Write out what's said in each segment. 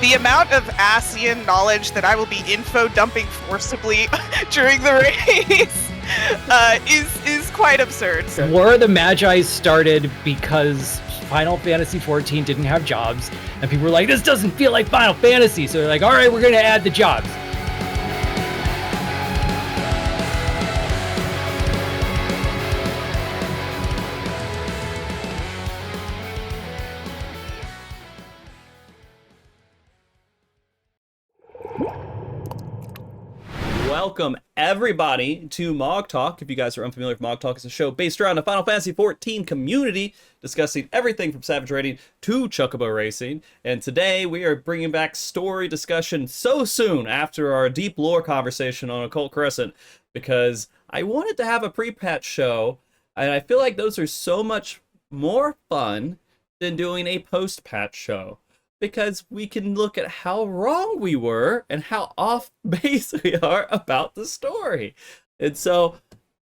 the amount of Asian knowledge that I will be info dumping forcibly during the race is quite absurd. So. War of the Magi started because Final Fantasy XIV didn't have jobs, and people were like, this doesn't feel like Final Fantasy, so they're like, all right, we're going to add the jobs. Welcome, everybody, to MogTalk. If you guys are unfamiliar with MogTalk, it's a show based around the Final Fantasy XIV community, discussing everything from Savage Raiding to Chocobo Racing. And today, we are bringing back story discussion so soon after our deep lore conversation on Occult Crescent, because I wanted to have a pre-patch show, and I feel like those are so much more fun than doing a post-patch show, because we can look at how wrong we were and how off base we are about the story. And so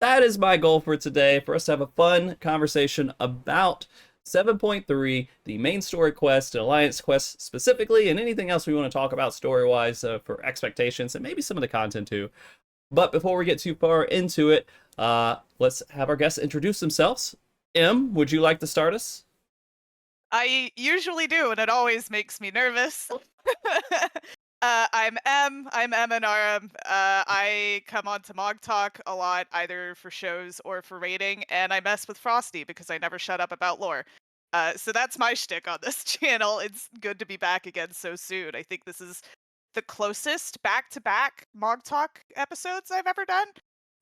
that is my goal for today, for us to have a fun conversation about 7.3, the main story quest and alliance quest specifically, and anything else we want to talk about story-wise for expectations and maybe some of the content too. But before we get too far into it, let's have our guests introduce themselves. Em, would you like to start us? I usually do, and it always makes me nervous. I'm Emunarum. I come on to MogTalk a lot, either for shows or for raiding, and I mess with Frosty because I never shut up about lore. So that's my shtick on this channel. It's good to be back again so soon. I think this is the closest back-to-back MogTalk episodes I've ever done.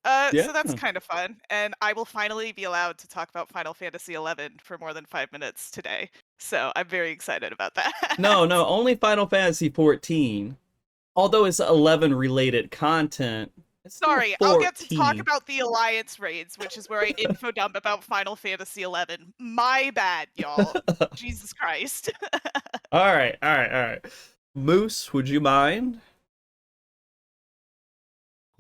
So that's kind of fun, and I will finally be allowed to talk about Final Fantasy XI for more than 5 minutes today, so I'm very excited about that. No, only Final Fantasy XIV, although it's 11 related content. Sorry, I'll get to talk about the Alliance raids, which is where I info dump about Final Fantasy XI. My bad, y'all. Jesus Christ. All right. Moose, would you mind?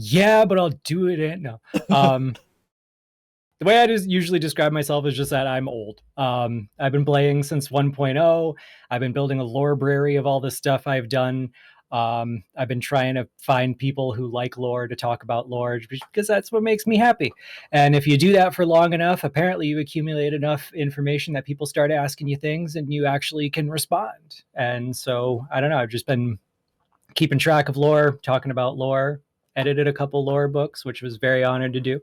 Yeah, but I'll do it in no. The way I usually describe myself is just that I'm old. I've been playing since 1.0. I've been building a library of all the stuff I've done. I've been trying to find people who like lore to talk about lore, because that's what makes me happy. And if you do that for long enough, apparently you accumulate enough information that people start asking you things and you actually can respond. And so, I don't know, I've just been keeping track of lore, talking about lore, edited a couple lore books, which was very honored to do.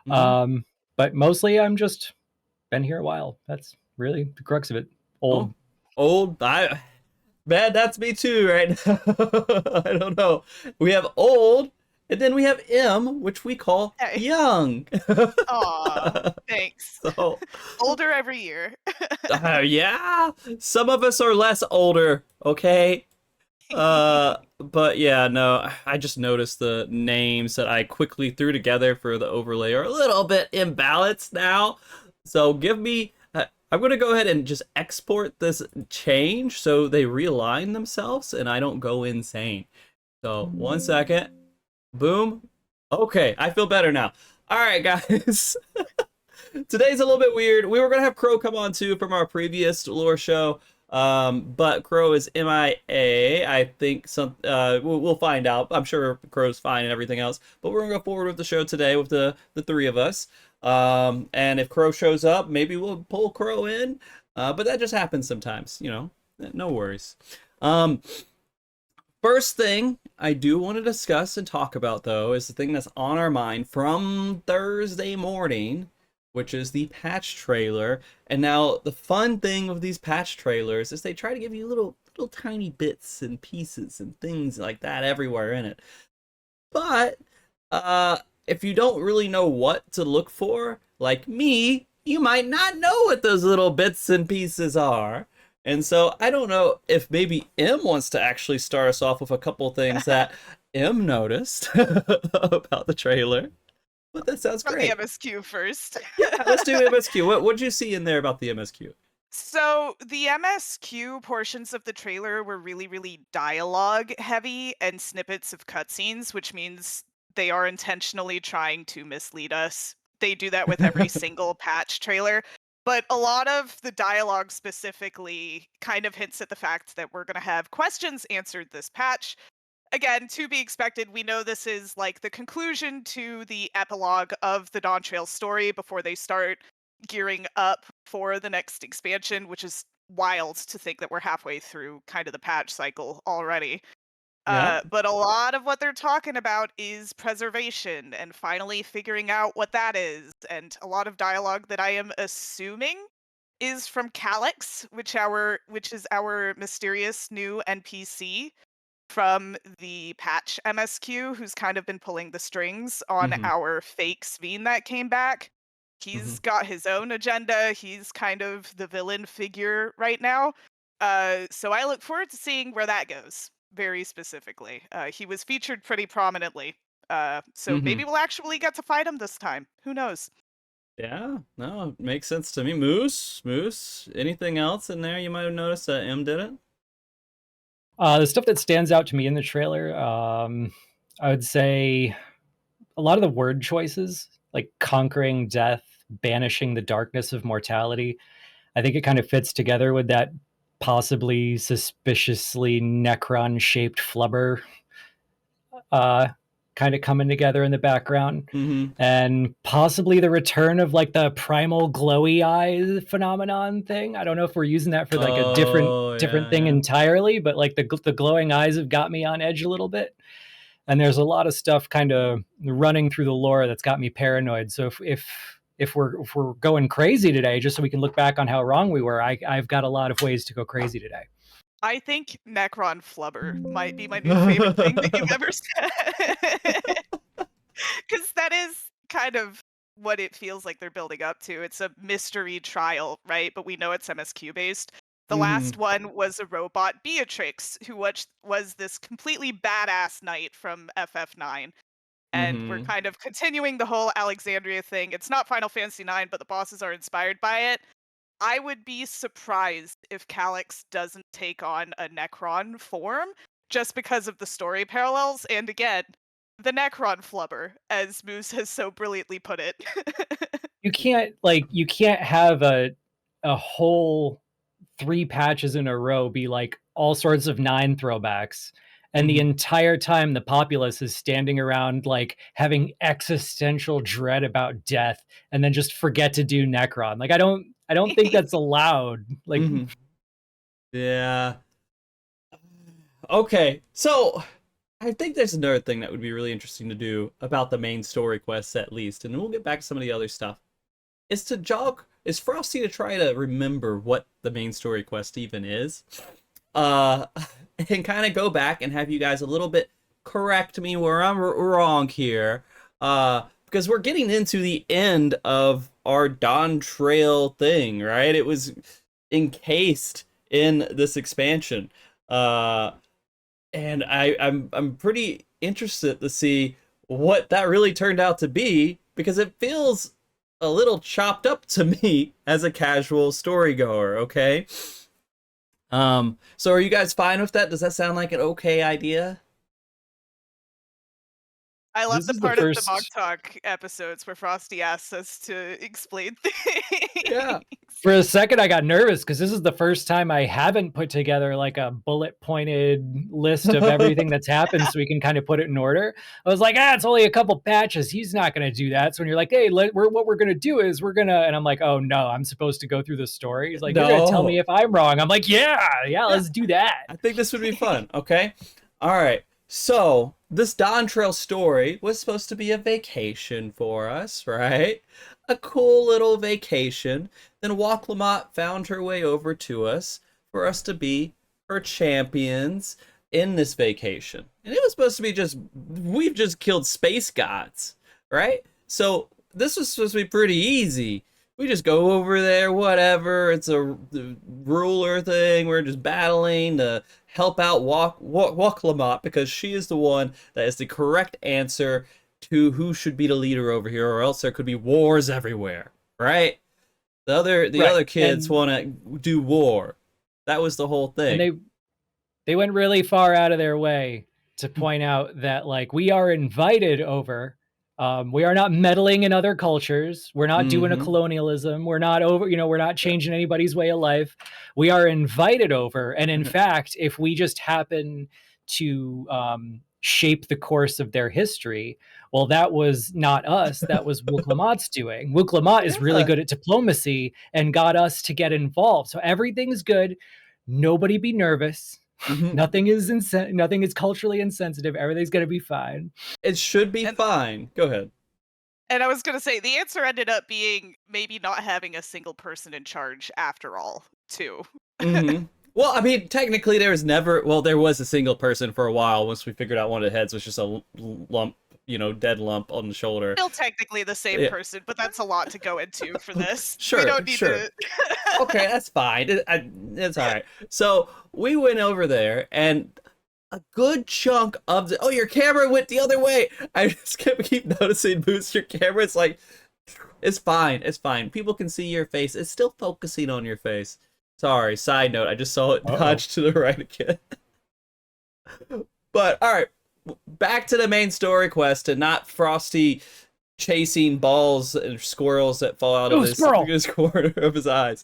Mm-hmm. But mostly I'm just been here a while. That's really the crux of it. Old. Man, that's me too right now. I don't know. We have old, and then we have M, which we call young. Aw, thanks. So, older every year. Yeah, some of us are less older, okay? But yeah, no, I just noticed the names that I quickly threw together for the overlay are a little bit imbalanced now. So give me, I'm going to go ahead and just export this change so they realign themselves and I don't go insane. So 1 second. Boom. Okay, I feel better now. All right, guys. Today's a little bit weird. We were going to have Crow come on too from our previous lore show. But Crow is MIA. I think we'll find out. I'm sure Crow's fine and everything else. But we're gonna go forward with the show today with the three of us. And if Crow shows up, maybe we'll pull Crow in. But that just happens sometimes, you know. No worries. First thing I do want to discuss and talk about, though, is the thing that's on our mind from Thursday morning, which is the patch trailer. And now the fun thing with these patch trailers is they try to give you little tiny bits and pieces and things like that everywhere in it. But if you don't really know what to look for, like me, you might not know what those little bits and pieces are. And so I don't know if maybe M wants to actually start us off with a couple things that M noticed about the trailer. But that sounds great. The MSQ first. Yeah, let's do MSQ. What did you see in there about the MSQ? So the MSQ portions of the trailer were really, really dialogue heavy and snippets of cutscenes, which means they are intentionally trying to mislead us. They do that with every single patch trailer. But a lot of the dialogue specifically kind of hints at the fact that we're going to have questions answered this patch. Again, to be expected, we know this is like the conclusion to the epilogue of the Dawn Trail story before they start gearing up for the next expansion, which is wild to think that we're halfway through kind of the patch cycle already. Yeah. But a lot of what they're talking about is preservation and finally figuring out what that is. And a lot of dialogue that I am assuming is from Calyx, which is our mysterious new NPC from the patch MSQ, who's kind of been pulling the strings on Mhm. our fake Sphene that came back. Mhm. He's got his own agenda. He's kind of the villain figure right now. So I look forward to seeing where that goes, very specifically. He was featured pretty prominently. So maybe Mhm. we'll actually get to fight him this time. Who knows? Yeah. No, it makes sense to me. Moose. Anything else in there you might have noticed that M didn't? The stuff that stands out to me in the trailer, I would say a lot of the word choices, like conquering death, banishing the darkness of mortality. I think it kind of fits together with that possibly suspiciously Necron-shaped flubber uh, kind of coming together in the background. Mhm. And possibly the return of like the primal glowy eye phenomenon thing. I don't know if we're using that for like a Oh, different yeah, thing yeah. entirely, but like the glowing eyes have got me on edge a little bit. And there's a lot of stuff kind of running through the lore that's got me paranoid. So if we're going crazy today, just so we can look back on how wrong we were, I've got a lot of ways to go crazy today. I think Necron Flubber might be my new favorite thing that you've ever said. Because that is kind of what it feels like they're building up to. It's a mystery trial, right? But we know it's MSQ based. The last Mhm. one was a robot Beatrix, who was this completely badass knight from FF9. And we're Mhm. kind of continuing the whole Alexandria thing. It's not Final Fantasy IX, but the bosses are inspired by it. I would be surprised if Calyx doesn't take on a Necron form just because of the story parallels. And again, the Necron flubber, as Moose has so brilliantly put it. You can't have a whole 3 patches in a row be like all sorts of 9 throwbacks, and the Mhm. entire time the populace is standing around like having existential dread about death, and then just forget to do Necron. Like I don't think that's allowed. Like Mhm. Yeah. Okay. So I think there's another thing that would be really interesting to do about the main story quests at least, and then we'll get back to some of the other stuff. Is Frosty to try to remember what the main story quest even is. Uh and kind of go back and have you guys a little bit correct me where I'm wrong here. Because we're getting into the end of our Dawn Trail thing, right? It was encased in this expansion. Uh and I'm pretty interested to see what that really turned out to be because it feels a little chopped up to me as a casual storygoer, okay? So are you guys fine with that? Does that sound like an okay idea? I love this the is the part of the first MogTalk episodes where Frosty asks us to explain things. Yeah. For a second I got nervous because this is the first time I haven't put together like a bullet pointed list of everything that's happened so we can kind of put it in order. I was like, it's only a couple patches. He's not going to do that. So when you're like, hey, what we're going to do is and I'm like, oh no, I'm supposed to go through the story. He's like, you're going to tell me No. if I'm wrong. I'm like, yeah, Yeah. let's do that. I think this would be fun, okay? All right. So, this Dawn Trail story was supposed to be a vacation for us, right? A cool little vacation. Then Walk Lamont found her way over to us for us to be her champions in this vacation. And it was supposed to be we've just killed space gods, right? So, this was supposed to be pretty easy. We just go over there, whatever. It's a ruler thing. We're just battling to help out Walk Lamont because she is the one that is the correct answer to who should be the leader over here, or else there could be wars everywhere, right? The Right. other kids want to do war. That was the whole And thing. they went really far out of their way to point out that like we are invited over, We are not meddling in other cultures. We're not doing a Mhm. colonialism. We're not over, we're not changing anybody's way of life. We are invited over. And in fact, if we just happen to shape the course of their history, well, that was not us. That was Wuklamat's doing. Wuklamat is really Yeah. good at diplomacy and got us to get involved. So everything's good. Nobody be nervous. Mhm. Nothing is culturally insensitive. Everything's gonna be fine. It should be And fine. Go ahead. and I was gonna say the answer ended up being maybe not having a single person in charge after all, too. Mm-hmm. Well, I mean, technically, there was a single person for a while once we figured out one of the heads was just a lump, dead lump on the shoulder. Still technically the same Yeah. person, but that's a lot to go into for this. Sure, We don't need sure. to. Okay, that's fine. It's all right. So we went over there, and a good chunk of the. Oh, your camera went the other way. I just keep noticing, Boost, your camera. It's like, it's fine. It's fine. People can see your face. It's still focusing on your face. Sorry, side note, I just saw it dodge to the right again. But, alright, back to the main story quest and not Frosty chasing balls and squirrels that fall out of his corner of his eyes.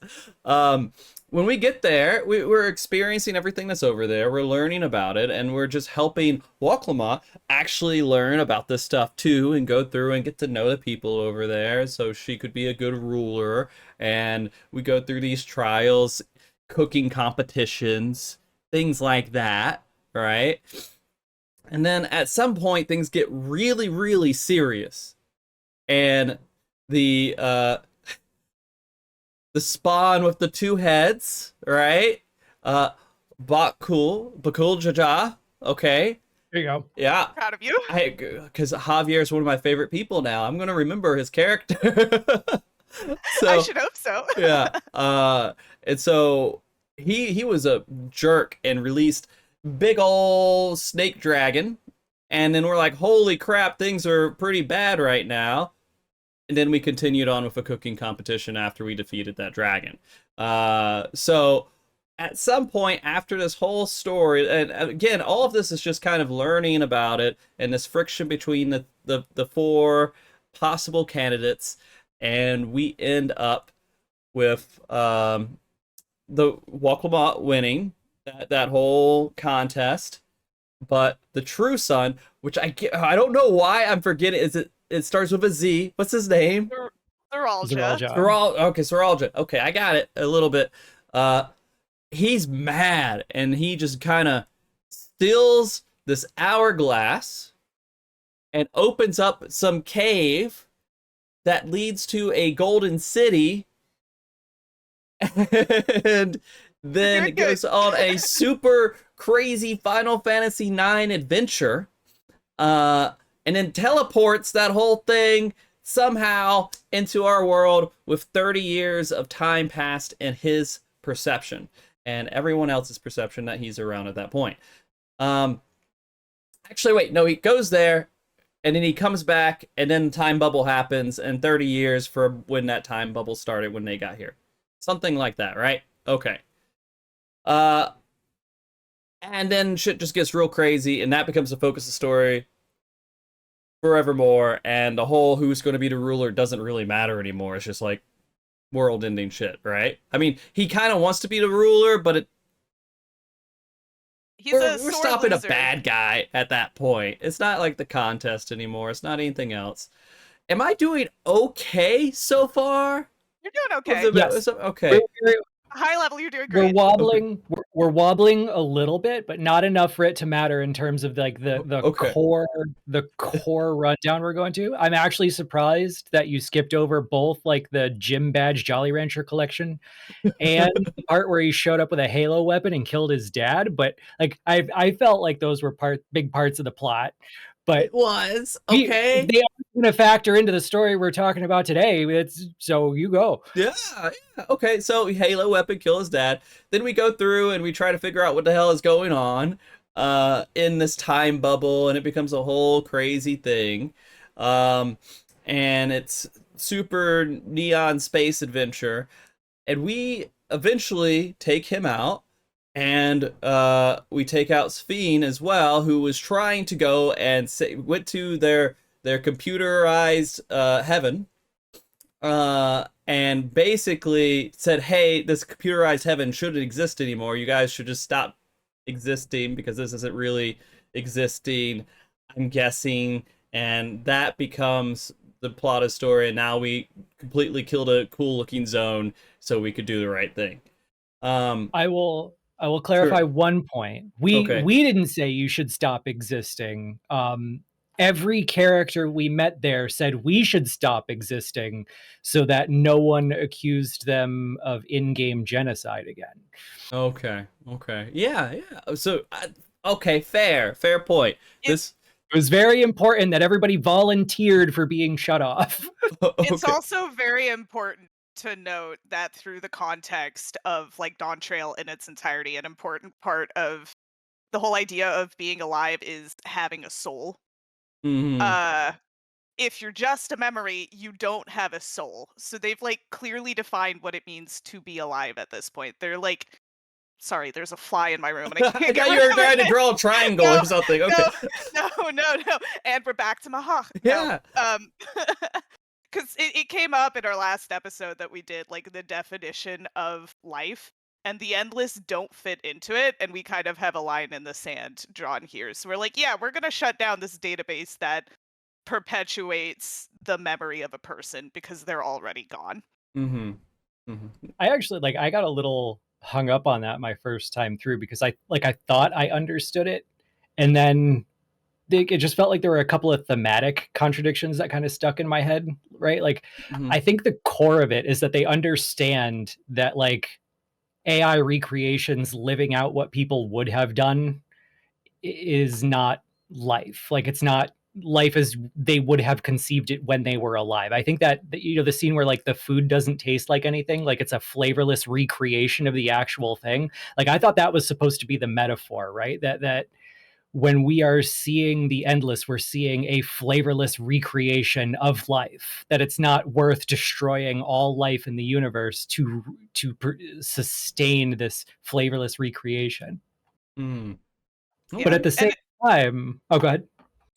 When we get there, we're experiencing everything that's over there. We're learning about it, and we're just helping Wuklamat actually learn about this stuff too, and go through and get to know the people over there, so she could be a good ruler. And we go through these trials, cooking competitions, things like that, right? And then at some point, things get really, really serious, and the spawn with the two heads, right? Bakul Jaja, okay. There you go. Yeah. Proud of you. Because Javier is one of my favorite people now. I'm gonna remember his character. So, I should hope so. Yeah. And so he was a jerk and released big ol' snake dragon, and then we're like, holy crap, things are pretty bad right now. And then we continued on with a cooking competition after we defeated that dragon. So at some point after this whole story, and again, all of this is just kind of learning about it and this friction between the four possible candidates, and we end up with the Wuklamat winning that whole contest. But the true son, which I don't know why I'm forgetting, it starts with a Z. What's his name? Zeralja. Zeralja. Okay, I got it a little bit. He's mad, and he just kind of steals this hourglass and opens up some cave that leads to a golden city, and then goes on a super crazy Final Fantasy IX adventure, and then teleports that whole thing somehow into our world with 30 years of time passed in his perception and everyone else's perception that he's around at that point. Actually, wait, no, he goes there, and then he comes back, and then the time bubble happens, and 30 years for when that time bubble started when they got here. Something like that, right? Okay. And then shit just gets real crazy, and that becomes the focus of the story forevermore, and the whole who's going to be the ruler doesn't really matter anymore. It's just like world-ending shit, right? I mean, he kind of wants to be the ruler, but we're stopping a bad guy at that point. It's not like the contest anymore. It's not anything else. Am I doing okay so far? You're doing okay. Yes. Okay. High level, you're doing great. We're wobbling a little bit, but not enough for it to matter in terms of like the core rundown we're going to. I'm actually surprised that you skipped over both like the Gym Badge Jolly Rancher collection and the part where he showed up with a Halo weapon and killed his dad. But like I felt like those were big parts of the plot. But it was okay. They are going to factor into the story we're talking about today. So you go. Yeah. Okay. So Halo weapon kill his dad. Then we go through and we try to figure out what the hell is going on in this time bubble, and it becomes a whole crazy thing. And it's super neon space adventure, and we eventually take him out. And we take out Sphene as well, who was trying to go and went to their their computerized heaven, and basically said, hey, this computerized heaven shouldn't exist anymore. You guys should just stop existing because this isn't really existing, I'm guessing. And that becomes the plot of story. And now we completely killed a cool looking zone so we could do the right thing. I will clarify Sure. one point. Okay. We didn't say you should stop existing. Every character we met there said we should stop existing so that no one accused them of in-game genocide again. Okay. Yeah. So, okay, fair point. This It was very important that everybody volunteered for being shut off. It's okay. also very important to note that through the context of like Dawn Trail in its entirety, an important part of the whole idea of being alive is having a soul. Mhm. If you're just a memory, you don't have a soul. So they've like clearly defined what it means to be alive at this point. They're like, sorry, there's a fly in my room and I I can't get thought you rid were of trying to it. draw a triangle No, or something. Okay. no. And we're back to Maha. Yeah. No. Because it came up in our last episode that we did, like the definition of life, and the endless don't fit into it, and we kind of have a line in the sand drawn here. So we're like, yeah, we're gonna shut down this database that perpetuates the memory of a person because they're already gone. Mhm. I actually I got a little hung up on that my first time through because I thought I understood it, and then it just felt like there were a couple of thematic contradictions that kind of stuck in my head, right? Like, Mhm. I think the core of it is that they understand that like AI recreations living out what people would have done is not life. Like, it's not life as they would have conceived it when they were alive. I think that the scene where like the food doesn't taste like anything, like it's a flavorless recreation of the actual thing. Like, I thought that was supposed to be the metaphor, right? That when we are seeing the endless, we're seeing a flavorless recreation of life. That it's not worth destroying all life in the universe to sustain this flavorless recreation. Mm. But Yeah, at the same and time, oh, go ahead.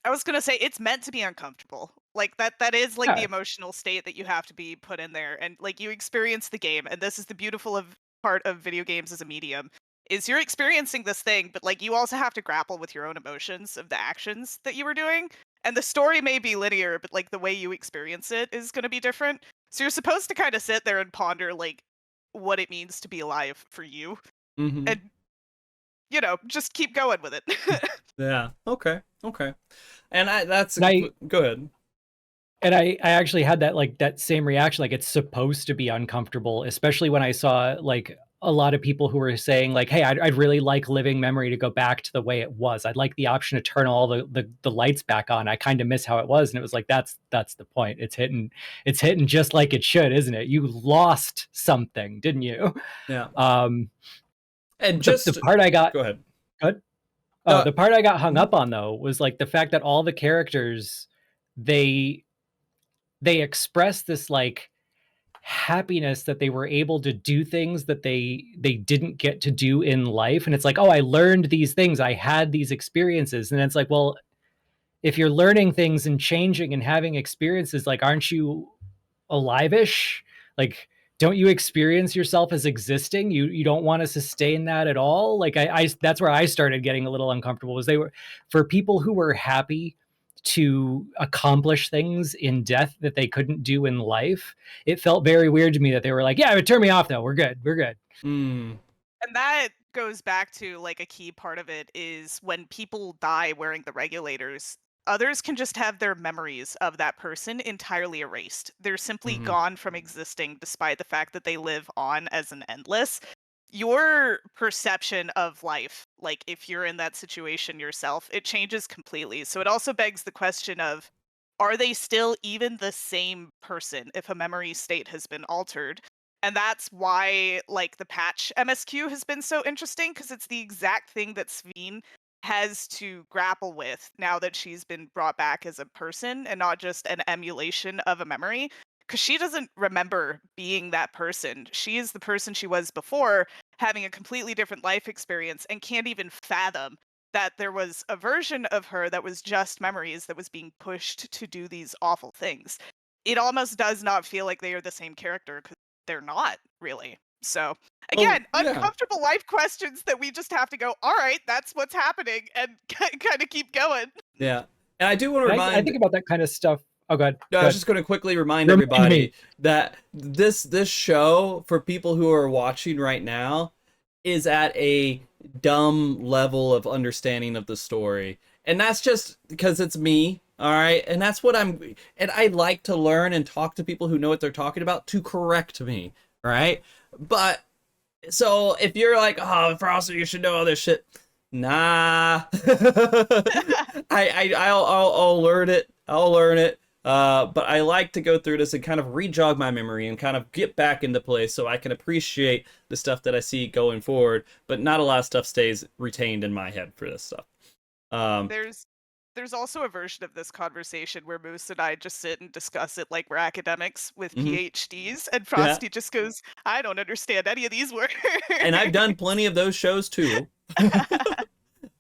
I was gonna say it's meant to be uncomfortable. Like that is like the Yeah, emotional state that you have to be put in there, and like you experience the game, and this is the beautiful of part of video games as a medium is you're experiencing this thing, but like you also have to grapple with your own emotions of the actions that you were doing. And the story may be linear, but like the way you experience it is going to be different. So you're supposed to kind of sit there and ponder like what it means to be alive for you, Mhm. and just keep going with it. Yeah. Okay. And that's and I go ahead. I actually had that that same reaction. Like, it's supposed to be uncomfortable, especially when I saw like a lot of people who were saying like, "Hey, I'd really like living memory to go back to the way it was. I'd like the option to turn all the lights back on. I kind of miss how it was." And it was like, that's the point. It's hitting just like it should, isn't it? You lost something, didn't you? Yeah. Um, And the just part I got go ahead. good. Oh, No. the part I got hung Mhm. up on though was like the fact that all the characters, they express this like happiness that they were able to do things that they didn't get to do in life. And it's like, oh, I learned these things, I had these experiences. And it's like, well, if you're learning things and changing and having experiences, like, aren't you alive-ish? Like, don't you experience yourself as existing? You don't want to sustain that at all? Like, I that's where I started getting a little uncomfortable. Was they were, for people who were happy to accomplish things in death that they couldn't do in life, it felt very weird to me that they were like, yeah, but turn me off though, we're good. Mm. And that goes back to like a key part of it is when people die wearing the regulators, others can just have their memories of that person entirely erased. They're simply Mhm. gone from existing despite the fact that they live on as an endless. Your perception of life, like if you're in that situation yourself, it changes completely. So it also begs the question of, are they still even the same person if a memory state has been altered? And that's why like the patch MSQ has been so interesting because it's the exact thing that Sphene has to grapple with now that she's been brought back as a person and not just an emulation of a memory. Because she doesn't remember being that person. She is the person she was before, having a completely different life experience and can't even fathom that there was a version of her that was just memories that was being pushed to do these awful things. It almost does not feel like they are the same character because they're not really. So Well, again, yeah. uncomfortable life questions that we just have to go, all right, that's what's happening, and kind of keep going. Yeah. And I do want to And I remind think about that kind of stuff. Oh, God. No, I was just going to quickly remind Remind everybody me. that this show, for people who are watching right now, is at a dumb level of understanding of the story. And that's just because it's me, all right? And that's what and I like to learn and talk to people who know what they're talking about to correct me, all right? But so if you're like, "Oh, Frosty, you should know all this shit." Nah. I'll learn it. I'll learn it. But I like to go through this and kind of re-jog my memory and kind of get back into place so I can appreciate the stuff that I see going forward. But not a lot of stuff stays retained in my head for this stuff. There's also a version of this conversation where Moose and I just sit and discuss it like we're academics with Mhm. PhDs, and Yeah. Frosty just goes, "I don't understand any of these words." And I've done plenty of those shows too.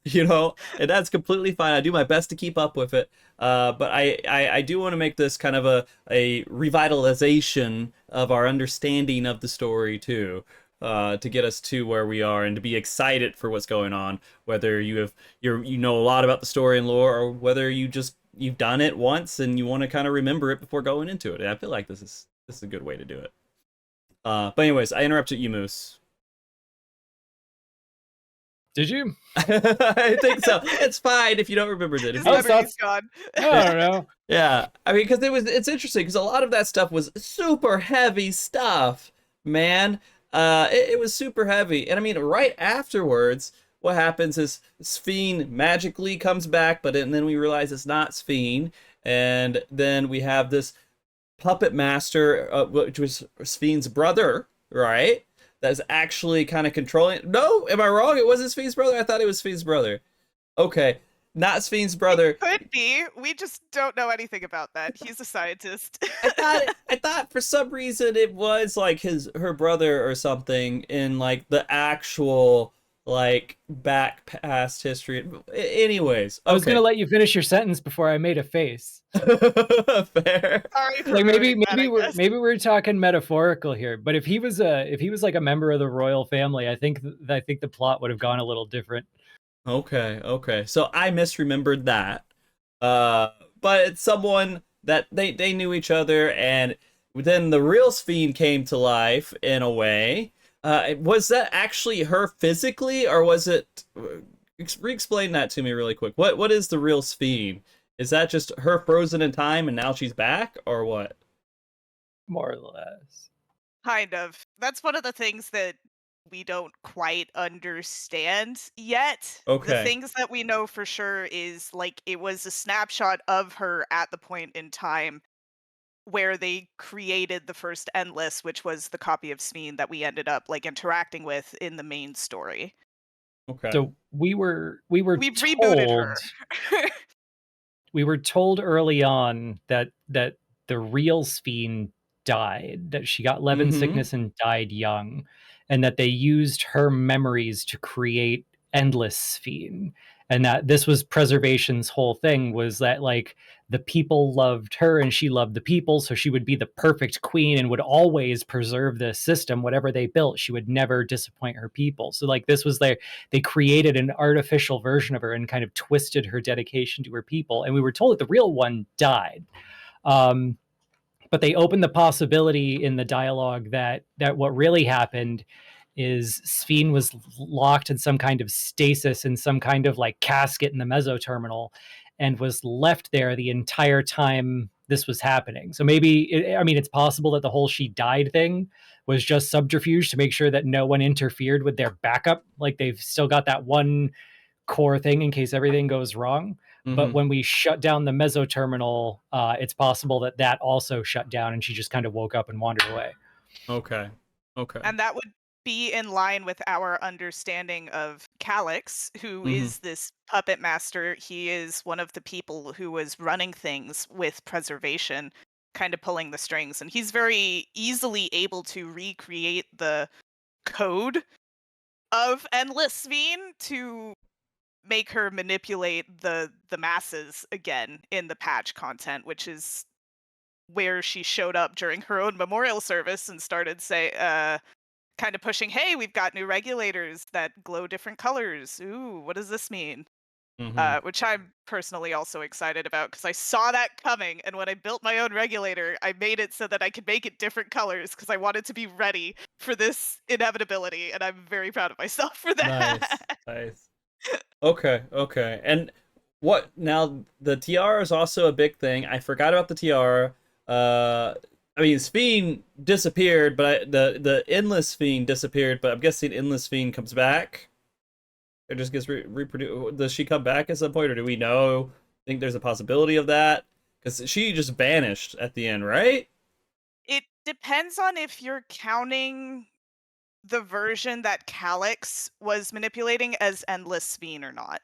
You know, and that's completely fine. I do my best to keep up with it. But I do want to make this kind of a revitalization of our understanding of the story too, to get us to where we are and to be excited for what's going on. Whether you know a lot about the story and lore, or whether you've done it once and you want to kind of remember it before going into it. And I feel like this is a good way to do it. But anyways, I interrupted you, Moose. Did you? I think so. It's fine if you don't remember it. His Oh, memory's gone. I don't know. Yeah, I mean, because it's interesting because a lot of that stuff was super heavy stuff, man. It was super heavy, and I mean, right afterwards, what happens is Sphene magically comes back, then we realize it's not Sphene, and then we have this puppet master, which was Sphene's brother, right? That's actually kind of controlling. No, am I wrong? It wasn't Sphene's brother. I thought it was Sphene's brother. Okay, not Sphene's brother. It could be. We just don't know anything about that. He's a scientist. I thought for some reason it was like her brother or something in like the actual like back past history. Anyways, I was okay. gonna let you finish your sentence before I made a face. Fair. Sorry for Like maybe ruining that, I guess. we're talking metaphorical here, but if he was like a member of the royal family, I think the plot would have gone a little different. Okay. So I misremembered that. But it's someone that they knew each other, and then the real Sphene came to life in a way. Was that actually her physically, or was it? Re-explain that to me really quick. What is the real Sphene? Is that just her frozen in time and now she's back, or what? More or less. Kind of. That's one of the things that we don't quite understand yet. The Okay. things that we know for sure is like it was a snapshot of her at the point in time where they created the first Endless, which was the copy of Sphene that we ended up like interacting with in the main story. Okay. So we were We've rebooted her. we were told early on that the real Sphene died, that she got Levin sickness and died young, and that they used her memories to create Endless Sphene, and that this was Preservation's whole thing, was that like the people loved her and she loved the people, so she would be the perfect queen and would always preserve the system. Whatever they built, she would never disappoint her people. So like this was they created an artificial version of her and kind of twisted her dedication to her people. And we were told that the real one died. But they opened the possibility in the dialogue that what really happened is Sphene was locked in some kind of stasis in some kind of like casket in the mesoterminal and was left there the entire time this was happening. So maybe, it's possible that the whole she died thing was just subterfuge to make sure that no one interfered with their backup. Like they've still got that one core thing in case everything goes wrong. But when we shut down the mesoterminal, it's possible that also shut down and she just kind of woke up and wandered away. Okay. And that would be in line with our understanding of Calyx, who is this puppet master. He is one of the people who was running things with Preservation, kind of pulling the strings. And he's very easily able to recreate the code of Endless Sphene to make her manipulate the masses again in the patch content, which is where she showed up during her own memorial service and started kind of pushing, "Hey, we've got new regulators that glow different colors. Ooh, what does this mean?" Mm-hmm. Which I'm personally also excited about because I saw that coming, and when I built my own regulator, I made it so that I could make it different colors because I wanted to be ready for this inevitability, and I'm very proud of myself for Nice, that. nice. Okay, okay. And what now? The tiara is also a big thing. I forgot about the tiara. Uh, I mean, Sphene disappeared, but the endless Sphene disappeared. But I'm guessing endless Sphene comes back. It just gets reproduced. Does she come back at some point, or do we know? Think there's a possibility of that? Because she just vanished at the end, right? It depends on if you're counting the version that Calyx was manipulating as Endless Sphene or not.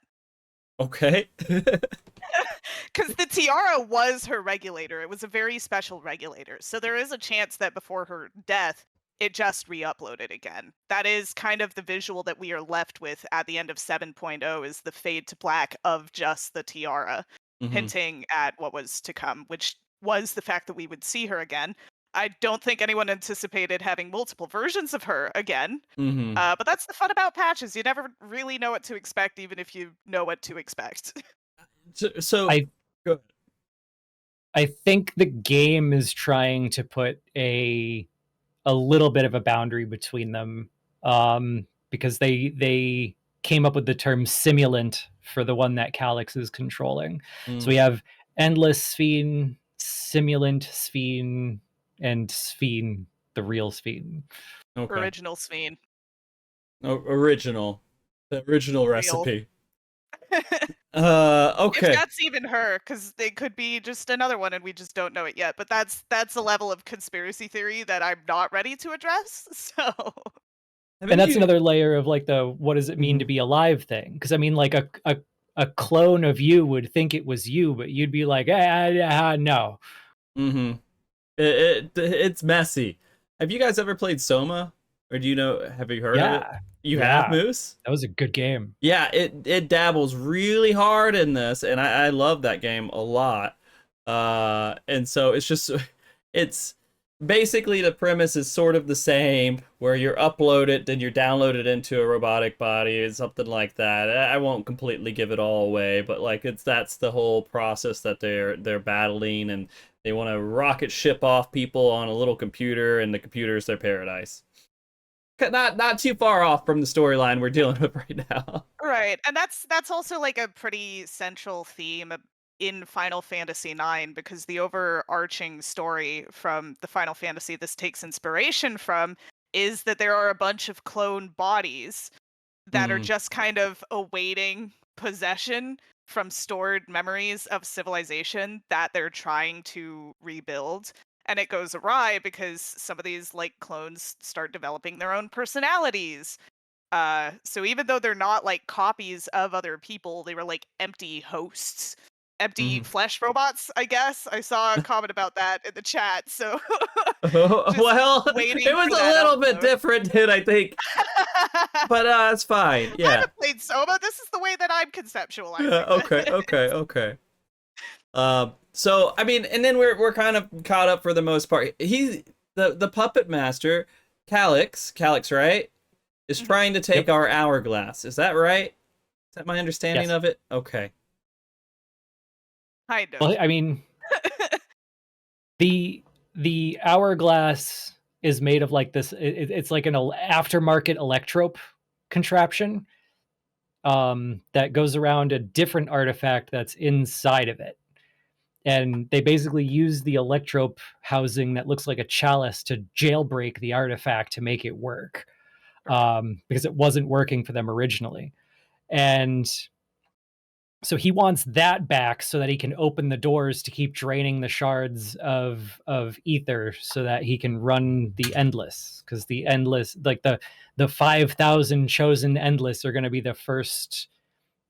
Okay. Because the tiara was her regulator. It was a very special regulator. So there is a chance that before her death, it just re-uploaded again. That is kind of the visual that we are left with at the end of 7.0 is the fade to black of just the tiara, Mm-hmm. hinting at what was to come, which was the fact that we would see her again. I don't think anyone anticipated having multiple versions of her again. Mm-hmm. But that's the fun about patches. You never really know what to expect, even if you know what to expect. So I go ahead. I think the game is trying to put a little bit of a boundary between them, because they came up with the term simulant for the one that Calyx is controlling. So we have endless Sphene, simulant Sphene, and Sphene, the real Sphene. Okay. Original Sphene. Original. The original Real. recipe. If Okay. that's even her, because they could be just another one and we just don't know it yet. But that's a level of conspiracy theory that I'm not ready to address. So And that's another layer of like the what does it mean to be alive thing? Because I mean, like a clone of you would think it was you, but you'd be like, no. Mm-hmm. It's messy. Have you guys ever played Soma? Or do you know, have you heard of it? You have, Moose? That was a good game. Yeah, it dabbles really hard in this, and I love that game a lot. And so it's just, it's basically the premise is sort of the same, where you're uploaded, then you're downloaded into a robotic body, and something like that. I won't completely give it all away, but like that's the whole process that they're battling, and they want to rocket ship off people on a little computer, and the computer is their paradise. Not too far off from the storyline we're dealing with right now. right, and that's also like a pretty central theme in Final Fantasy IX because the overarching story from the Final Fantasy this takes inspiration from is that there are a bunch of clone bodies that are just kind of awaiting possession from stored memories of civilization that they're trying to rebuild. And it goes awry because some of these like clones start developing their own personalities. So even though they're not like copies of other people, they were like empty hosts, empty flesh robots, I guess. I saw a comment about that in the chat. So Well, it was a little bit different than I think, but it's fine. Yeah. I haven't played Soma. This is the way that I'm conceptualizing. Okay. So I mean, and then we're kind of caught up for the most part. The puppet master, Calyx, right, is trying to take our hourglass. Is that right? Is that my understanding of it? Okay. Kind of. Well, I mean, the hourglass is made of like this. It's like an aftermarket electrope contraption that goes around a different artifact that's inside of it. And they basically use the electrope housing that looks like a chalice to jailbreak the artifact to make it work, because it wasn't working for them originally. And so he wants that back so that he can open the doors to keep draining the shards of ether so that he can run the endless, because the endless, like the 5,000 chosen endless are going to be the first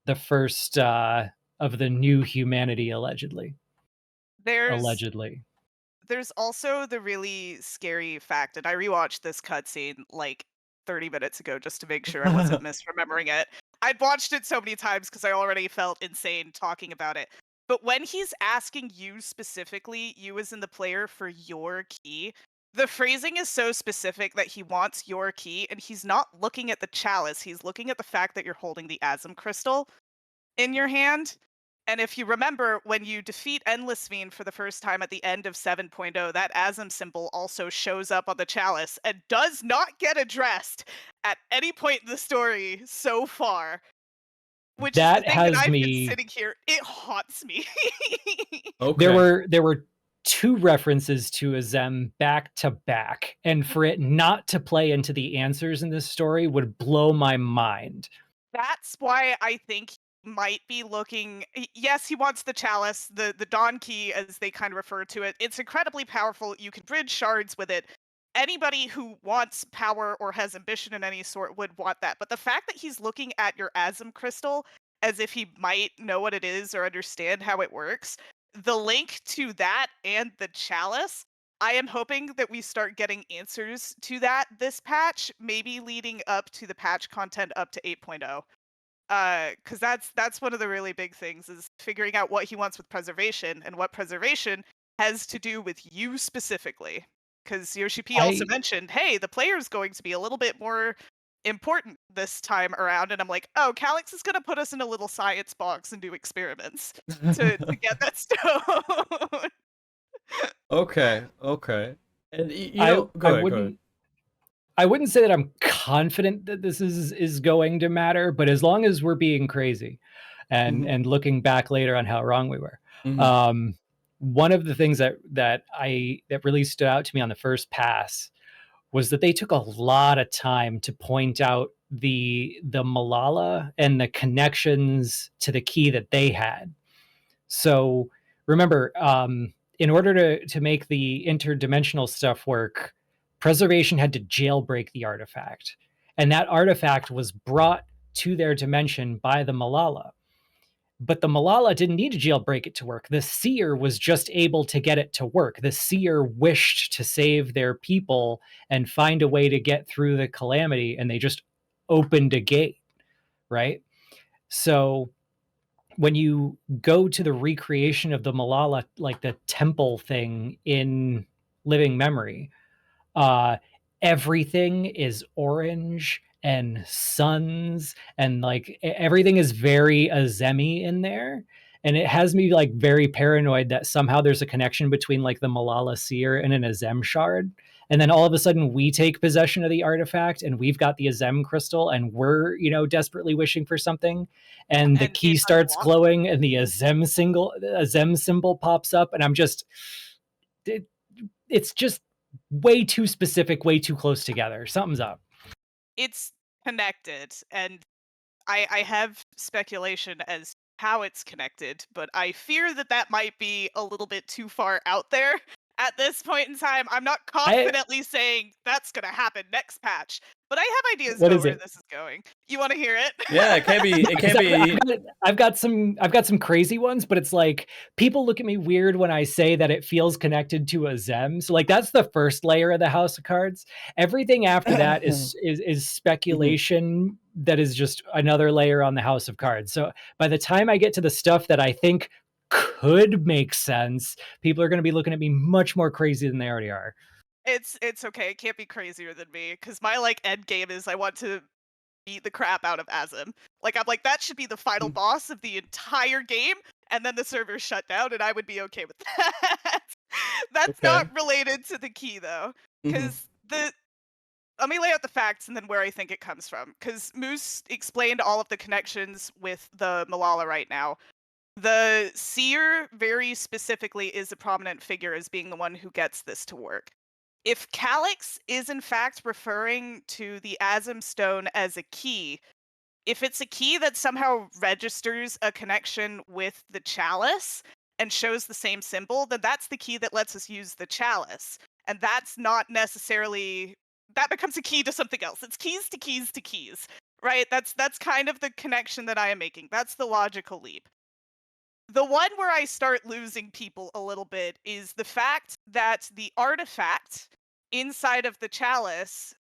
of the new humanity, allegedly. There's also the really scary fact, and I rewatched this cutscene like 30 minutes ago just to make sure I wasn't misremembering it. I'd watched it so many times because I already felt insane talking about it. But when he's asking you specifically, you as in the player, for your key, the phrasing is so specific that he wants your key, and he's not looking at the chalice. He's looking at the fact that you're holding the Asm crystal in your hand. And if you remember, when you defeat Endless Sphene for the first time at the end of 7.0, that Asm symbol also shows up on the chalice and does not get addressed at any point in the story so far. Which is the That thing that has I've been me. sitting here, it haunts me. Okay. There were two references to Azem back to back, and for it not to play into the answers in this story would blow my mind. That's why I think he might be looking. Yes, he wants the chalice, the Dawn key, as they kind of refer to it. It's incredibly powerful. You can bridge shards with it. Anybody who wants power or has ambition in any sort would want that. But the fact that he's looking at your Asm crystal as if he might know what it is or understand how it works, the link to that and the chalice, I am hoping that we start getting answers to that this patch, maybe leading up to the patch content up to 8.0. Because that's one of the really big things, is figuring out what he wants with preservation and what preservation has to do with you specifically. Because Yoshi P also I mentioned, hey, the player's going to be a little bit more important this time around, and I'm like, oh, Calyx is going to put us in a little science box and do experiments to get that stone. Okay, okay. And you I know, I go ahead, go ahead. wouldn't say that I'm confident that this is going to matter, but as long as we're being crazy Mhm, and looking back later on how wrong we were. mhm. Um, one of the things that really stood out to me on the first pass was that they took a lot of time to point out the Malala and the connections to the key that they had. So remember, in order to make the interdimensional stuff work, preservation had to jailbreak the artifact, and that artifact was brought to their dimension by the Malala. But the Malala didn't need to jailbreak it to work. The seer was just able to get it to work. The seer wished to save their people and find a way to get through the calamity, and they just opened a gate, right? So when you go to the recreation of the Malala, like the temple thing in living memory, uh, everything is orange and suns, and like everything is very Azemi in there. And it has me like very paranoid that somehow there's a connection between like the Malala Seer and an Azem shard. And then all of a sudden we take possession of the artifact and we've got the Azem crystal and we're, desperately wishing for something. And the And key it starts unlocks. glowing and the Azem symbol pops up. And I'm just, it's just way too specific, way too close together. Something's up. It's connected, and I have speculation as how it's connected, but I fear that that might be a little bit too far out there at this point in time. I'm not I confidently saying that's gonna happen next patch, but I have ideas What about is where it? this is going. You want to hear it? Yeah, it can't be. It Because can't be. I've got some crazy ones, but it's like people look at me weird when I say that it feels connected to a Zem. So like that's the first layer of the house of cards. Everything after that is Mhm. speculation that is just another layer on the house of cards. So by the time I get to the stuff that I think could make sense, people are going to be looking at me much more crazy than they already are. It's okay. It can't be crazier than me, because my like end game is I want to beat the crap out of Azim. Like, I'm like, that should be the final boss of the entire game, and then the server shut down, and I would be okay with that. That's Okay. not related to the key, though, Mhm. because let me lay out the facts and then where I think it comes from. Because Moose explained all of the connections with the Malala right now. The seer, very specifically, is a prominent figure as being the one who gets this to work. If Calyx is in fact referring to the Azim Stone as a key, if it's a key that somehow registers a connection with the chalice and shows the same symbol, then that's the key that lets us use the chalice. And that's not necessarily, that becomes a key to something else. It's keys to keys to keys, right? That's kind of the connection that I am making. That's the logical leap. The one where I start losing people a little bit is the fact that the artifact inside of the chalice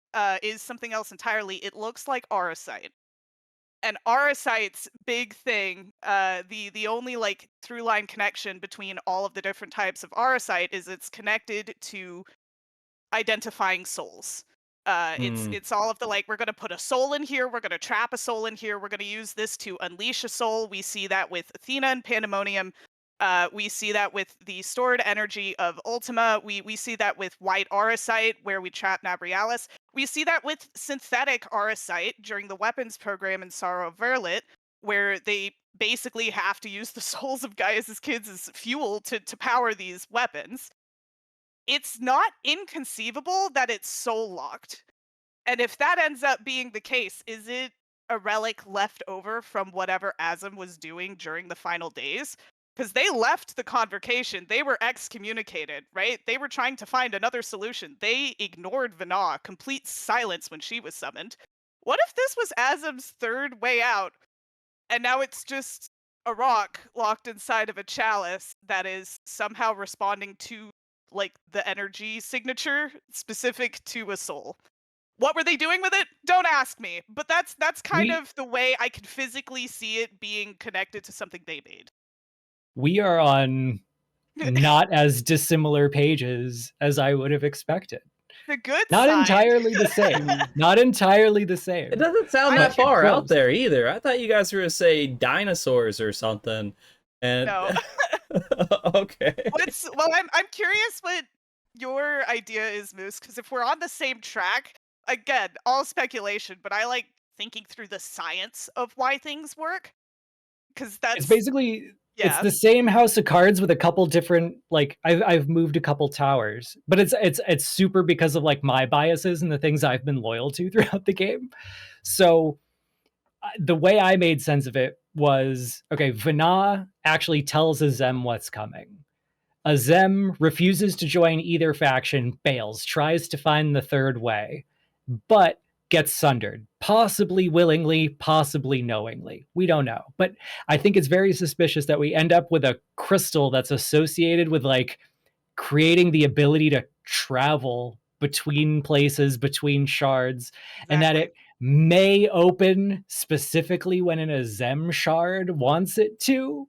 is something else entirely. It looks like Auracite. And Arasite's big thing, the only like through line connection between all of the different types of Arasite is it's connected to identifying souls. It's all of the like, we're gonna put a soul in here, we're gonna trap a soul in here, we're gonna use this to unleash a soul. We see that with Athena and Pandemonium. We see that with the stored energy of Ultima. We see that with White Auracite, where we trap Nabrialis. We see that with synthetic Auracite during the weapons program in Sorrow Verlet, where they basically have to use the souls of Gaius's kids as fuel to power these weapons. It's not inconceivable that it's soul locked. And if that ends up being the case, is it a relic left over from whatever Azim was doing during the final days? Because they left the convocation, they were excommunicated, right? They were trying to find another solution. They ignored Vana, complete silence when she was summoned. What if this was Azim's third way out, and now it's just a rock locked inside of a chalice that is somehow responding to like the energy signature specific to a soul? What were they doing with it? Don't ask me. But that's kind of the way I could physically see it being connected to something they made. We are on not as dissimilar pages as I would have expected. The good Not side. entirely the same. Not entirely the same. It doesn't sound that far out there either. I thought you guys were gonna say dinosaurs or something. And No. okay. Well, I'm curious what your idea is, Moose, because if we're on the same track, again, all speculation, but I like thinking through the science of why things work. Because that's It's basically it's yeah. the same house of cards with a couple different like I've moved a couple towers, but it's super because of like my biases and the things I've been loyal to throughout the game. So the way I made sense of it was okay. Vana actually tells Azem what's coming. Azem refuses to join either faction, bails, tries to find the third way, but gets sundered, possibly willingly, possibly knowingly. We don't know. But I think it's very suspicious that we end up with a crystal that's associated with like creating the ability to travel between places, between shards, and that it may open specifically when an Azem shard wants it to.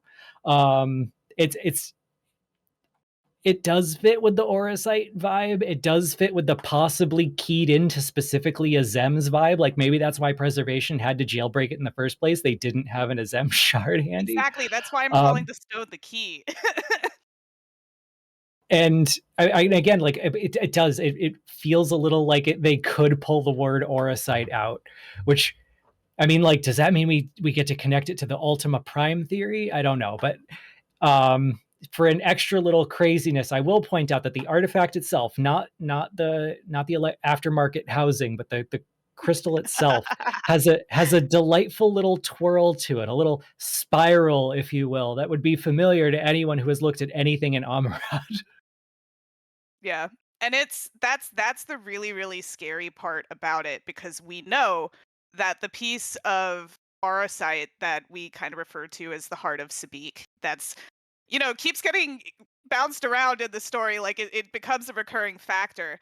It does fit with the Auracite vibe. It does fit with the possibly keyed into specifically Azem's vibe. Like maybe that's why Preservation had to jailbreak it in the first place. They didn't have an Azem shard handy. Exactly. That's why I'm calling the stone the key. And I again, like it does. It feels a little like they could pull the word Auracite out, which I mean, like, does that mean we get to connect it to the Ultima Prime theory? I don't know, but for an extra little craziness, I will point out that the artifact itself, not the aftermarket housing, but the crystal itself has a delightful little twirl to it, a little spiral, if you will, that would be familiar to anyone who has looked at anything in Amarad. Yeah. And that's the really, really scary part about it, because we know that the piece of Arasite that we kind of refer to as the heart of Sabik, that's, keeps getting bounced around in the story, like it becomes a recurring factor.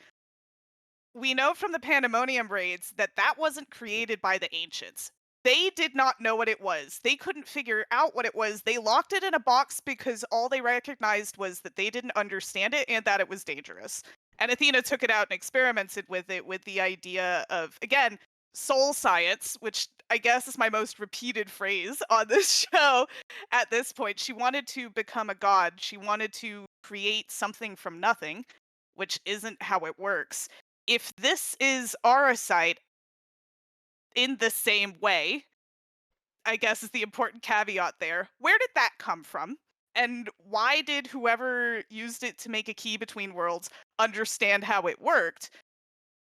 We know from the Pandemonium raids that that wasn't created by the ancients. They did not know what it was. They couldn't figure out what it was. They locked it in a box because all they recognized was that they didn't understand it and that it was dangerous. And Athena took it out and experimented with it with the idea of, again, soul science, which I guess is my most repeated phrase on this show at this point. She wanted to become a god. She wanted to create something from nothing, which isn't how it works. If this is Arasite in the same way, I guess is the important caveat there, where did that come from? And why did whoever used it to make a key between worlds understand how it worked?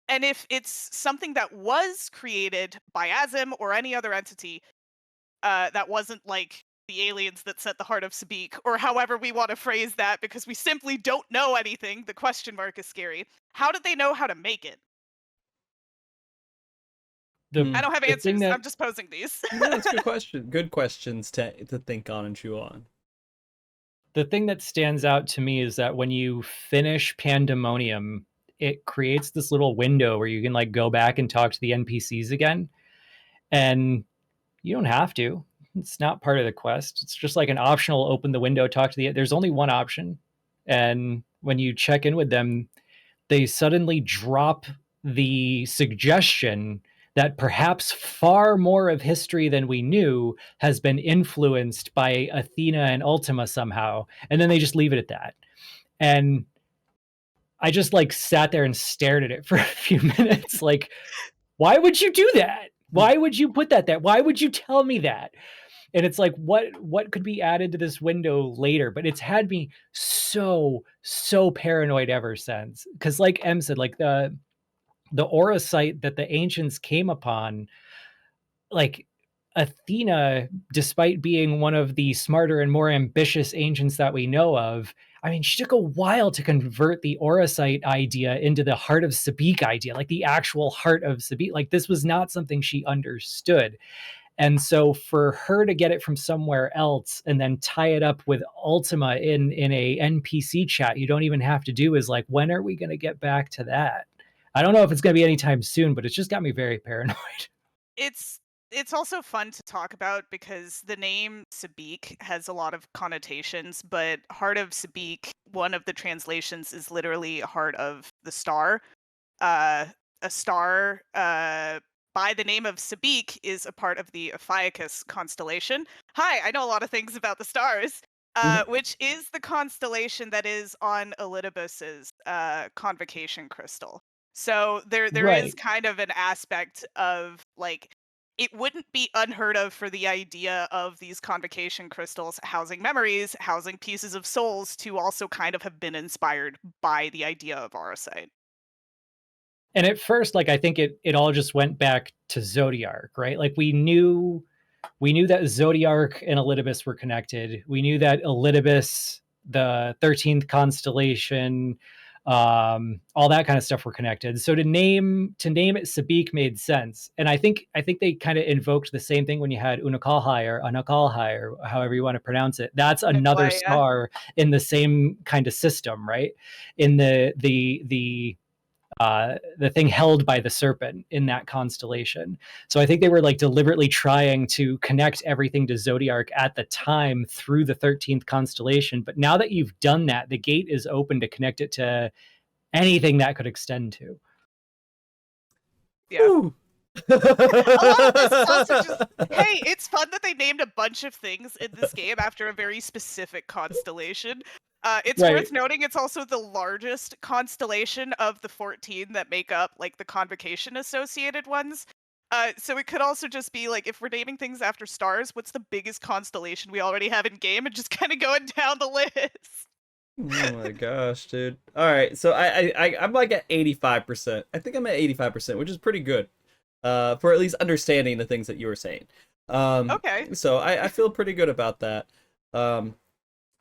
And if it's something that was created by Azim or any other entity, that wasn't like the aliens that set the heart of Sabik, or however we want to phrase that, because we simply don't know anything, the question mark is scary. How did they know how to make it? I don't have answers. I'm just posing these. No, that's a good question. Good questions to think on and chew on. The thing that stands out to me is that when you finish Pandemonium, it creates this little window where you can like go back and talk to the NPCs again. And You don't have to. It's not part of the quest. It's just like an optional open the window, talk to the. There's only one option, and when you check in with them, they suddenly drop the suggestion that perhaps far more of history than we knew has been influenced by Athena and Ultima somehow, and then they just leave it at that. And I just like sat there and stared at it for a few minutes, like, why would you do that? Why would you put that there? Why would you tell me that? And it's like, what could be added to this window later? But it's had me so paranoid ever since. Because like Em said, like the aura site that the ancients came upon, like Athena, despite being one of the smarter and more ambitious ancients that we know of, I mean, she took a while to convert the aura site idea into the heart of Sabik idea, like the actual heart of Sabik. Like this was not something she understood. And so for her to get it from somewhere else and then tie it up with Ultima in a NPC chat, you don't even have to do is like, when are we going to get back to that? I don't know if it's going to be anytime soon, but it's just got me very paranoid. It's also fun to talk about because the name Sabik has a lot of connotations, but Heart of Sabik, one of the translations is literally Heart of the Star. A star by the name of Sabik is a part of the Ophiuchus constellation. Hi, I know a lot of things about the stars. Which is the constellation that is on Elidibus's convocation crystal. So there is Right. kind of an aspect of like it wouldn't be unheard of for the idea of these convocation crystals housing memories, housing pieces of souls to also kind of have been inspired by the idea of Aurosite. And at first, like I think it all just went back to Zodiark, right? Like we knew that Zodiark and Elidibus were connected. We knew that Elidibus, the 13th constellation, all that kind of stuff were connected. So to name it Sabik made sense. And I think they kind of invoked the same thing when you had Unakalhai or Anakalhai or however you want to pronounce it. That's another Nikolai, star in the same kind of system, right? In the thing held by the serpent in that constellation. So I think they were like deliberately trying to connect everything to Zodiark at the time through the 13th constellation. But now that you've done that, the gate is open to connect it to anything that could extend to. yeah. A lot of this is also just, hey, it's fun that they named a bunch of things in this game after a very specific constellation. It's Right. worth noting it's also the largest constellation of the 14 that make up like the convocation associated ones. So it could also just be like if we're naming things after stars, what's the biggest constellation we already have in game, and just kind of going down the list. Oh my gosh, dude. All right, so I'm like at 85%. I think I'm at 85%, which is pretty good. For at least understanding the things that you were saying. Okay. So I feel pretty good about that.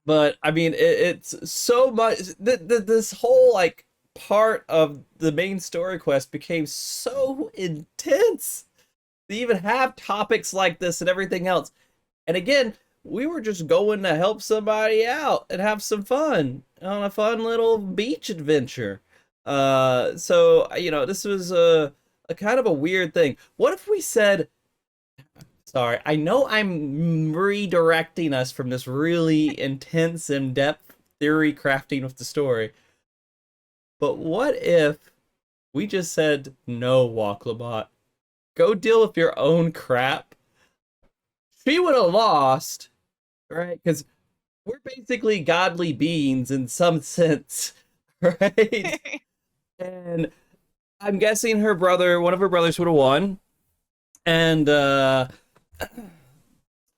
But I mean, it's so much. This whole like part of the main story quest became so intense. They even have topics like this and everything else. And again, we were just going to help somebody out and have some fun on a fun little beach adventure. So you know, this was a kind of a weird thing. What if we said, sorry, I know I'm redirecting us from this really intense, in-depth theory crafting with the story, but what if we just said, no, Walklabot, go deal with your own crap? She would have lost, right? Because we're basically godly beings in some sense, right? And I'm guessing one of her brothers would have won. And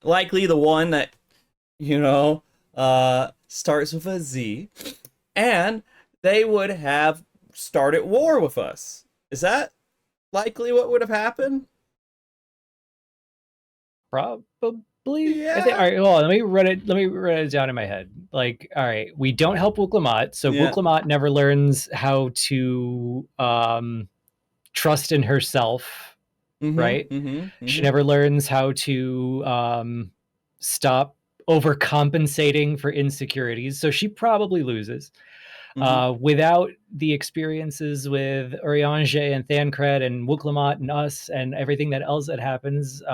likely the one that, you know, starts with a Z. And they would have started war with us. Is that likely what would have happened? Probably. Yeah. All right, hold on. Let me run it down in my head. Like, all right, we don't help Wuklamot, so Yeah. Wuklamot never learns how to trust in herself, right? She never learns how to stop overcompensating for insecurities, so she probably loses. Without the experiences with Urianger and Thancred and Wuklamot and us and everything that else that happens,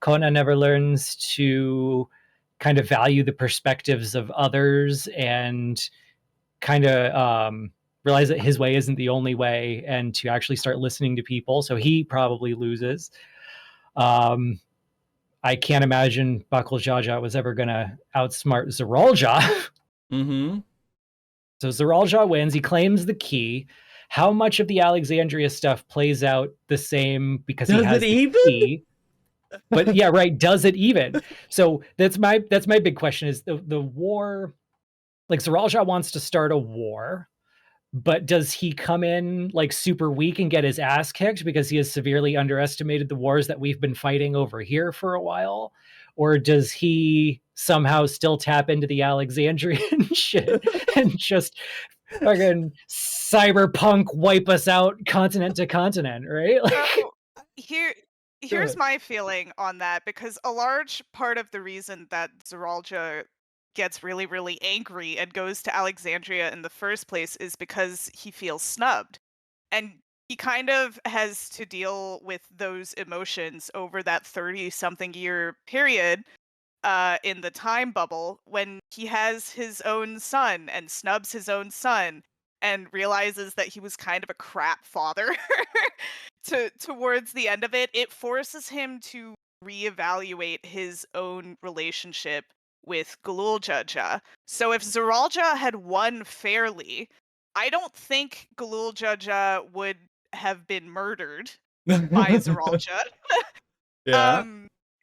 Kona never learns to kind of value the perspectives of others and kind of realize that his way isn't the only way and to actually start listening to people. So he probably loses. I can't imagine Buckle Jaja was ever going to outsmart Zeralja. Mm-hmm. So Zeralja wins. He claims the key. How much of the Alexandria stuff plays out the same because he has the key? But yeah, right. Does it even? So that's my big question is the war. Like Zeralja wants to start a war, but does he come in like super weak and get his ass kicked because he has severely underestimated the wars that we've been fighting over here for a while? Or does he somehow still tap into the Alexandrian shit and just fucking cyberpunk wipe us out continent to continent, right? Like, So here's my feeling on that, because a large part of the reason that Zeralja gets really, really angry and goes to Alexandria in the first place is because he feels snubbed. And he kind of has to deal with those emotions over that 30-something year period in the time bubble when he has his own son and snubs his own son and realizes that he was kind of a crap father towards the end of it. It forces him to reevaluate his own relationship with Galuljaja. So if Zeralja had won fairly, I don't think Galuljaja would have been murdered by Zeralja. Yeah.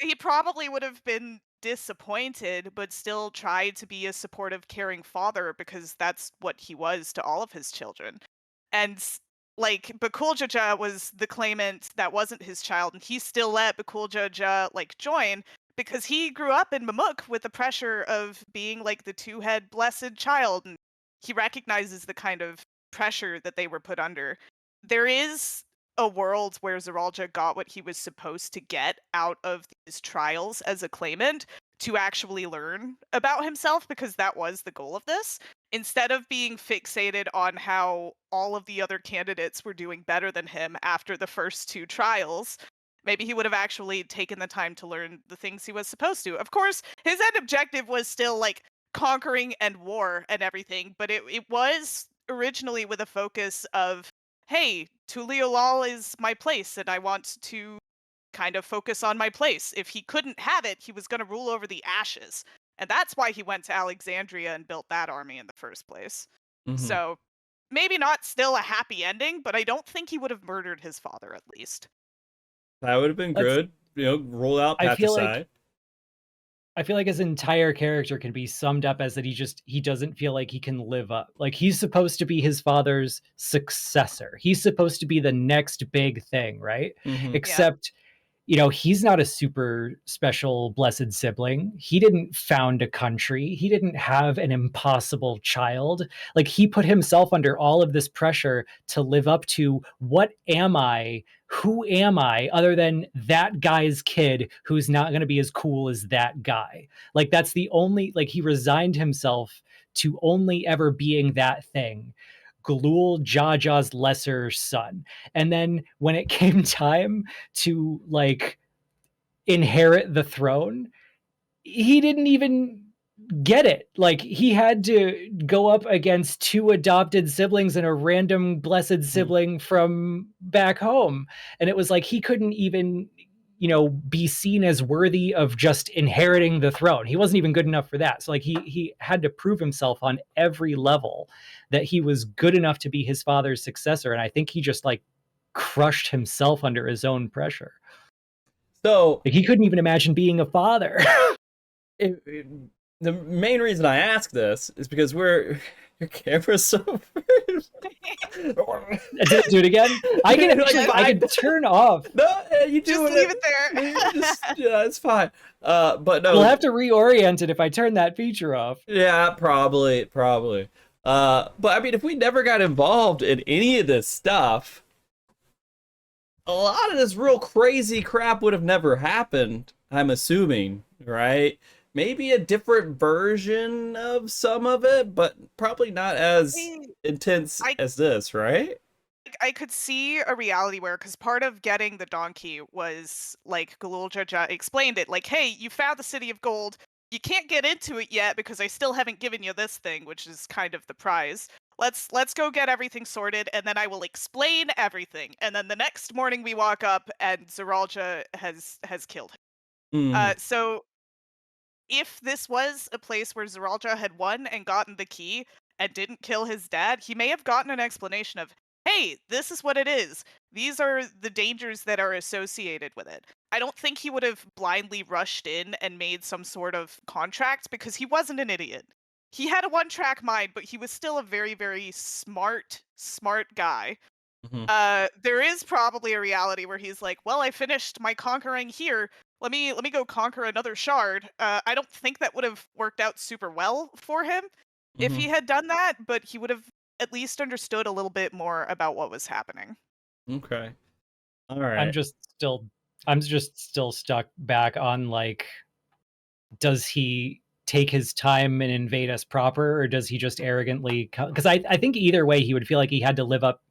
He probably would have been disappointed, but still tried to be a supportive, caring father because that's what he was to all of his children. And like Bakuljaja was the claimant that wasn't his child, and he still let Bakuljaja like join because he grew up in Mamuk with the pressure of being like the two-head blessed child, and he recognizes the kind of pressure that they were put under. There is a world where Zeralja got what he was supposed to get out of these trials as a claimant to actually learn about himself, because that was the goal of this. Instead of being fixated on how all of the other candidates were doing better than him after the first two trials, maybe he would have actually taken the time to learn the things he was supposed to. Of course, his end objective was still like conquering and war and everything, but it was originally with a focus of, hey, Tuliolal is my place and I want to kind of focus on my place. If he couldn't have it, he was going to rule over the ashes. And that's why he went to Alexandria and built that army in the first place. Mm-hmm. So maybe not still a happy ending, but I don't think he would have murdered his father, at least. That would have been good. You know, roll out patricide. I feel like his entire character can be summed up as that he doesn't feel like he can live up. Like he's supposed to be his father's successor. He's supposed to be the next big thing, right? Mm-hmm. Except, you know, he's not a super special blessed sibling. He didn't found a country. He didn't have an impossible child. Like he put himself under all of this pressure to live up to, what am I? Who am I other than that guy's kid who's not going to be as cool as that guy? Like that's the only, like he resigned himself to only ever being that thing. Galul Jaja's lesser son. And then when it came time to like inherit the throne, he didn't even get it. Like he had to go up against two adopted siblings and a random blessed sibling from back home. And it was like he couldn't even, you know, be seen as worthy of just inheriting the throne. He wasn't even good enough for that. So like he had to prove himself on every level that he was good enough to be his father's successor. And I think he just like crushed himself under his own pressure. So like, he couldn't even imagine being a father. The main reason I ask this is because your camera's so Do it again. I can turn off. No, you do just leave it there. Yeah, it's fine. But no, we'll have to reorient it if I turn that feature off. Yeah, probably. But I mean, if we never got involved in any of this stuff, a lot of this real crazy crap would have never happened. I'm assuming, right? Maybe a different version of some of it, but probably not as intense as this, right? I could see a reality where, because part of getting the donkey was, like, Galul Jaja explained it, like, "Hey, you found the City of Gold. You can't get into it yet because I still haven't given you this thing, which is kind of the prize. Let's go get everything sorted, and then I will explain everything." And then the next morning we walk up and Zeralja has killed him. Mm. So if this was a place where Zeralja had won and gotten the key and didn't kill his dad, he may have gotten an explanation of, hey, this is what it is. These are the dangers that are associated with it. I don't think he would have blindly rushed in and made some sort of contract because he wasn't an idiot. He had a one-track mind, but he was still a very, very smart guy. Mhm. There is probably a reality where he's like, well, I finished my conquering here. Let me go conquer another shard. I don't think that would have worked out super well for him if he Mhm. had done that, but he would have at least understood a little bit more about what was happening. Okay. All I'm right. just still stuck back on, like, does he take his time and invade us proper, or does he just arrogantly because I think either way he would feel like he had to live up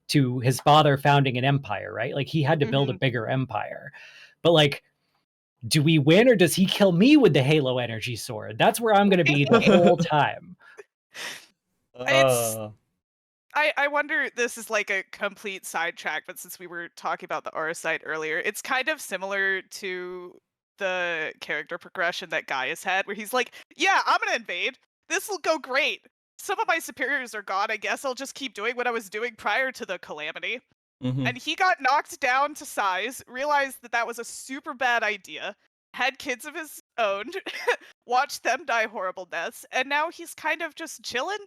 to his father founding an empire, right? Like, he had to build a Mhm. bigger empire. But, like, do we win, or does he kill me with the Halo energy sword? That's where I'm going to be the whole time. It's Uh, I wonder, this is like a complete sidetrack, but since we were talking about the R side earlier, it's kind of similar to the character progression that Gaius had, where he's like, yeah, I'm gonna invade. This will go great. Some of my superiors are gone. I guess I'll just keep doing what I was doing prior to the calamity. mhm. And he got knocked down to size, realized that that was a super bad idea, had kids of his own, watched them die horrible deaths, and now he's kind of just chilling.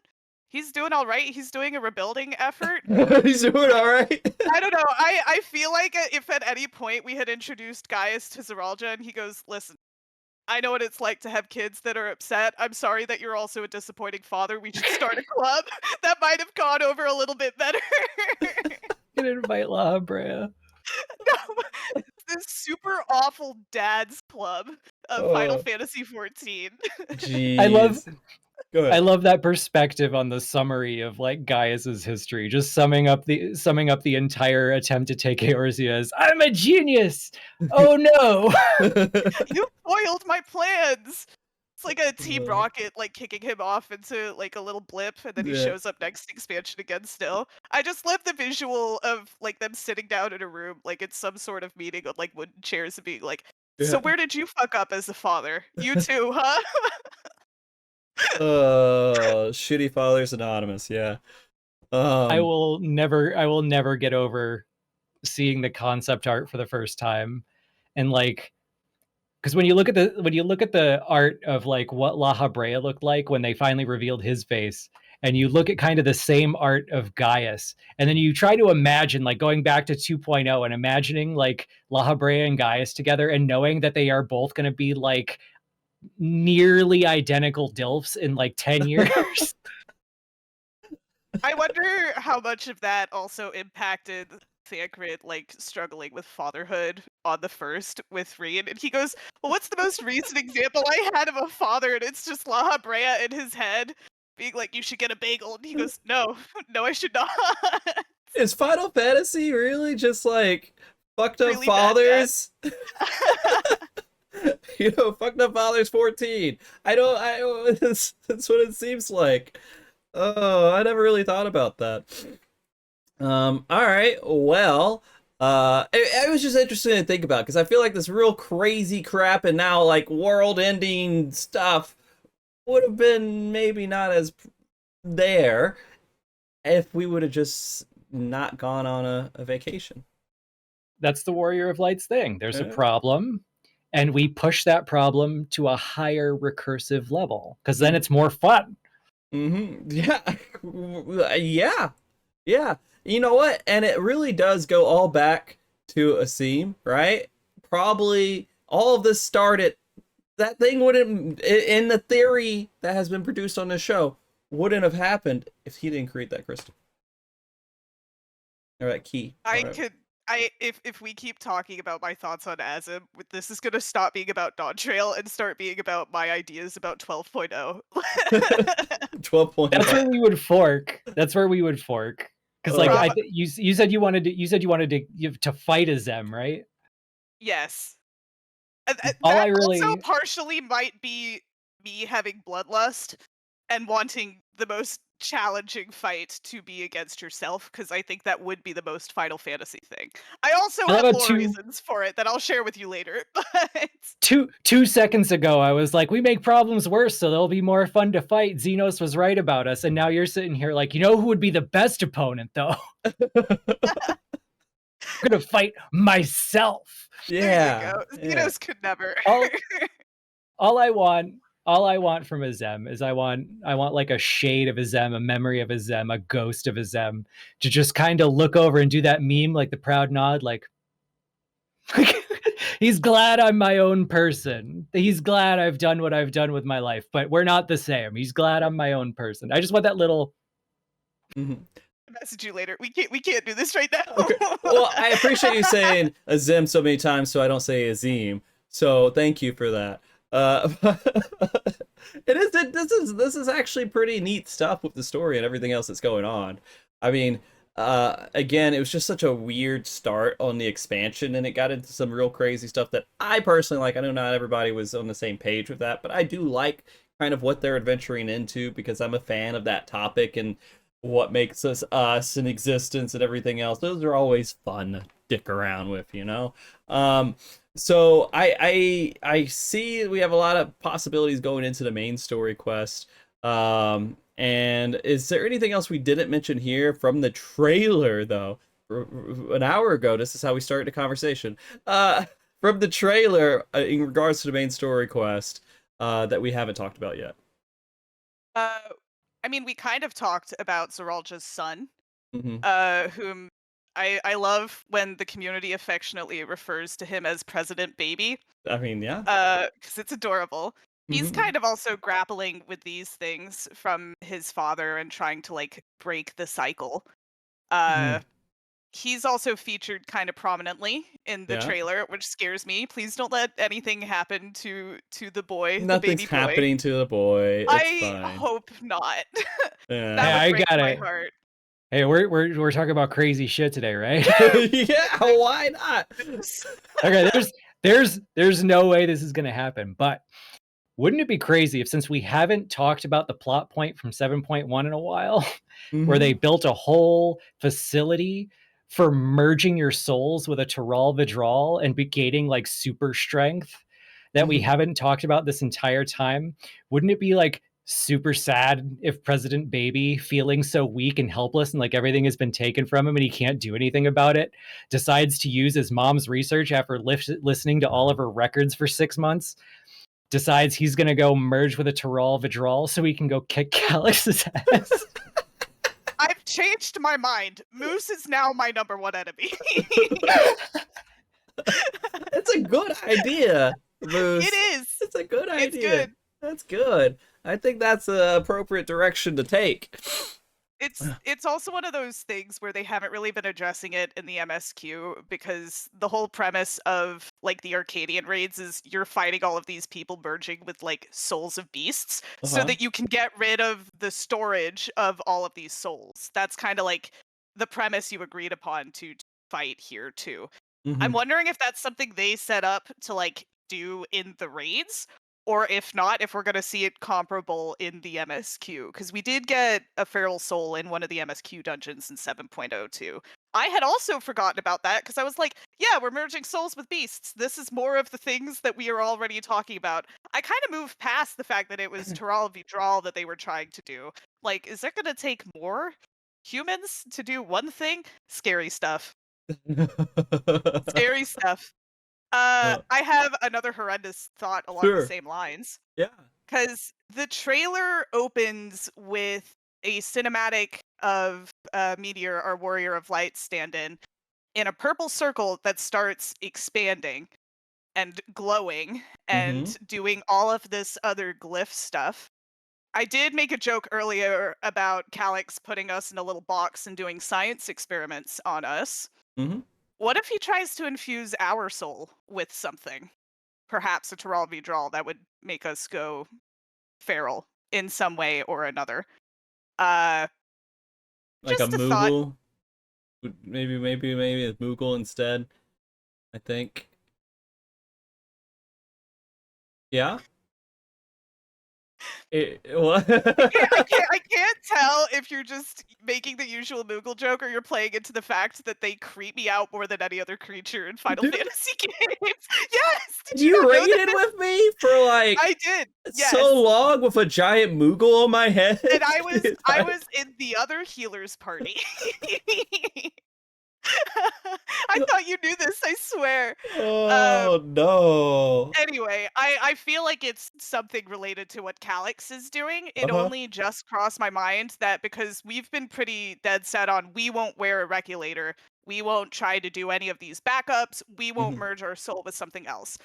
He's doing all right. He's doing a rebuilding effort. He's doing all right. I don't know. I feel like if at any point we had introduced Gaius to Zeralja and he goes, listen, I know what it's like to have kids that are upset. I'm sorry that you're also a disappointing father. We should start a club. That might have gone over a little bit better. Can invite La Brea. No, it's this super awful dad's club of Final Oh, Fantasy 14. I love jeez. Go ahead. I love that perspective on the summary of, like, Gaius's history, just summing up the entire attempt to take Eorzea as, I'm a genius. Oh no. You foiled my plans. It's like a Team Rocket, like, kicking him off into, like, a little blip, and then he Yeah. shows up next expansion again still. I just love the visual of, like, them sitting down in a room, like, it's some sort of meeting on, like, wooden chairs and being like, "So Yeah. where did you fuck up as a father? You too, huh?" Shitty Fathers Anonymous. Yeah. I will never get over seeing the concept art for the first time, and, like, because when you look at the art of, like, what La Habrea looked like when they finally revealed his face, and you look at kind of the same art of Gaius, and then you try to imagine, like, going back to 2.0 and imagining, like, La Habrea and Gaius together, and knowing that they are both going to be, like, nearly identical dilfs in, like, 10 years. I wonder how much of that also impacted Thancred, like, struggling with fatherhood on the first with Reed. And he goes, well, what's the most recent example I had of a father? And it's just La Brea in his head being like, you should get a bagel. And he goes, no, no, I should not. Is Final Fantasy really just like fucked up Really bad, Dad. fathers? Fucked up fathers 14. That's what it seems like. Oh, I never really thought about that. All right, well, it was just interesting to think about because I feel like this real crazy crap and now like world-ending stuff would have been maybe not as there if we would have just not gone on a vacation. That's the Warrior of Light's thing. There's a Yeah. problem, and we push that problem to a higher recursive level, because then it's more fun. Mm-hmm. Yeah. Yeah. Yeah. You know what? And it really does go all back to Asim, right? Probably all of this started. That thing wouldn't, in the theory that has been produced on the show, wouldn't have happened if he didn't create that crystal. Or that key. If we keep talking about my thoughts on Azim, this is gonna stop being about Dawn Trail and start being about my ideas about 12.0. 12 points. That's where we would fork. Because like Prob- you said you wanted to fight a Zem, right? yes. All I That also really partially might be me having bloodlust and wanting the most challenging fight to be against yourself, because I think that would be the most Final Fantasy thing. I also I love have how more reasons for it that I'll share with you later. But 2 seconds ago I was like, we make problems worse, so they'll be more fun to fight. Xenos was right about us, and now you're sitting here like, you know who would be the best opponent though? I'm gonna fight myself. there you go. Yeah. Xenos could never. All all I want from a Zem is I want like a shade of a Zem, a memory of a Zem, a ghost of a Zem, to just kind of look over and do that meme, like the proud nod, like he's glad I'm my own person. He's glad I've done what I've done with my life, but we're not the same. He's glad I'm my own person. I just want that little. Mhm. Message you later. We can't do this right now. Okay. Well, I appreciate you saying a Zim so many times, so I don't say a Zim. So thank you for that. This is actually pretty neat stuff with the story and everything else that's going on. I mean, again, it was just such a weird start on the expansion, and it got into some real crazy stuff that I personally like. I know not everybody was on the same page with that, but I do like kind of what they're adventuring into because I'm a fan of that topic and what makes us us in existence and everything else. Those are always fun to dick around with, you know. So I see we have a lot of possibilities going into the main story quest. And is there anything else we didn't mention here from the trailer though? An hour ago, this is how we started the conversation. From the trailer in regards to the main story quest that we haven't talked about yet. I mean, we kind of talked about Zeralja's son, Mm-hmm. whom I love when the community affectionately refers to him as President Baby, I mean, yeah. because it's adorable. He's Mm-hmm. kind of also grappling with these things from his father and trying to like break the cycle. Uh, he's also featured kind of prominently in the Yeah. trailer, which scares me. Please don't let anything happen to the boy, the Nothing's baby boy. happening to the boy. It's I fine. hope not. Yeah. That Hey, would I break got my it. heart. Hey, we're talking about crazy shit today, right? Yeah, why not? Okay, there's no way this is gonna happen, but wouldn't it be crazy if, since we haven't talked about the plot point from 7.1 in a while, where they Mhm. built a whole facility for merging your souls with a Tyrol Vidral and gaining like super strength that we Mhm. haven't talked about this entire time? Wouldn't it be like super sad if President Baby, feeling so weak and helpless and like everything has been taken from him and he can't do anything about it, decides to use his mom's research after listening to all of her records for 6 months, decides he's going to go merge with a Tyrol Vidral so he can go kick Calyx's ass? I've changed my mind. Moose is now my number one enemy. That's a good idea, Moose. It is. It's a good It's idea. good. That's good. I think that's the appropriate direction to take. It's also one of those things where they haven't really been addressing it in the MSQ, because the whole premise of like the Arcadian raids is you're fighting all of these people merging with like souls of beasts so Uh-huh. that you can get rid of the storage of all of these souls. That's kind of like the premise you agreed upon to fight here too. I'm Mhm. wondering if that's something they set up to like do in the raids, or if not, if we're going to see it comparable in the MSQ, because we did get a feral soul in one of the MSQ dungeons in 7.02. I had also forgotten about that because I was like, yeah, we're merging souls with beasts. This is more of the things that we are already talking about. I kind of moved past the fact that it was Tyrol Vidral that they were trying to do. Like, is it going to take more humans to do one thing? Scary stuff. Scary stuff. I have another horrendous thought along the Sure. same lines, Yeah. because the trailer opens with a cinematic of Meteor, our Warrior of Light, stand in a purple circle that starts expanding and glowing Mhm. and doing all of this other glyph stuff. I did make a joke earlier about Calyx putting us in a little box and doing science experiments on us. Mhm. What if he tries to infuse our soul with something? Perhaps a Tyrol Vidral that would make us go feral in some way or another. Uh, Like a just a thought. moo. Maybe it's Moogle instead. I think. Yeah. What? I can't tell if you're just making the usual Moogle joke or you're playing into the fact that they creep me out more than any other creature in Final Dude. Fantasy games. Yes! Did you You not know raided this? with me for like I did. Yes. so long with a giant Moogle on my head. And I was Dude, I was in the other healer's party. I thought you knew this, I swear. Oh no. Anyway, I feel like it's something related to what Calyx is doing. It Uh-huh. only just crossed my mind that because we've been pretty dead set on we won't wear a regulator, we won't try to do any of these backups, we won't Mhm. merge our soul with something else.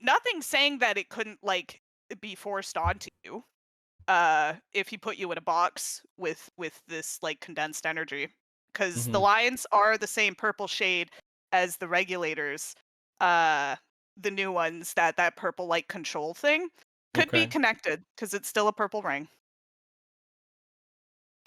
Nothing saying that it couldn't like be forced onto you if he put you in a box with this like condensed energy, because the Mhm. lions are the same purple shade as the regulators. The new ones, that purple like control thing could be Okay. connected because it's still a purple ring.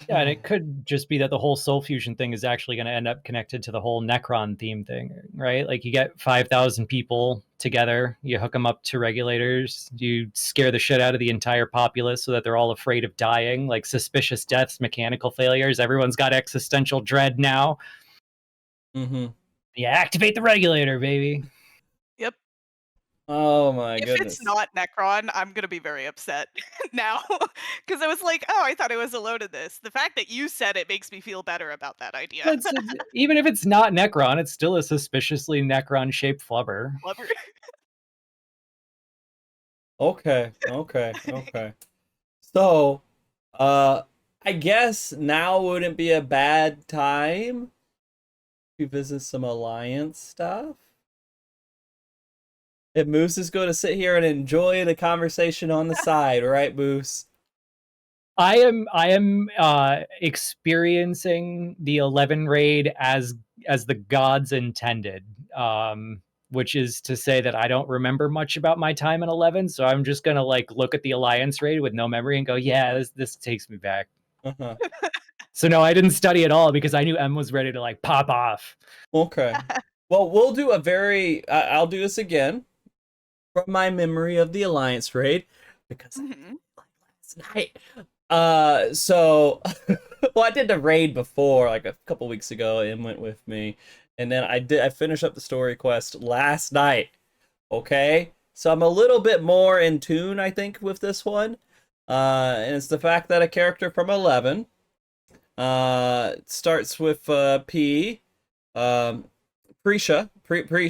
Yeah, and it could just be that the whole soul fusion thing is actually going to end up connected to the whole Necron theme thing, right? Like you get 5,000 people together, you hook them up to regulators, you scare the shit out of the entire populace so that they're all afraid of dying, like suspicious deaths, mechanical failures. Everyone's got existential dread now. Mhm. You activate the regulator, baby. Yep. Oh my If it's goodness. not Necron, I'm gonna be very upset now because I was like, oh, I thought I was alone in this. The fact that you said it makes me feel better about that idea. Even if it's not Necron, it's still a suspiciously Necron-shaped flubber. Clever. Okay. So, I guess now wouldn't be a bad time to visit some Alliance stuff. If Moose is going to sit here and enjoy the conversation on the side, right, Moose? I am experiencing the 11 raid as the gods intended. Which is to say that I don't remember much about my time in 11, so I'm just gonna like look at the Alliance raid with no memory and go, yeah, this takes me back. Uh-huh. So no, I didn't study at all because I knew M was ready to like pop off. Okay. Well, we'll do a very. I'll do this again from my memory of the Alliance raid because I did Mhm. it last night. So, well, I did the raid before, like a couple weeks ago. Em went with me, and then I finished up the story quest last night. Okay, so I'm a little bit more in tune, I think, with this one. And it's the fact that a character from 11 starts with P. Prisha. Prish.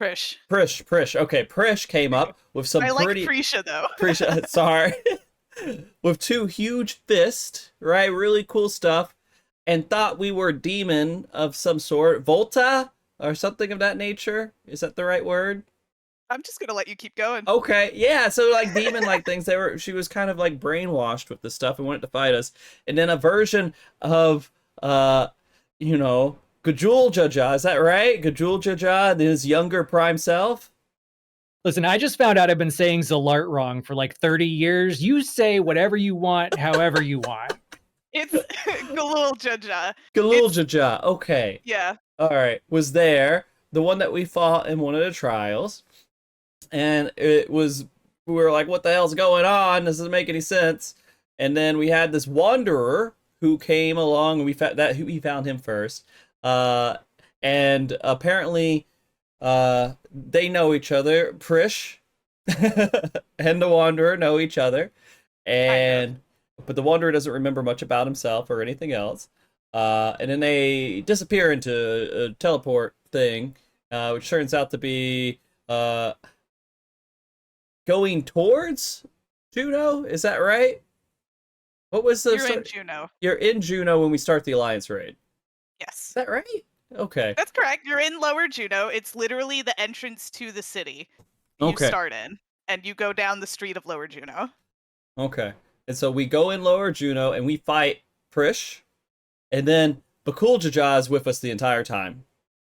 Prish. Okay, Prish came up with some I like pretty Prisha though. Prisha. Sorry, with two huge fists, right? Really cool stuff, and thought we were demon of some sort, Volta or something of that nature. Is that the right word? I'm just gonna let you keep going. Okay, yeah. So like demon like things. She was kind of like brainwashed with this stuff and wanted to fight us, and then a version of you know, Gajul Jaja, is that right? Gajul Jaja, his younger prime self. Listen, I just found out I've been saying Zalart wrong for like 30 years. You say whatever you want, however you want. It's Galul Jaja. Galul It's Jaja, okay. yeah. All right, was there the one that we fought in one of the trials, and we were like, what the hell's going on? This doesn't make any sense. And then we had this wanderer who came along, and we found him first. And apparently, they know each other. Prish and the wanderer know each other, Kind of. but the wanderer doesn't remember much about himself or anything else. And then they disappear into a teleport thing, which turns out to be going towards Juno. Is that right? What was the You're in Juno. You're in Juno when we start the Alliance raid. Is Yes. that right? Okay. That's correct. You're in Lower Juno. It's literally the entrance to the city you Okay. start in, and you go down the street of Lower Juno. Okay. And so we go in Lower Juno and we fight Prish, and then Bakul Jaja is with us the entire time,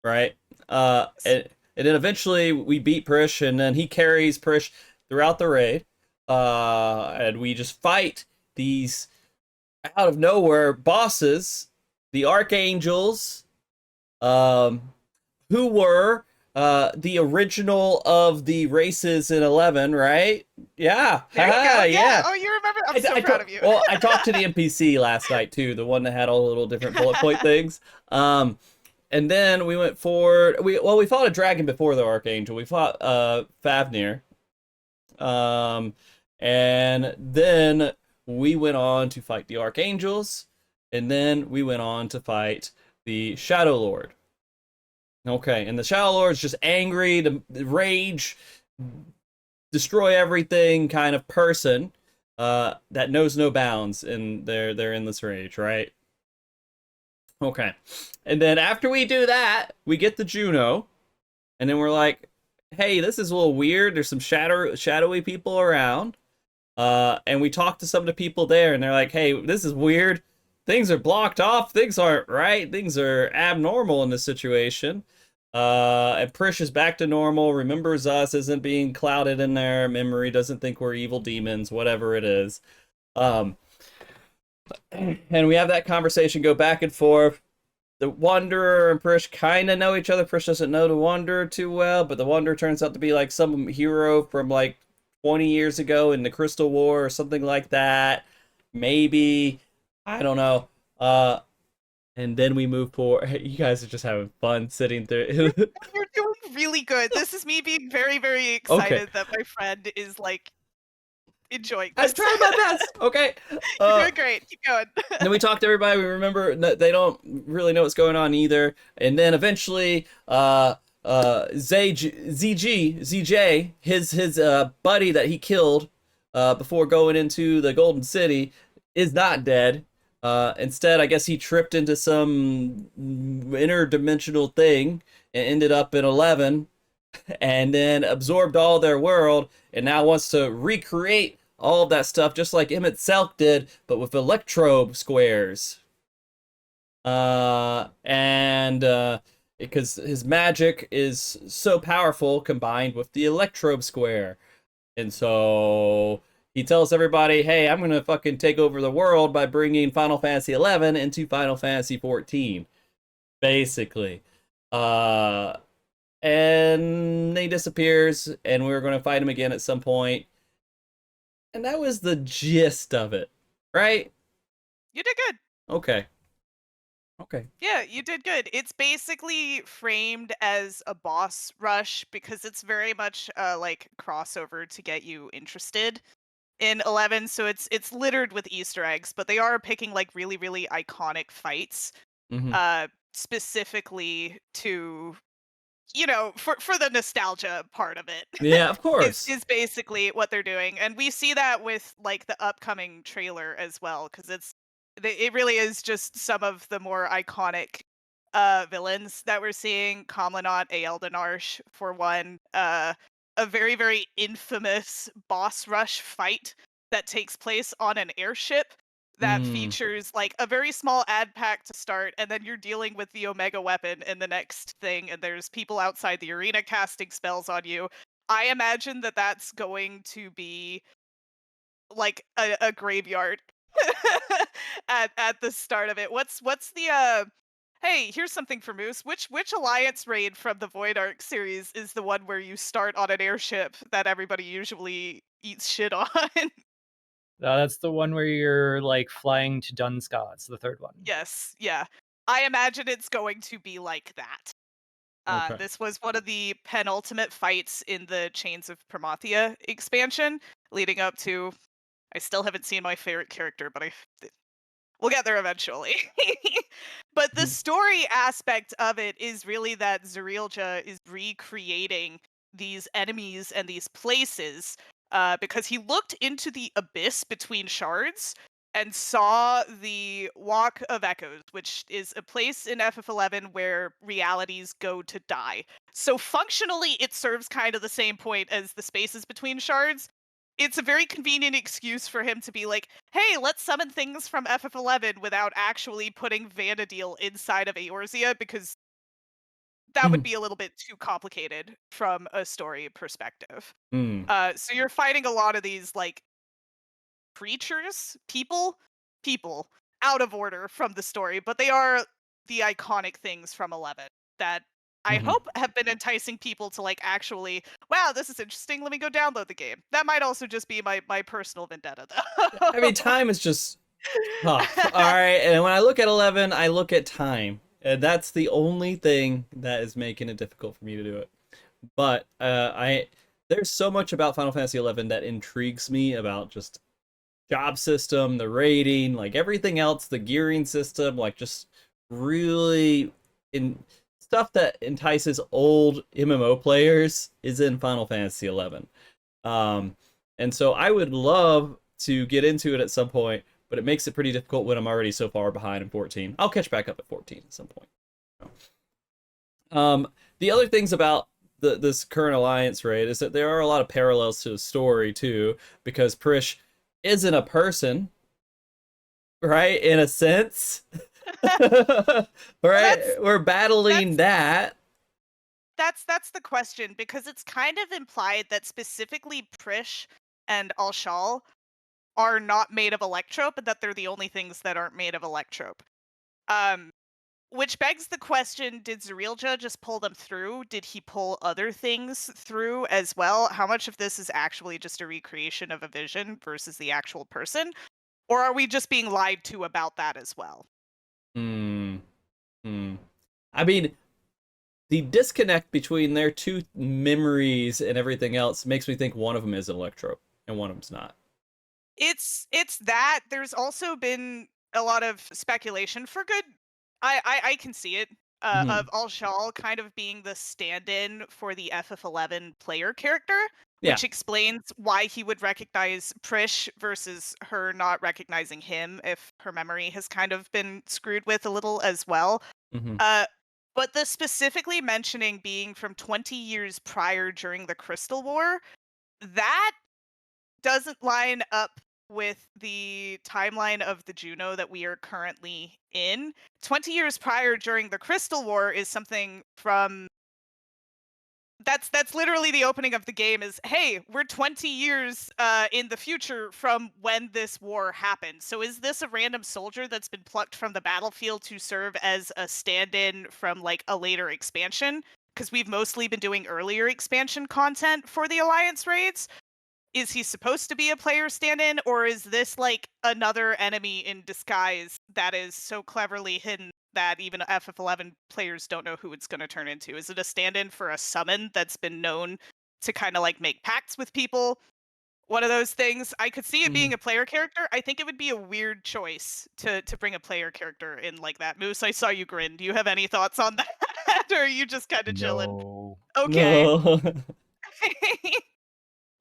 right? And then eventually we beat Prish, and then he carries Prish throughout the raid, and we just fight these out of nowhere bosses the Archangels, who were the original of the races in 11, right? Yeah. There you go. Haha, Yeah. Oh, you remember? I'm so proud of you. Well, I talked to the NPC last night too, the one that had all the little different bullet point things. And then we went forward. We fought a dragon before the Archangel. We fought Fafnir. And then we went on to fight the Archangels, and then we went on to fight the Shadow Lord. Okay, and the Shadow Lord is just angry, the rage, destroy everything kind of person that knows no bounds in their endless rage, right? Okay, and then after we do that, we get the Juno, and then we're like, hey, this is a little weird. There's some shadowy people around. And we talked to some of the people there, and they're like, hey, this is weird. Things are blocked off. Things aren't right. Things are abnormal in this situation. And Prish is back to normal, remembers us, isn't being clouded in their memory, doesn't think we're evil demons, whatever it is. And we have that conversation go back and forth. The Wanderer and Prish kind of know each other. Prish doesn't know the Wanderer too well, but the Wanderer turns out to be like some hero from like 20 years ago in the Crystal War or something like that. Maybe. I don't know. And then we move forward. You guys are just having fun sitting through. You're doing really good. This is me being very, very excited that my friend is like enjoying this. I'm trying my best. Okay. You're doing great. Keep going. Then we talk to everybody. We remember they don't really know what's going on either. And then eventually, ZJ, his buddy that he killed before going into the Golden City, is not dead. Instead, I guess he tripped into some interdimensional thing and ended up in 11, and then absorbed all their world, and now wants to recreate all of that stuff just like Emmett Selk did, but with electrobe squares. Because his magic is so powerful combined with the electrobe square. And so he tells everybody, hey, I'm going to fucking take over the world by bringing Final Fantasy 11 into Final Fantasy 14. Basically. And he disappears, and we're going to fight him again at some point. And that was the gist of it, right? You did good. Okay. Yeah, you did good. It's basically framed as a boss rush because it's very much like crossover to get you interested in 11. So it's littered with Easter eggs, but they are picking like really, really iconic fights, specifically to, you know, for the nostalgia part of it. Yeah, of course. is basically what they're doing, and we see that with like the upcoming trailer as well, because it really is just some of the more iconic villains that we're seeing. Kamlanot, Eldonarsh, for one, a very, very infamous boss rush fight that takes place on an airship that features like a very small ad pack to start, and then you're dealing with the Omega weapon in the next thing, and there's people outside the arena casting spells on you. I imagine that that's going to be like a graveyard at the start of it. What's the hey, here's something for Moose. Which Alliance raid from the Void Arc series is the one where you start on an airship that everybody usually eats shit on? That's the one where you're like flying to Dunscott. It's the third one. Yes, yeah. I imagine it's going to be like that. Okay. This was one of the penultimate fights in the Chains of Promathia expansion, leading up to. I still haven't seen my favorite character, but we'll get there eventually. But the story aspect of it is really that Zerilja is recreating these enemies and these places because he looked into the abyss between shards and saw the Walk of Echoes, which is a place in FF11 where realities go to die. So functionally, it serves kind of the same point as the spaces between shards. It's a very convenient excuse for him to be like, hey, let's summon things from FF11 without actually putting Vanadil inside of Eorzea, because that would be a little bit too complicated from a story perspective. So you're fighting a lot of these like creatures, people out of order from the story, but they are the iconic things from 11 that I Mhm. hope have been enticing people to like actually, wow, this is interesting. Let me go download the game. That might also just be my personal vendetta though. I mean, time is just tough. All right, and when I look at 11, I look at time, and that's the only thing that is making it difficult for me to do it. But I there's so much about Final Fantasy 11 that intrigues me about just job system, the rating, like everything else, the gearing system, like just really in stuff that entices old MMO players is in Final Fantasy 11. Um, and so I would love to get into it at some point, but it makes it pretty difficult when I'm already so far behind in 14. I'll catch back up at 14 at some point. The other things about this current alliance raid is that there are a lot of parallels to the story too, because Prish isn't a person, right? In a sense, right? We're battling that. That's the question, because it's kind of implied that specifically Prish and Alshal are not made of electrope, and that they're the only things that aren't made of electrope. Which begs the question, did Zerilja just pull them through? Did he pull other things through as well? How much of this is actually just a recreation of a vision versus the actual person? Or are we just being lied to about that as well? I mean, the disconnect between their two memories and everything else makes me think one of them is an electrope and one of them's not. It's that. There's also been a lot of speculation for good. I can see it. Of Alshal kind of being the stand-in for the FF11 player character, Yeah. which explains why he would recognize Prish versus her not recognizing him if her memory has kind of been screwed with a little as well. But the specifically mentioning being from 20 years prior during the Crystal War, that doesn't line up with the timeline of the Juno that we are currently in. 20 years prior during the Crystal War is something from that's literally the opening of the game is, hey, we're 20 years in the future from when this war happened. So is this a random soldier that's been plucked from the battlefield to serve as a stand-in from like a later expansion? Because we've mostly been doing earlier expansion content for the Alliance raids. Is he supposed to be a player stand-in, or is this like another enemy in disguise that is so cleverly hidden that even FF11 players don't know who it's going to turn into? Is it a stand-in for a summon that's been known to kind of like make pacts with people? One of those things. I could see it being a player character. I think it would be a weird choice to bring a player character in like that. Moose, I saw you grin. Do you have any thoughts on that, or are you just kind of chilling? No. Okay. No.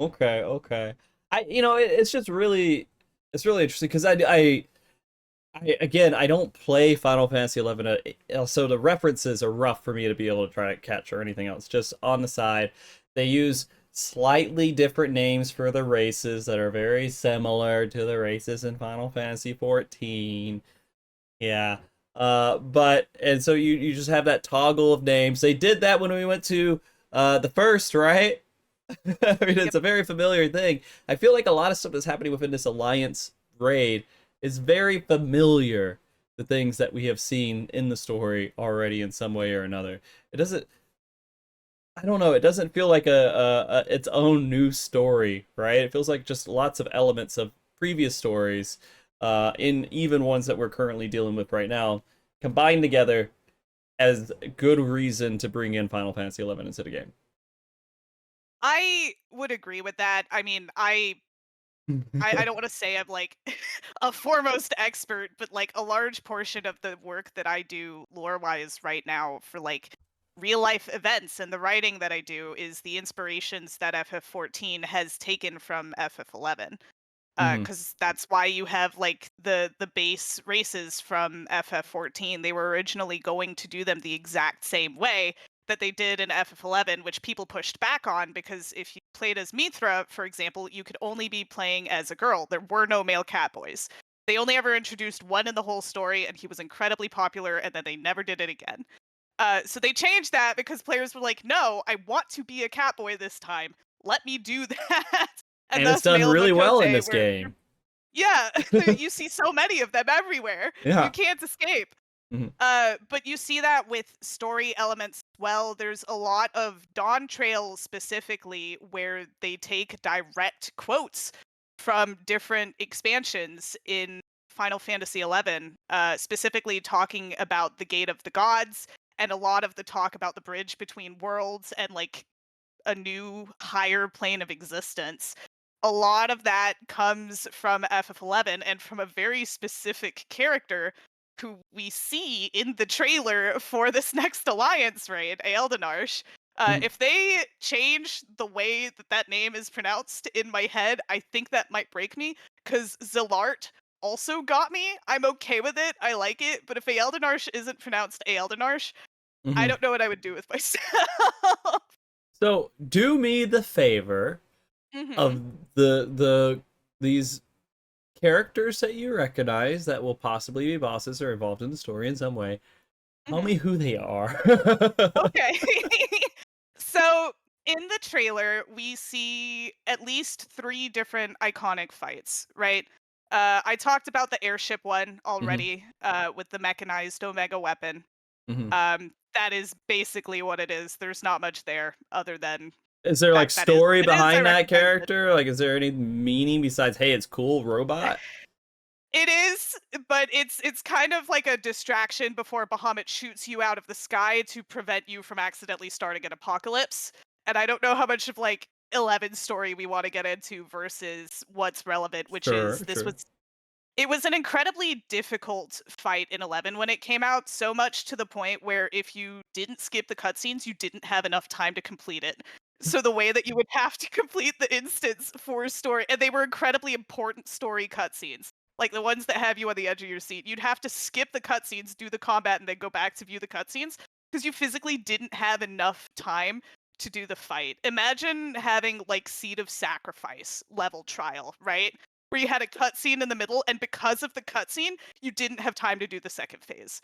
Okay. It's just really, it's really interesting because I again, I don't play Final Fantasy 11, so the references are rough for me to be able to try to catch or anything else. Just on the side, they use slightly different names for the races that are very similar to the races in Final Fantasy 14. Yeah. And so you just have that toggle of names. They did that when we went to the first, right? I mean, it's a very familiar thing. I feel like a lot of stuff that's happening within this Alliance raid is very familiar to things that we have seen in the story already in some way or another. It doesn't, I don't know, it doesn't feel like a its own new story, right? It feels like just lots of elements of previous stories, in even ones that we're currently dealing with right now, combined together as good reason to bring in Final Fantasy 11 into the game. I would agree with that. I mean, I don't want to say I'm like a foremost expert, but like a large portion of the work that I do lore-wise right now for like real life events and the writing that I do is the inspirations that FF14 has taken from FF11. Because that's why you have like the base races from FF14. They were originally going to do them the exact same way that they did in FF11, which people pushed back on because if you played as Mithra, for example, you could only be playing as a girl. There were no male catboys. They only ever introduced one in the whole story, and he was incredibly popular, and then they never did it again. So they changed that because players were like, no, I want to be a catboy this time. Let me do that. And it's done really well in this game. Yeah, you see so many of them everywhere. You Yeah. can't escape. Mhm. But you see that with story elements as well. There's a lot of Dawn Trail specifically where they take direct quotes from different expansions in Final Fantasy XI, specifically talking about the Gate of the Gods and a lot of the talk about the bridge between worlds and like a new higher plane of existence. A lot of that comes from FF11 and from a very specific character who we see in the trailer for this next Alliance raid, Eldonarsh. Mhm. If they change the way that that name is pronounced in my head, I think that might break me, because Zilart also got me. I'm okay with it, I like it, but if Eldonarsh isn't pronounced Eldonarsh, I Mhm. don't know what I would do with myself. So do me the favor hmm of the these characters that you recognize that will possibly be bosses or involved in the story in some way. Tell hmm me who they are. Okay. So in the trailer, we see at least 3 different iconic fights, right? I talked about the airship one Mhm. already, with the mechanized Omega weapon. Mhm. That is basically what it is. There's not much there other than Is the there like fact that is story what it is. I behind that recognize it. character? Like, is there any meaning besides, hey, it's cool robot? It is, but it's kind of like a distraction before Bahamut shoots you out of the sky to prevent you from accidentally starting an apocalypse. And I don't know how much of like 11's story we want to get into versus what's relevant, which is Sure, sure. it was an incredibly difficult fight in 11 when it came out, so much to the point where if you didn't skip the cutscenes, you didn't have enough time to complete it. So the way that you would have to complete the instance for story, and they were incredibly important story cutscenes, like the ones that have you on the edge of your seat. You'd have to skip the cutscenes, do the combat, and then go back to view the cutscenes because you physically didn't have enough time to do the fight. Imagine having like Seed of Sacrifice level trial, right? Where you had a cutscene in the middle, and because of the cutscene, you didn't have time to do the second phase.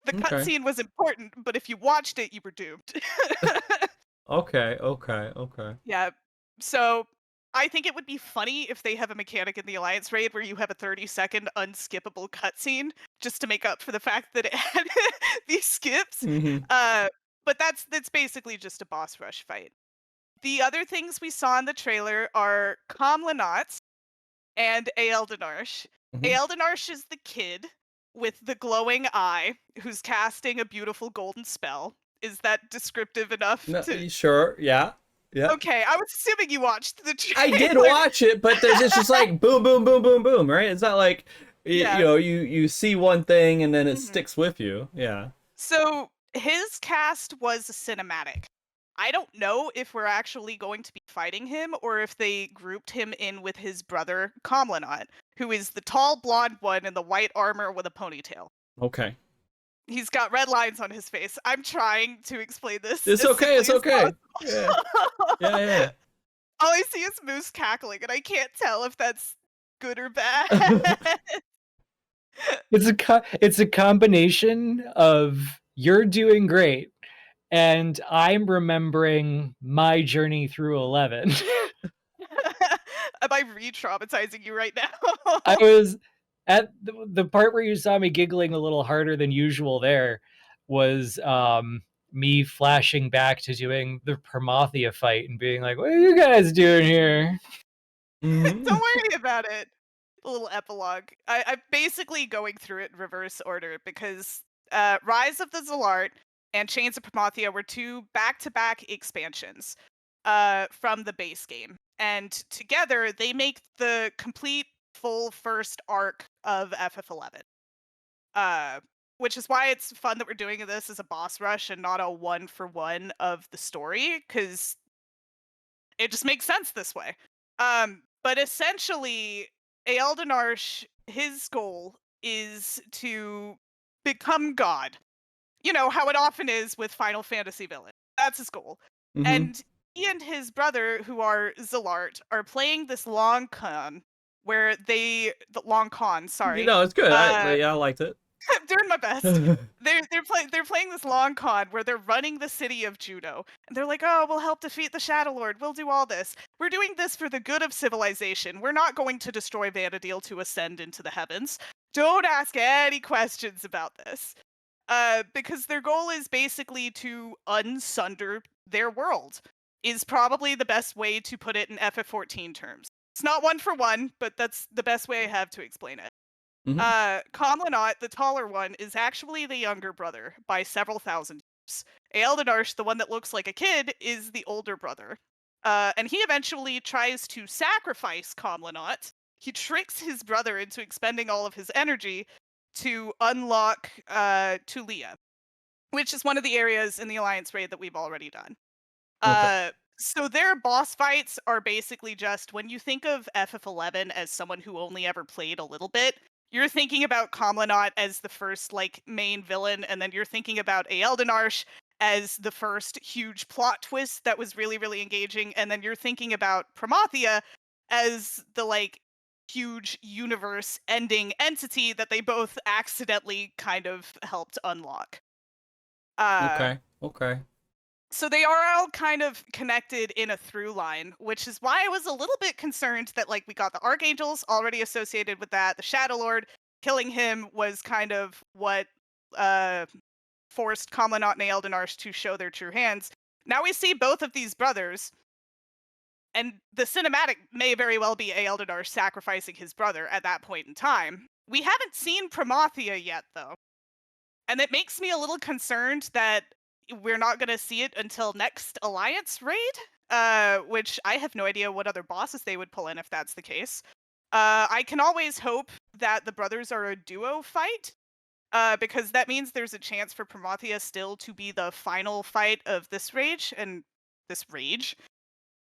The Okay. cutscene was important, but if you watched it, you were doomed. Okay, okay, okay. Yeah. So I think it would be funny if they have a mechanic in the Alliance raid where you have a 30-second unskippable cutscene just to make up for the fact that it had these skips. Mhm. Uh, but that's basically just a boss rush fight. The other things we saw in the trailer are Comlanauts and Eldonarsh. Mhm. Eldonarsh is the kid with the glowing eye who's casting a beautiful golden spell. Is that descriptive enough No, to? sure, yeah. Yeah. Okay, I was assuming you watched the I did trailer. watch it, but there's it's just like boom, boom, boom, boom, boom, right? It's not like you Yeah. know, you see one thing and then it hmm sticks with you. Yeah. So his cast was cinematic. I don't know if we're actually going to be fighting him or if they grouped him in with his brother Comlanaut, who is the tall blonde one in the white armor with a ponytail. Okay. He's got red lines on his face. I'm trying to explain this It's as okay. simply It's as okay. Yeah. possible. Yeah. All I see is Moose cackling, and I can't tell if that's good or bad. Yeah. It's a combination of you're doing great and I'm remembering my journey through 11. Am I re-traumatizing you right I now? was at the part where you saw me giggling a little harder than usual there was me flashing back to doing the Promathia fight and being like, what are you guys doing here? Mhm. Don't worry about it. A little epilogue. I'm basically going through it in reverse order because Rise of the Zalart and Chains of Promathia were 2 back-to-back expansions from the base game. And together, they make the complete full first arc of FF11. Uh, which is why it's fun that we're doing this as a boss rush and not a one-for-one of the story, because it just makes sense this way. But essentially, Eldonarsh, his goal is to become God. You know, how it often is with Final Fantasy villains. That's his goal. Mhm. And he and his brother, who are Zalart, are playing this long con where the long con, You sorry. know, it's good. Uh Yeah, I liked it. I'm doing my best. They're playing this long con where they're running the city of Juno, and they're like, "Oh, we'll help defeat the Shadow Lord. We'll do all this. We're doing this for the good of civilization. We're not going to destroy Vana'diel to ascend into the heavens. Don't ask any questions about this." Because their goal is basically to unsunder their world. Is probably the best way to put it in FF14 terms. It's not one for one, but that's the best way I have to explain it. Comlanot, the taller one, is actually the younger brother by several thousand years. Ealdonarsh, the one that looks like a kid, is the older brother. And he eventually tries to sacrifice Comlanot. He tricks his brother into expending all of his energy to unlock Tulia, which is one of the areas in the Alliance raid that we've already done. Okay. So their boss fights are basically just, when you think of FF11 as someone who only ever played a little bit, you're thinking about Comlanot as the first like main villain, and then you're thinking about Ealdonarsh as the first huge plot twist that was really, really engaging, and then you're thinking about Promathia as the like huge universe ending entity that they both accidentally kind of helped unlock. Okay. Okay. So they are all kind of connected in a through line, which is why I was a little bit concerned that like we got the Archangels already associated with that. The Shadow Lord, killing him was kind of what forced Comlanot and Ealdonarsh to show their true hands. Now we see both of these brothers, and the cinematic may very well be Ealdonarsh sacrificing his brother at that point in time. We haven't seen Promathia yet, though. And it makes me a little concerned that we're not going to see it until next Alliance raid, which I have no idea what other bosses they would pull in if that's the case. I can always hope that the brothers are a duo fight, because that means there's a chance for Promathia still to be the final fight of this rage, and this rage.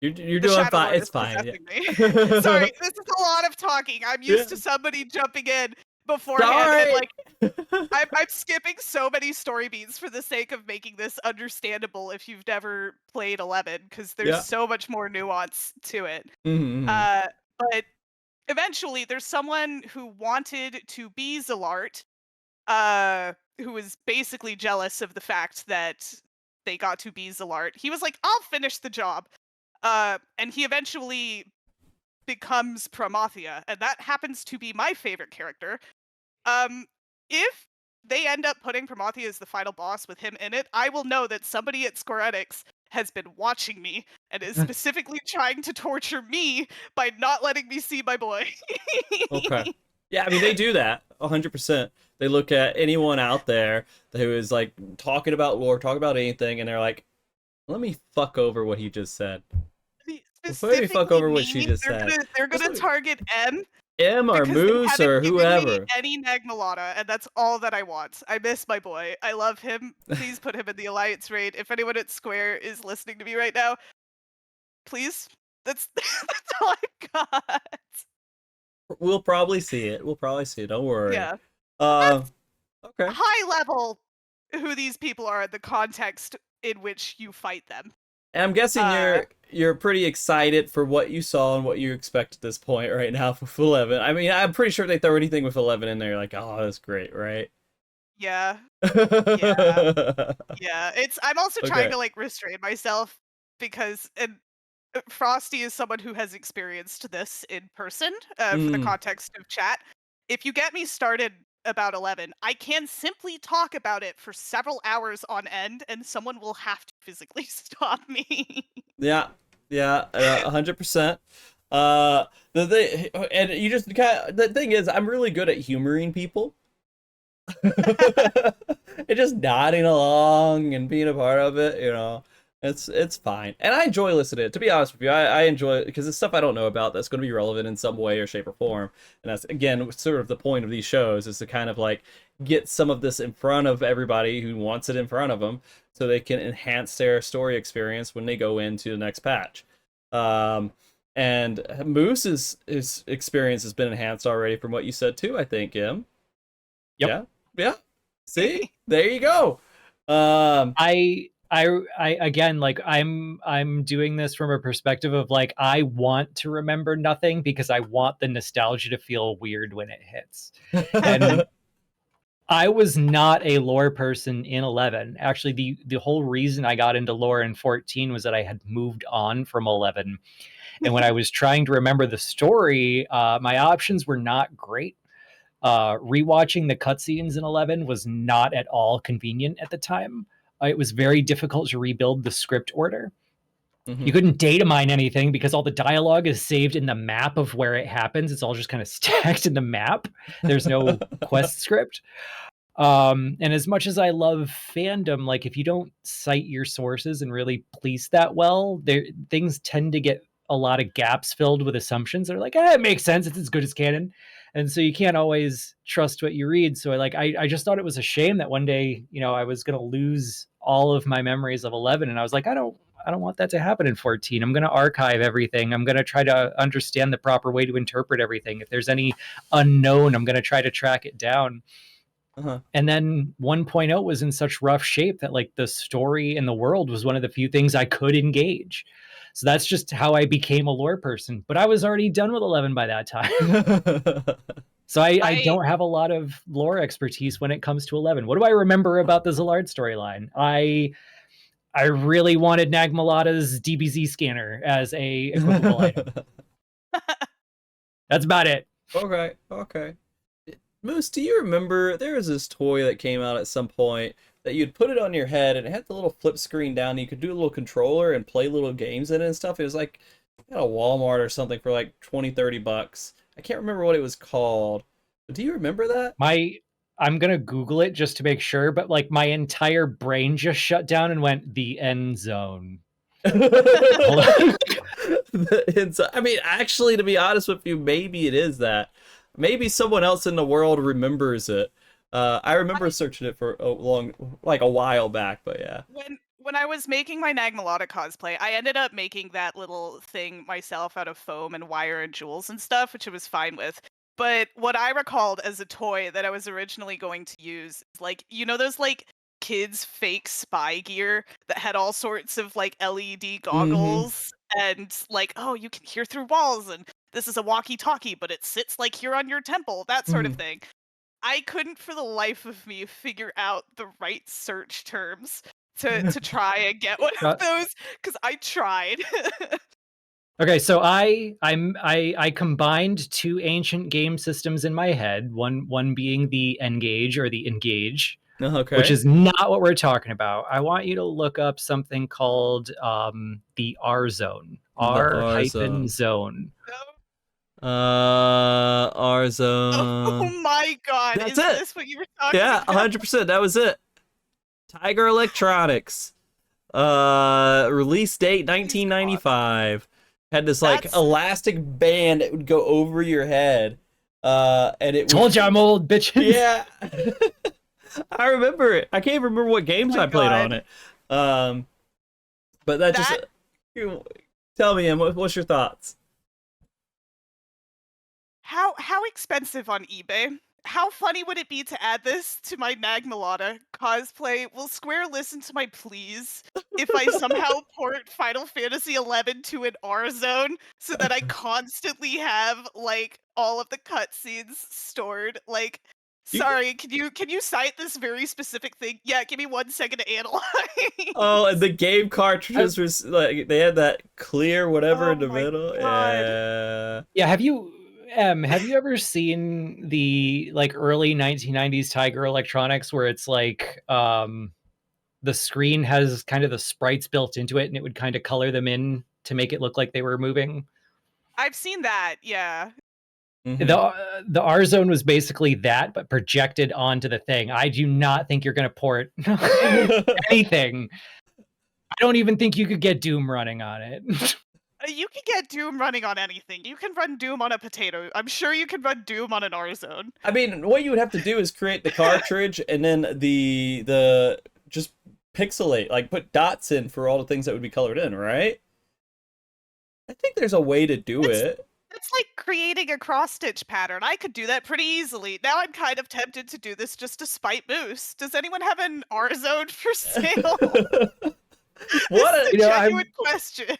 You're The doing Shadow fine. Lord It's is fine. possessing me. Yeah. Sorry, this is a lot of talking. I'm used to somebody jumping in beforehand, and like I'm skipping so many story beats for the sake of making this understandable if you've never played 11, because there's Yeah. so much more nuance to it. Mhm, mhm. But eventually, there's someone who wanted to be Zalart, who was basically jealous of the fact that they got to be Zalart. He was like, "I'll finish the job," and he eventually becomes Promathia, and that happens to be my favorite character. If they end up putting Promathia as the final boss with him in it, I will know that somebody at Square Enix has been watching me and is specifically trying to torture me by not letting me see my boy. Okay. Yeah, I mean they do that 100%. They look at anyone out there who is like talking about lore, talking about anything, and they're like, "Let me fuck over what he just said. Let me fuck Specifically over what she me, just they're said." gonna target M M or because they Moose haven't or given me whoever. any Nagmalata, and that's all that I want. I miss my boy. I love him. Please put him in the Alliance raid. If anyone at Square is listening to me right now, please. That's that's all I've got. We'll probably see it. We'll probably see it. Don't worry. Yeah. Okay. High level who these people are, the context in which you fight them. And I'm guessing Uh, you're pretty excited for what you saw and what you expect at this point right now for 11. I mean, I'm pretty sure if they throw anything with 11 in there, you're like, oh, that's great, right? yeah. Yeah. Yeah. I'm also trying Okay. to like restrain myself because Frosty is someone who has experienced this in person, for the context of chat. If you get me started about 11, I can simply talk about it for several hours on end, and someone will have to physically stop me. Yeah, 100%. The thing, and you just kind of, the thing is, I'm really good at humoring people. And just nodding along and being a part of it, you know. It's fine, and I enjoy listening to it. To be honest with you, I enjoy it because it's stuff I don't know about that's going to be relevant in some way or shape or form. And that's again sort of the point of these shows, is to kind of like get some of this in front of everybody who wants it in front of them, so they can enhance their story experience when they go into the next patch. And Moose's his experience has been enhanced already from what you said too, I think, Em. Yep. Yeah. See, there you go. I again, like I'm doing this from a perspective of like I want to remember nothing because I want the nostalgia to feel weird when it hits. And I was not a lore person in 11. Actually, the whole reason I got into lore in 14 was that I had moved on from 11. And when I was trying to remember the story, my options were not great. Rewatching the cutscenes in 11 was not at all convenient at the time. It was very difficult to rebuild the script order. You couldn't data mine anything because all the dialogue is saved in the map of where it happens. It's all just kind of stacked in the map. There's no quest script. And as much as I love fandom, like if you don't cite your sources and really police that well, things tend to get a lot of gaps filled with assumptions. They're like, it makes sense. It's as good as canon. And so you can't always trust what you read. So I just thought it was a shame that one day, I was going to lose all of my memories of 11. And I was like, I don't want that to happen in 14. I'm going to archive everything. I'm going to try to understand the proper way to interpret everything. If there's any unknown, I'm going to try to track it down. And then 1.0 was in such rough shape that like the story and the world was one of the few things I could engage. So that's just how I became a lore person. But I was already done with 11 by that time. So I don't have a lot of lore expertise when it comes to 11. What do I remember about the Zillard storyline? I really wanted Nagmalata's DBZ scanner as a equipable item. That's about it. Okay. Moose, do you remember there was this toy that came out at some point that you'd put it on your head and it had the little flip screen down and you could do a little controller and play little games in it and stuff? It was like at a Walmart or something for like 20-30 bucks. I can't remember what it was called. But do you remember that? I'm going to Google it just to make sure, but like my entire brain just shut down and went the end zone. I mean, actually, to be honest with you, maybe it is that. Maybe someone else in the world remembers it. I remember searching it for a while back, but yeah. When I was making my Nagmalata cosplay, I ended up making that little thing myself out of foam and wire and jewels and stuff, which I was fine with. But what I recalled as a toy that I was originally going to use is like, those like kids fake spy gear that had all sorts of like LED goggles and like, oh, you can hear through walls and this is a walkie-talkie, but it sits like here on your temple, that sort of thing. I couldn't for the life of me figure out the right search terms to try and get one of those because I tried. Okay, so I combined two ancient game systems in my head. One being the Engage or the Engage, which is not what we're talking about. I want you to look up something called the R Zone. R-Zone. R Zone. Oh my god! That's is this what you were talking about? Yeah, 100%. That was it. Tiger Electronics. Release date 1995. Had this like elastic band that would go over your head. And it told you I'm old, bitches. Yeah. I remember it. I can't even remember what games I played on it. But that just tell me, Em, what's your thoughts? How expensive on eBay? How funny would it be to add this to my Nagmalata cosplay? Will Square listen to my pleas if I somehow port Final Fantasy XI to an R Zone so that I constantly have like all of the cutscenes stored? Like, sorry, can you cite this very specific thing? Yeah, give me 1 second to analyze. Oh, and the game cartridges was like they had that clear whatever in the middle. God. Yeah. Have you ever seen the like early 1990s Tiger Electronics where it's like the screen has kind of the sprites built into it and it would kind of color them in to make it look like they were moving? I've seen that, yeah. The R Zone was basically that, but projected onto the thing. I do not think you're going to port anything. I don't even think you could get Doom running on it. You can get Doom running on anything. You can run Doom on a potato. I'm sure you can run Doom on an R Zone. I mean, what you would have to do is create the cartridge and then the just pixelate, like put dots in for all the things that would be colored in, right? I think there's a way to do it. It's like creating a cross-stitch pattern. I could do that pretty easily. Now I'm kind of tempted to do this just to spite Moose. Does anyone have an R Zone for sale? What a genuine question.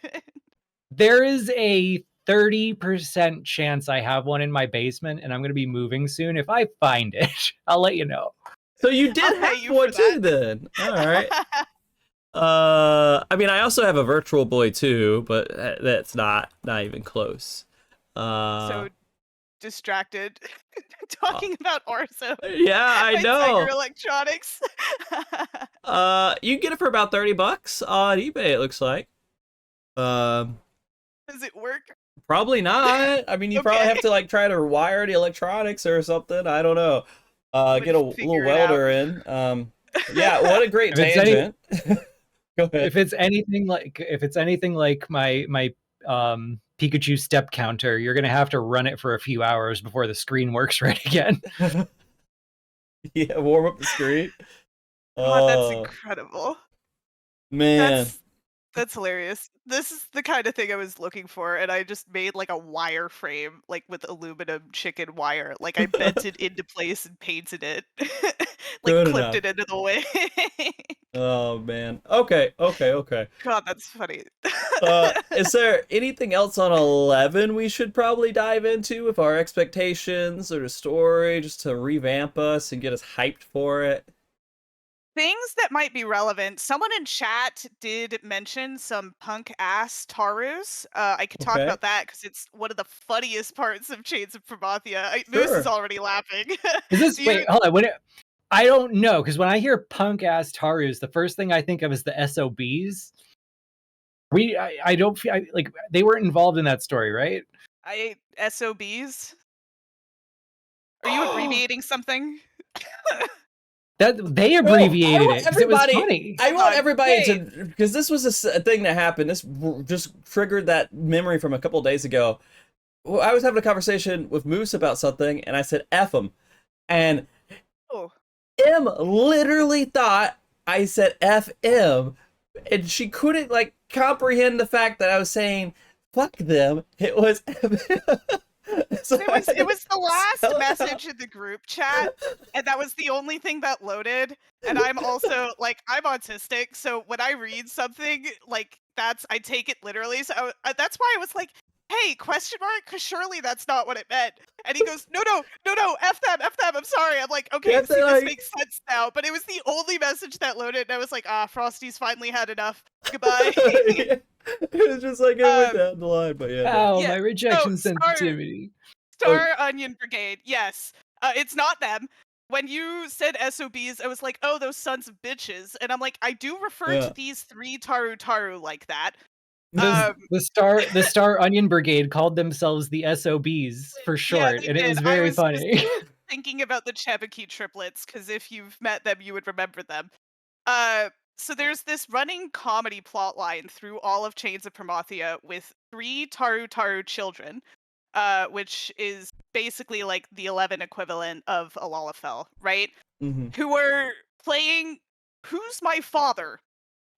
There is a 30% chance I have one in my basement, and I'm going to be moving soon. If I find it, I'll let you know. So you did I'll pay have you one for too, that. then. All right. I mean, I also have a Virtual Boy too, but that's not even close. So distracted talking about Orzo Yeah, I by Tiger know. Electronics. You can get it for about $30 on eBay. It looks like. Um, Does it work? Probably not. I mean, you probably Okay. have to like try to wire the electronics or something. I don't know. I'm Get gonna a little figure it out. welder in. Yeah. What a great If it's any, tangent. Go ahead. if it's anything like my Pikachu step counter, you're gonna have to run it for a few hours before the screen works right again. Yeah, warm up the screen. God, that's Oh incredible. man. That's hilarious. This is the kind of thing I was looking for, and I just made like a wire frame, like with aluminum chicken wire. Like I bent it into place and painted it, like Good clipped enough. it into the way. Oh man. Okay. God, that's funny. Is there anything else on 11 we should probably dive into with our expectations or the story, just to revamp us and get us hyped for it? Things that might be relevant. Someone in chat did mention some punk ass Tarus. I could talk Okay. about that because it's one of the funniest parts of Chains of Promathia. Moose is Sure. already laughing. Is this You- wait? Hold on. I don't know, because when I hear punk ass Tarus, the first thing I think of is the SOBs. I don't feel like they weren't involved in that story, right? SOBs? Are you abbreviating something? That they No, abbreviated it because it was funny. I want Hold on, everybody wait. to, because this was a thing that happened. This just triggered that memory from a couple days ago. Well, I was having a conversation with Moose about something, and I said F him, and Oh, M literally thought I said F M, and she couldn't like comprehend the fact that I was saying fuck them. It was F M. So it was the last spell it message in the group chat, and that was the only thing that loaded. And I'm also like I'm autistic, so when I read something like I take it literally. So that's why I was like, "Hey, question mark? Because surely that's not what it meant." And he goes, "No, f them, f them. I'm sorry." I'm like, You "Okay, have to, see, this like, makes sense now." But it was the only message that loaded, and I was like, "Ah, Frosty's finally had enough. Goodbye." it was just like it went Um, down the line, but yeah, no. Oh, yeah. my So rejection sensitivity. Oh, Star Onion Brigade, yes. It's not them. When you said SOBs, I was like, oh, those sons of bitches. And I'm like, I do refer yeah. to these three Taru like that. The Star Onion Brigade called themselves the SOBs for Yeah, short, they and it did. was I very was just funny. thinking about the Chebiki triplets, because if you've met them, you would remember them. So there's this running comedy plot line through all of Chains of Promathia with three Taru children, which is basically like the 11 equivalent of a Lalafell, right? Mm-hmm. Who are playing Who's My Father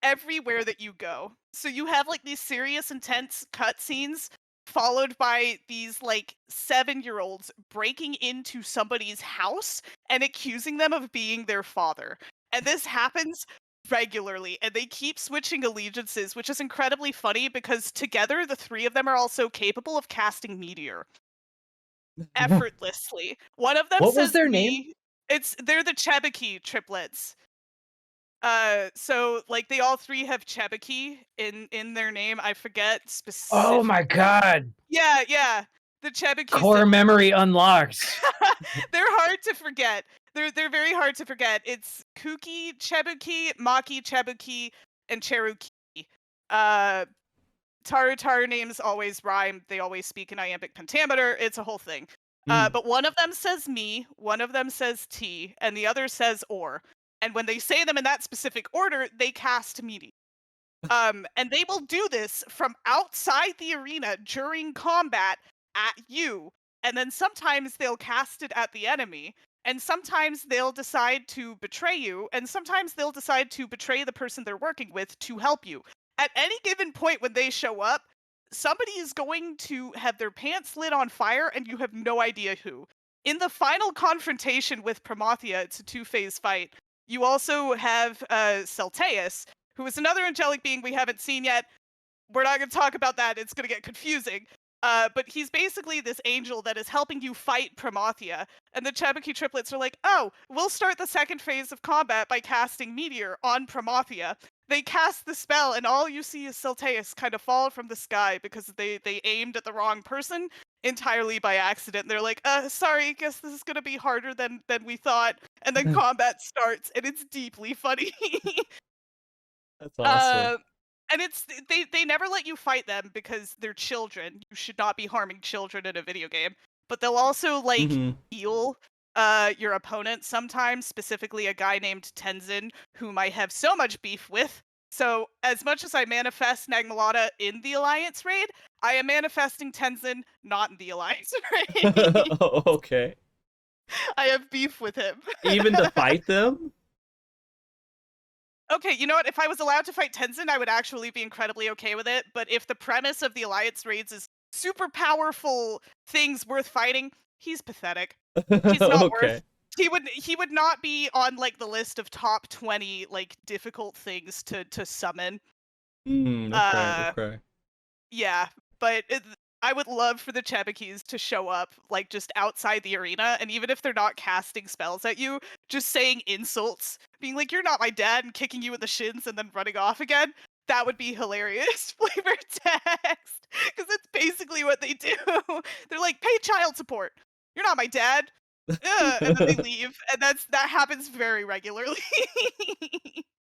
everywhere that you go. So you have like these serious, intense cutscenes followed by these like 7-year-olds breaking into somebody's house and accusing them of being their father. And this happens regularly, and they keep switching allegiances, which is incredibly funny because together the three of them are also capable of casting Meteor effortlessly. One of them What was says their name? me. They're the Chebiki triplets. So like they all three have Chebiki in their name. I forget specific. Oh my god! Yeah. The Chebiki Core memory unlocked. They're hard to forget. They're very hard to forget. It's Kuki Chebiki, Maki Chebiki, and Cherokee. Taru names always rhyme. They always speak in iambic pentameter. It's a whole thing. But one of them says me, one of them says T, and the other says or. And when they say them in that specific order, they cast Meteor. And they will do this from outside the arena during combat at you. And then sometimes they'll cast it at the enemy. And sometimes they'll decide to betray you. And sometimes they'll decide to betray the person they're working with to help you. At any given point when they show up, somebody is going to have their pants lit on fire and you have no idea who. In the final confrontation with Promathia, it's a 2-phase fight. You also have Celteus, who is another angelic being we haven't seen yet. We're not going to talk about that. It's going to get confusing. But he's basically this angel that is helping you fight Promathia. And the Chebeki triplets are like, oh, we'll start the second phase of combat by casting Meteor on Promathia. They cast the spell, and all you see is Celteus kind of fall from the sky because they aimed at the wrong person entirely by accident. They're like, sorry, guess this is gonna be harder than we thought. And then combat starts, and it's deeply funny. That's awesome. And it's they never let you fight them because they're children. You should not be harming children in a video game. But they'll also like heal your opponent sometimes, specifically a guy named Tenzin, whom I have so much beef with. So as much as I manifest Nagmalata in the Alliance raid, I am manifesting Tenzin not in the Alliance raid. Oh, okay. I have beef with him. Even to fight them? Okay, you know what? If I was allowed to fight Tenzin, I would actually be incredibly okay with it. But if the premise of the Alliance raids is super powerful things worth fighting, he's pathetic. He's not Okay. worth. He would not be on like the list of top 20 like difficult things to summon. Okay. Yeah, but I would love for the Chebekis to show up like just outside the arena, and even if they're not casting spells at you, just saying insults, being like, "You're not my dad," and kicking you in the shins and then running off again. That would be hilarious flavor text, because that's basically what they do. They're like, "Pay child support. You're not my dad." And then they leave, and that happens very regularly.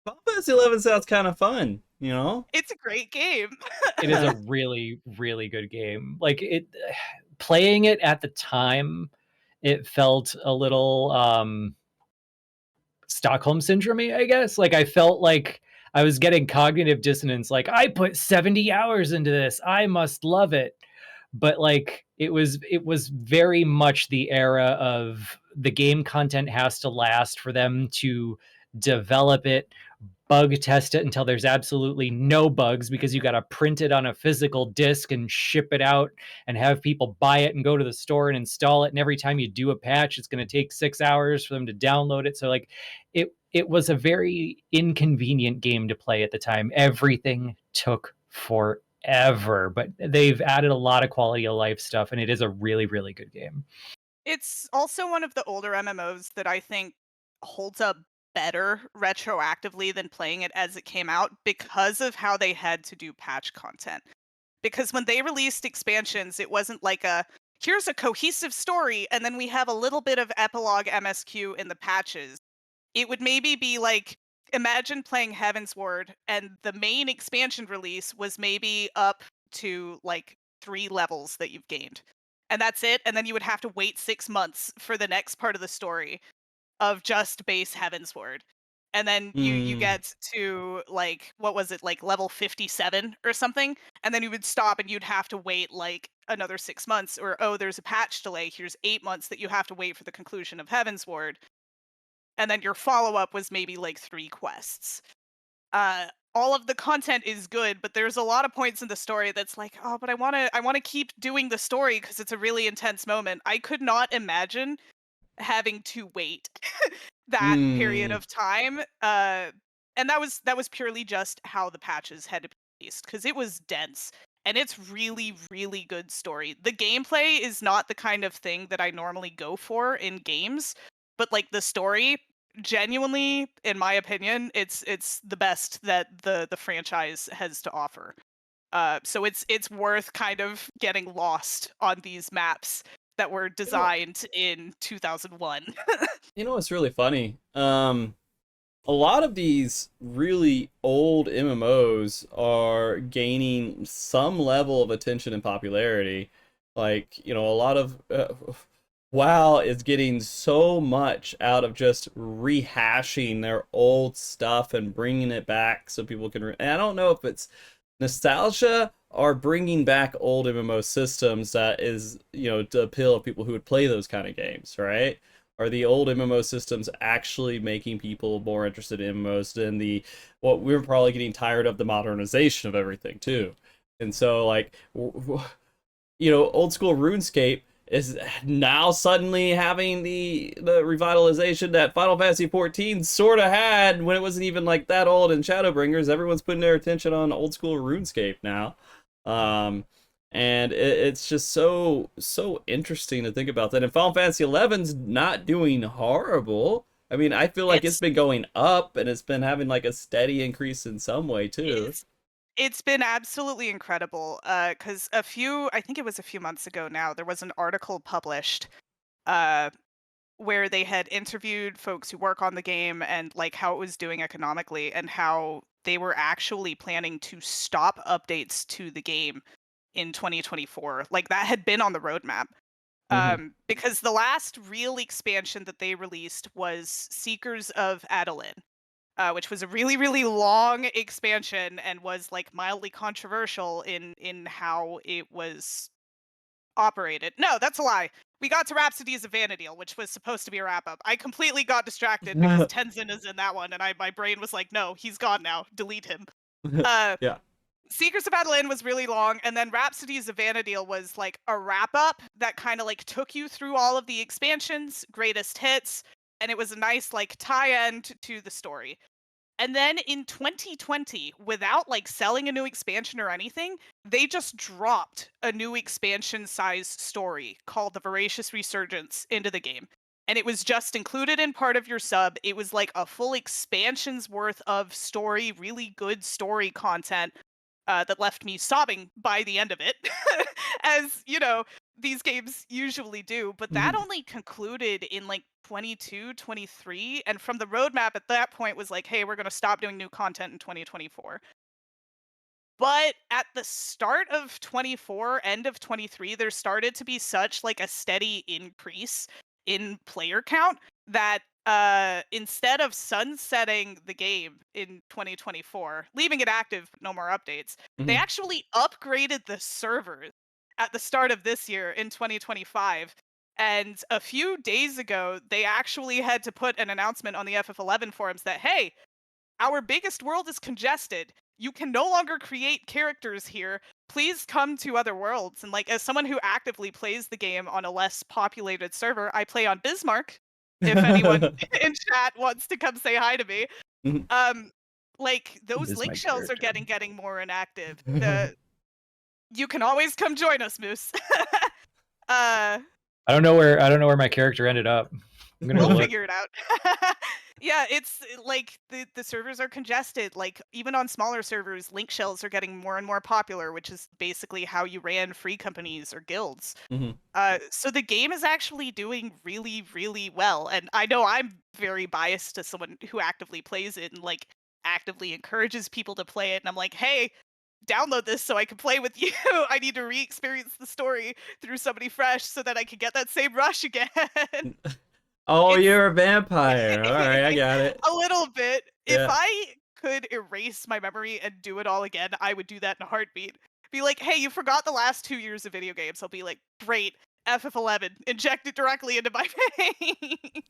Final Fantasy 11 sounds kind of fun, you know? It's a great game. It is a really, really good game. Like playing it at the time, it felt a little Stockholm syndrome, I guess. Like I felt like I was getting cognitive dissonance. Like I put 70 hours into this, I must love it. But like it was very much the era of the game content has to last for them to develop it, bug test it until there's absolutely no bugs, because you got to print it on a physical disc and ship it out and have people buy it and go to the store and install it. And every time you do a patch, it's going to take 6 hours for them to download it. So like it was a very inconvenient game to play at the time. Everything took forever, but they've added a lot of quality of life stuff, and it is a really, really good game. It's also one of the older MMOs that I think holds up better retroactively than playing it as it came out because of how they had to do patch content. Because when they released expansions, it wasn't like here's a cohesive story and then we have a little bit of epilogue MSQ in the patches. It would maybe be like, imagine playing Heavensward and the main expansion release was maybe up to like 3 levels that you've gained. And that's it. And then you would have to wait 6 months for the next part of the story of just base Heavensward. And then you get to like, what was it, like level 57 or something, and then you would stop and you'd have to wait like another 6 months, or oh, there's a patch delay, here's 8 months that you have to wait for the conclusion of Heavensward. And then your follow-up was maybe like 3 quests. All of the content is good, but there's a lot of points in the story that's like, oh, but I want to keep doing the story because it's a really intense moment. I could not imagine having to wait that period of time. And that was purely just how the patches had to be released, because it was dense and it's really, really good story. The gameplay is not the kind of thing that I normally go for in games, but like the story, genuinely, in my opinion, it's the best that the franchise has to offer. So it's worth kind of getting lost on these maps that were designed in 2001. You know what's really funny? A lot of these really old MMOs are gaining some level of attention and popularity. Like, you know, a lot of WoW is getting so much out of just rehashing their old stuff and bringing it back so people can. And I don't know if it's nostalgia or bringing back old MMO systems that is, you know, to appeal to people who would play those kind of games, right? Are the old MMO systems actually making people more interested in MMOs than what we're probably getting tired of, the modernization of everything too? And so, like, you know, old school RuneScape is now suddenly having the revitalization that Final Fantasy 14 sort of had when it wasn't even like that old in Shadowbringers. Everyone's putting their attention on old school RuneScape now. And it's just so interesting to think about that. And Final Fantasy XI's not doing horrible. I mean, I feel like it's It's been going up, and it's been having like a steady increase in some way too. it's been absolutely incredible. Because I think it was a few months ago now, there was an article published uh, where they had interviewed folks who work on the game and like how it was doing economically and how they were actually planning to stop updates to the game in 2024. Like that had been on the roadmap. Hmm. Because the last real expansion that they released was Seekers of Adeline, which was a really, really long expansion and was like mildly controversial in how it was operated. No, that's a lie. We got to Rhapsodies of Vana'diel, which was supposed to be a wrap up. I completely got distracted because Tenzin is in that one, and my brain was like, no, he's gone now. Delete him. Uh, Yeah. Secrets of Adeline was really long, and then Rhapsodies of Vana'diel was like a wrap up that kind of like took you through all of the expansions, greatest hits, and it was a nice like tie end to the story. And then in 2020, without like selling a new expansion or anything, they just dropped a new expansion size story called The Voracious Resurgence into the game. And it was just included in part of your sub. It was like a full expansion's worth of story, really good story content that left me sobbing by the end of it, as you know, these games usually do. But that only concluded in like 22, 23. And from the roadmap at that point was like, hey, we're going to stop doing new content in 2024. But at the start of 24, end of 23, there started to be such like a steady increase in player count that instead of sunsetting the game in 2024, leaving it active, no more updates, they Hmm. actually upgraded the servers at the start of this year in 2025. And a few days ago, they actually had to put an announcement on the FF11 forums that, hey, our biggest world is congested. You can no longer create characters here. Please come to other worlds. And like as someone who actively plays the game on a less populated server, I play on Bismarck. If anyone in chat wants to come say hi to me. Um like It those is link my shells are character. getting more inactive. You can always come join us, Moose. uh I don't know where my character ended up. I'm gonna go We'll look. figure it out. Yeah, it's like the servers are congested. Like even on smaller servers, link shells are getting more and more popular, which is basically how you ran free companies or guilds. Hmm. So the game is actually doing really, really well. And I know I'm very biased to someone who actively plays it and like actively encourages people to play it. And I'm like, hey, download this so I can play with you. I need to re-experience the story through somebody fresh so that I can get that same rush again. Oh, It's you're a vampire. All right, I got it. a little bit. If Yeah. I could erase my memory and do it all again, I would do that in a heartbeat. Be like, hey, you forgot the last 2 years of video games. I'll be like, great, FF11, inject it directly into my veins.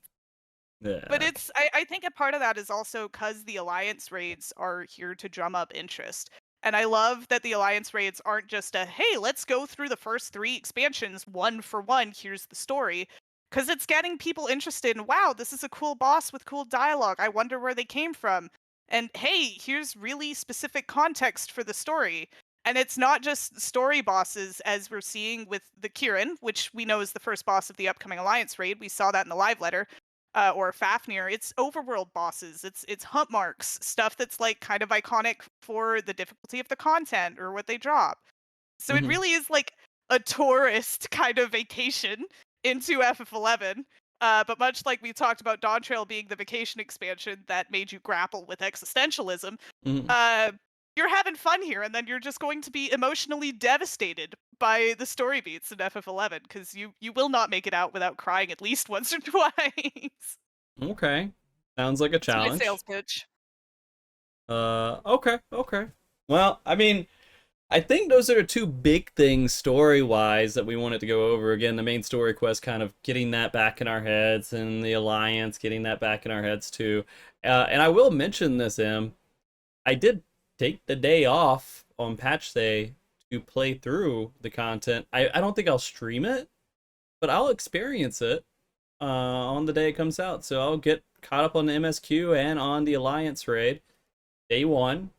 But Yeah. I think a part of that is also because the Alliance raids are here to drum up interest. And I love that the Alliance raids aren't just a, hey, let's go through the first 3 expansions one for one, here's the story. Because it's getting people interested in, wow, this is a cool boss with cool dialogue. I wonder where they came from. And hey, here's really specific context for the story. And it's not just story bosses, as we're seeing with the Kieran, which we know is the first boss of the upcoming Alliance raid. We saw that in the live letter. Or Fafnir, it's overworld bosses, it's hunt marks, stuff that's like kind of iconic for the difficulty of the content or what they drop. So it Hmm. really is like a tourist kind of vacation into FF11. But much like we talked about Dawn Trail being the vacation expansion that made you grapple with existentialism, Hmm. uh, you're having fun here, and then you're just going to be emotionally devastated by the story beats in FF11 because you will not make it out without crying at least once or twice. Okay. Sounds like a It's my challenge. sales pitch. Okay, okay. Well, I mean, I think those are the two big things story-wise that we wanted to go over. Again, the main story quest, kind of getting that back in our heads, and the Alliance getting that back in our heads too. And I will mention this, Em. I did take the day off on patch day to play through the content. I don't think I'll stream it, but I'll experience it on the day it comes out. So I'll get caught up on the MSQ and on the Alliance raid day one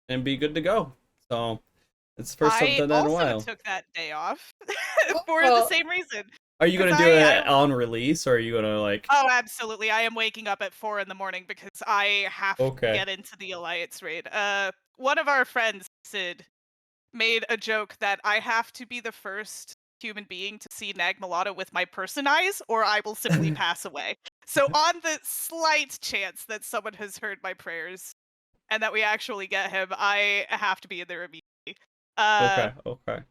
and be good to go. So It's the first time I've I done that in a also while. took that day off for the Oh. same reason. Are you 'Cause gonna do it on release, or are you gonna like? Oh, absolutely. I am waking up at 4 in the morning because I have to Okay. get into the Alliance raid. One of our friends, Sid, made a joke that I have to be the first human being to see Nagmalata with my person eyes, or I will simply pass away. So on the slight chance that someone has heard my prayers and that we actually get him, I have to be in there immediately. Uh, Okay. Okay.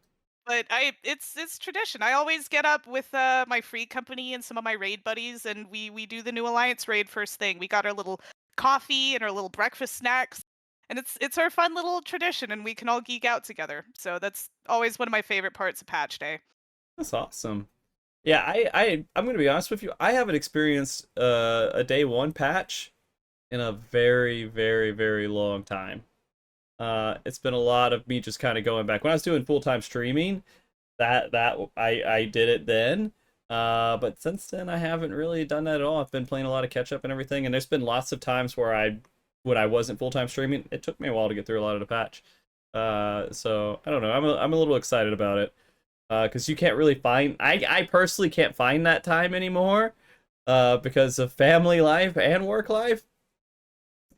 but it's tradition. I always get up with my free company and some of my raid buddies, and we do the new Alliance raid first thing. We got our little coffee and our little breakfast snacks, and it's our fun little tradition, and we can all geek out together. So that's always one of my favorite parts of Patch Day. That's awesome. Yeah, I'm gonna be honest with you. I haven't experienced a day one patch in a very, very, very long time. It's been a lot of me just kind of going back when I was doing full-time streaming. I did it then. But since then I haven't really done that at all. I've been playing a lot of catch up and everything, and there's been lots of times where when I wasn't full-time streaming, it took me a while to get through a lot of the patch. So I don't know. I'm a little excited about it. Because you can't really find. I personally can't find that time anymore. Because of family life and work life.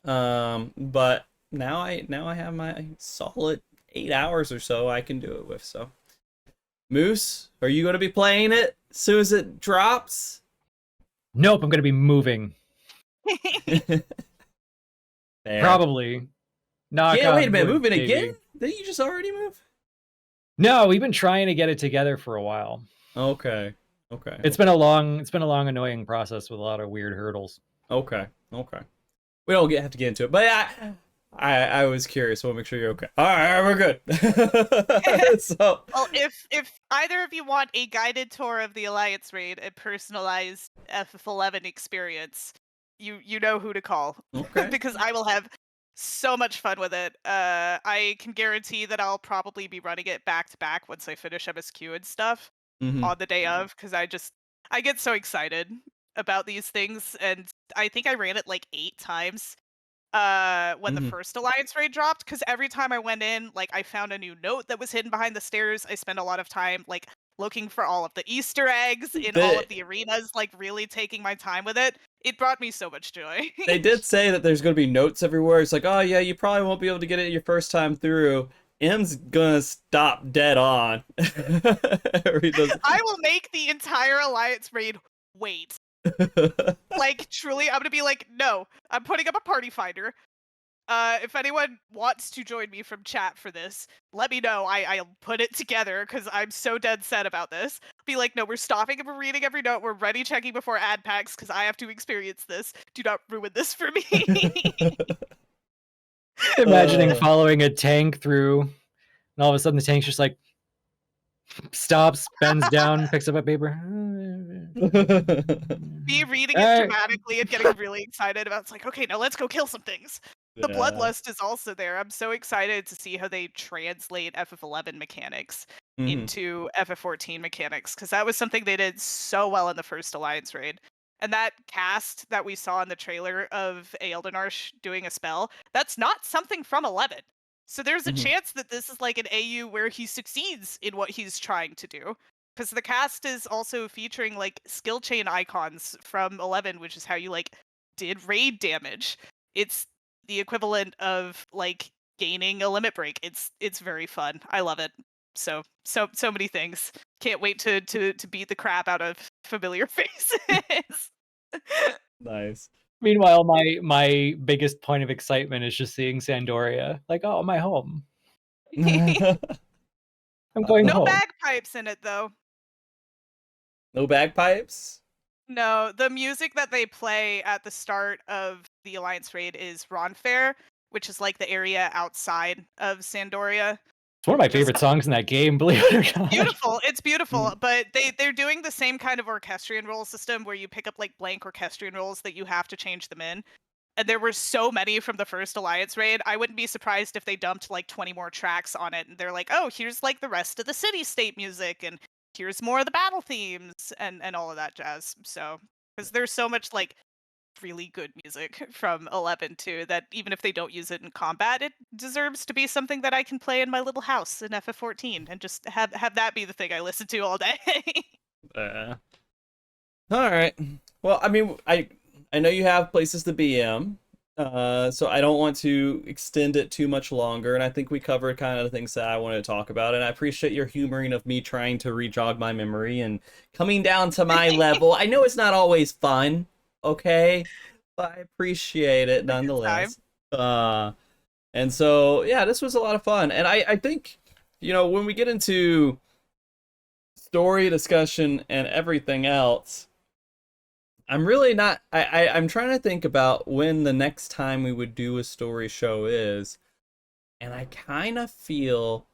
But now I have my solid 8 hours or so I can do it with. So, Moose, are you gonna be playing it as soon as it drops? Nope, I'm gonna be moving. There. Probably. Knock Yeah, wait a on minute, wood, moving baby. again? Didn't you just already move? No, we've been trying to get it together for a while. Okay. Okay. It's been a long, annoying process with a lot of weird hurdles. Okay. Okay. We don't have to get into it, but I was curious. So we'll make sure you're okay. All right, we're good. So, Well, if either of you want a guided tour of the Alliance raid, a personalized FF11 experience, you know who to call. okay. Because I will have so much fun with it. I can guarantee that I'll probably be running it back to back once I finish MSQ and stuff Mm-hmm. on the day of, because I get so excited about these things, and I think I ran it like 8 times when the Mm-hmm. first Alliance raid dropped, because every time I went in, like, I found a new note that was hidden behind the stairs. I spent a lot of time like looking for all of the Easter eggs in all of the arenas, like really taking my time with it. It brought me so much joy. They did say that there's going to be notes everywhere. It's like, oh yeah, you probably won't be able to get it your first time through. M's gonna stop dead on. I will make the entire Alliance raid wait. Like, truly, I'm gonna be like, no, I'm putting up a party finder. If anyone wants to join me from chat for this, let me know. I'll put it together because I'm so dead set about this. Be like, no, we're stopping and we're reading every note. We're ready checking before ad packs because I have to experience this. Do not ruin this for me. Imagining following a tank through, and all of a sudden the tank's just like stops, bends down, picks up a paper. Me reading it dramatically and getting really excited about it's like, okay, now let's go kill some things. The bloodlust is also there. I'm so excited to see how they translate FF11 mechanics into FF14 mechanics, because that was something they did so well in the first Alliance raid. And that cast that we saw in the trailer of Eildenarsh doing a spell, that's not something from 11. So there's a chance that this is like an AU where he succeeds in what he's trying to do. Because the cast is also featuring like skill chain icons from 11, which is how you like did raid damage. It's the equivalent of like gaining a limit break. It's very fun. I love it. So many things. Can't wait to beat the crap out of familiar faces. Nice. Meanwhile, my biggest point of excitement is just seeing Sandoria. Like, oh, my home. I'm going no home. bagpipes in it though. No bagpipes? No, the music that they play at the start of the Alliance raid is Ronfair, which is like the area outside of Sandoria. It's one of my favorite songs in that game, believe it or not. Beautiful, it's beautiful, but they're doing the same kind of orchestrion roll system where you pick up like blank orchestrion rolls that you have to change them in. And there were so many from the first Alliance raid, I wouldn't be surprised if they dumped like 20 more tracks on it, and they're like, oh, here's like the rest of the city-state music, and here's more of the battle themes, and all of that jazz. So, because there's so much like really good music from 11 too, that even if they don't use it in combat, it deserves to be something that I can play in my little house in FF14 and just have that be the thing I listen to all day. All right. Well, I mean, I know you have places to BM, so I don't want to extend it too much longer. And I think we covered kind of the things that I wanted to talk about. And I appreciate your humoring of me trying to re-jog my memory and coming down to my level. I know it's not always fun, okay, but I appreciate it nonetheless. And so yeah, this was a lot of fun. And I think, you know, when we get into story discussion and everything else, I'm really not. I'm trying to think about when the next time we would do a story show is, and I kind of feel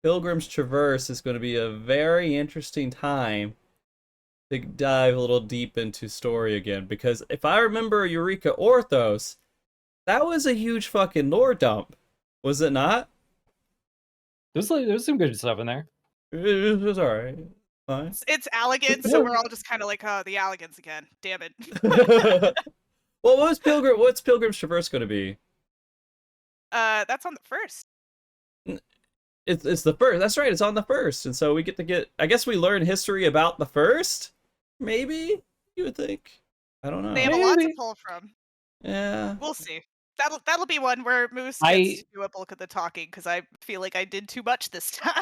Pilgrim's Traverse is going to be a very interesting time to dive a little deep into story again. Because if I remember Eureka Orthos, that was a huge fucking lore dump, was it not? There's some good stuff in there. It was alright. Fine. It's Alligans, so we're all just kind of like, oh, the Alligans again. Damn it. Well, what's Pilgrim's Traverse going to be? That's on the first. It's the first. That's right. It's on the first, and so we get to get. I guess we learn history about the first. Maybe you would think. I don't know. They have a lot to pull from. Yeah. We'll see. That'll be one where Moose gets to do a bulk of the talking, because I feel like I did too much this time.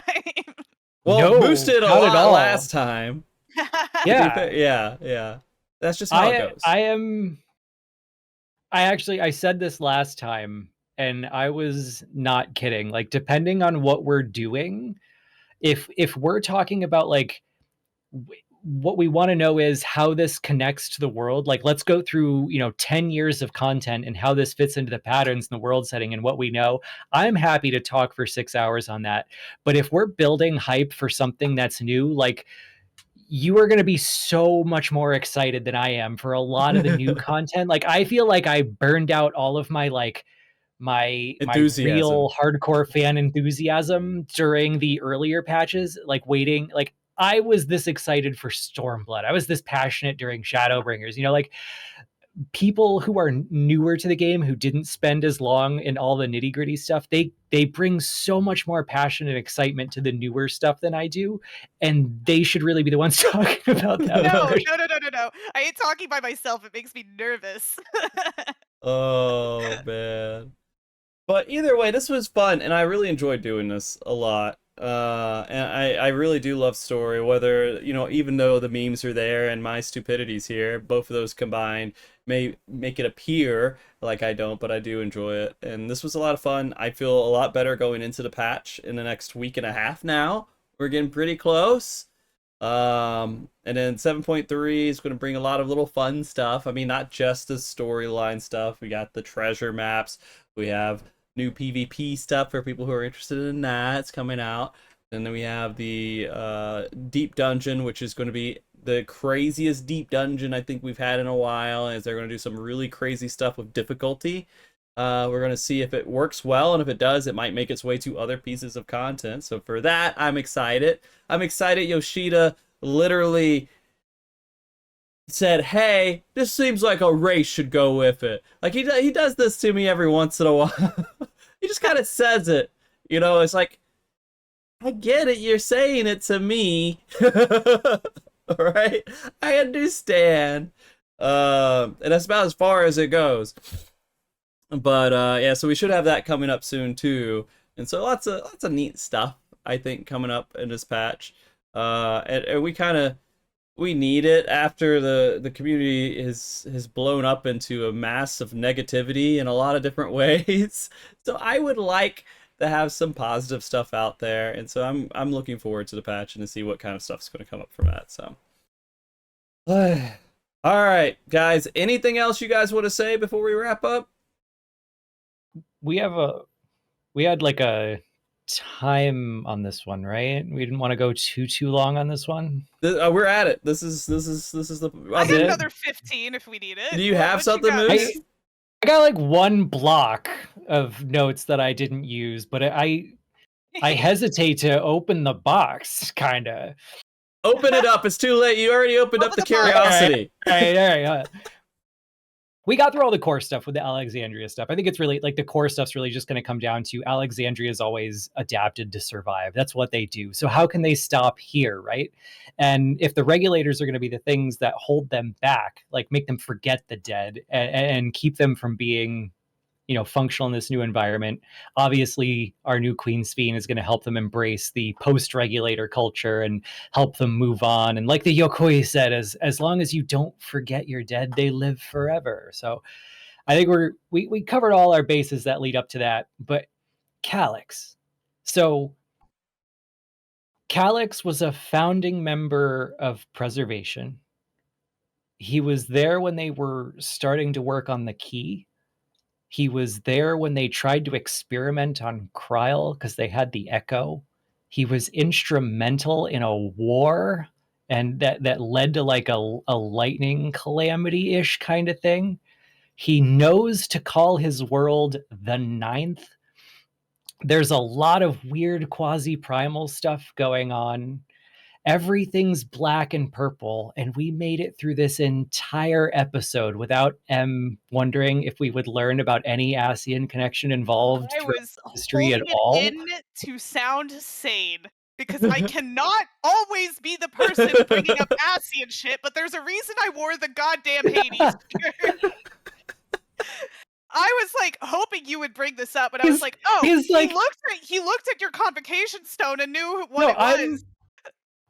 Well, No, Moose did a not at lot all. last time. Yeah. Yeah. That's just how it goes. I said this last time, and I was not kidding. Like, depending on what we're doing, if we're talking about like what we want to know is how this connects to the world, like let's go through 10 years of content and how this fits into the patterns in the world setting and what we know. I'm happy to talk for 6 hours on that. But if we're building hype for something that's new, like, you are going to be so much more excited than I am for a lot of the new content. Like, I feel like I burned out all of my my real hardcore fan enthusiasm during the earlier patches, like waiting. Like, I was this excited for Stormblood. I was this passionate during Shadowbringers. Like, people who are newer to the game, who didn't spend as long in all the nitty gritty stuff, they bring so much more passion and excitement to the newer stuff than I do, and they should really be the ones talking about that. No. I hate talking by myself. It makes me nervous. Oh man. But either way, this was fun, and I really enjoyed doing this a lot. And I really do love story, whether, even though the memes are there and my stupidity's here, both of those combined may make it appear like I don't, but I do enjoy it. And this was a lot of fun. I feel a lot better going into the patch in the next week and a half now. We're getting pretty close. And then 7.3 is going to bring a lot of little fun stuff. I mean, not just the storyline stuff. We got the treasure maps. We have new PvP stuff for people who are interested in that. It's coming out. And then we have the deep dungeon, which is going to be the craziest deep dungeon I think we've had in a while, as they're going to do some really crazy stuff with difficulty. We're going to see if it works well, and if it does, it might make its way to other pieces of content. So for that, I'm excited. I'm excited Yoshida literally said, hey, this seems like a race should go with it. Like, he does this to me every once in a while. He just kind of says it. It's like, I get it, you're saying it to me. Right? I understand. And that's about as far as it goes. But yeah, so we should have that coming up soon too. And so lots of neat stuff, I think, coming up in this patch. And we need it after the community has blown up into a mass of negativity in a lot of different ways. So I would like to have some positive stuff out there, and so I'm looking forward to the patch and to see what kind of stuff's going to come up from that. So, all right, guys. Anything else you guys want to say before we wrap up? We had like a time on this one, right? We didn't want to go too long on this one. We're at it. This is the. I got another 15 if we need it. Do you have something, Moose? I got like one block of notes that I didn't use, but I hesitate to open the box, kind of. Open it up. It's too late. You already opened up the curiosity. All right. we got through all the core stuff with the Alexandria stuff. I think it's really like the core stuff's really just going to come down to Alexandria's always adapted to survive. That's what they do. So how can they stop here, right? And if the regulators are going to be the things that hold them back, like make them forget the dead and keep them from being, functional in this new environment. Obviously, our new Queen Sphene is going to help them embrace the post-regulator culture and help them move on. And like the Yokoi said, as long as you don't forget your dead, they live forever. So I think we covered all our bases that lead up to that. But Calyx. So Calyx was a founding member of Preservation. He was there when they were starting to work on the key. He was there when they tried to experiment on Kryl because they had the Echo. He was instrumental in a war, and that led to like a lightning calamity-ish kind of thing. He knows to call his world the Ninth. There's a lot of weird quasi-primal stuff going on. Everything's black and purple, and we made it through this entire episode without wondering if we would learn about any ASEAN connection involved I through was history at holding it all. in to sound sane because I cannot always be the person bringing up ASEAN shit, but there's a reason I wore the goddamn Hades shirt. I was like hoping you would bring this up, but I was like, oh, he's like- he looked at your convocation stone and knew what it was.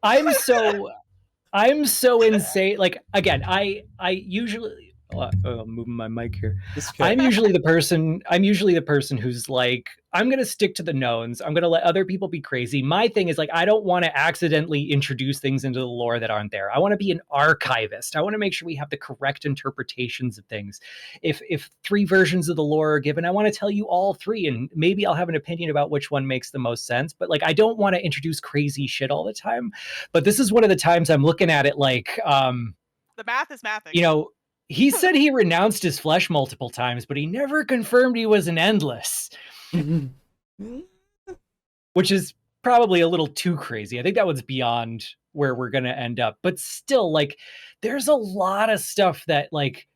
I'm so insane. Like again, I usually I'm moving my mic here. I'm usually the person who's like, I'm going to stick to the knowns. I'm going to let other people be crazy. My thing is like, I don't want to accidentally introduce things into the lore that aren't there. I want to be an archivist. I want to make sure we have the correct interpretations of things. If 3 versions of the lore are given, I want to tell you all 3, and maybe I'll have an opinion about which one makes the most sense. But like, I don't want to introduce crazy shit all the time. But this is one of the times I'm looking at it like, the math is mathing. He said he renounced his flesh multiple times, but he never confirmed he was an endless. Which is probably a little too crazy. I think that was beyond where we're going to end up. But still, like, there's a lot of stuff that, like,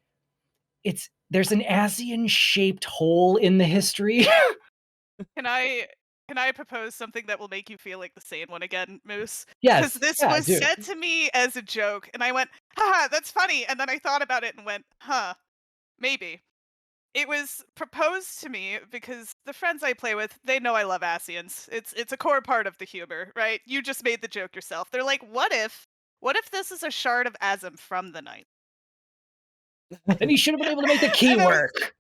there's an ASEAN-shaped hole in the history. Can I propose something that will make you feel like the sane one again, Moose? Yes. Because this was said to me as a joke, and I went, haha, that's funny. And then I thought about it and went, huh, maybe. It was proposed to me because the friends I play with, they know I love ASEANs. It's a core part of the humor, right? You just made the joke yourself. They're like, what if this is a shard of Asm from the night? Then he should have been able to make the key work.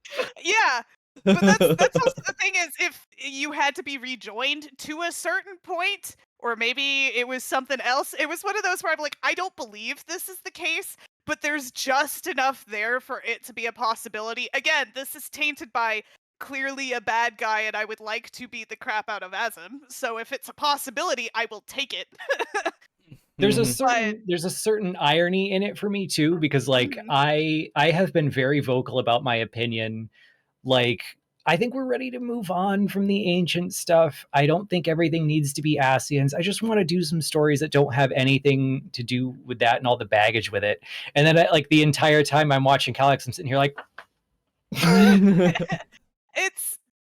Yeah. But that's also the thing is, if you had to be rejoined to a certain point, or maybe it was something else, it was one of those where I'm like, I don't believe this is the case, but there's just enough there for it to be a possibility. Again, this is tainted by clearly a bad guy, and I would like to beat the crap out of Asm. So if it's a possibility, I will take it. There's a certain irony in it for me too, because like I have been very vocal about my opinion. Like, I think we're ready to move on from the ancient stuff. I don't think everything needs to be ASEANs. I just want to do some stories that don't have anything to do with that and all the baggage with it. And then, like, the entire time I'm watching Calyx, I'm sitting here like, it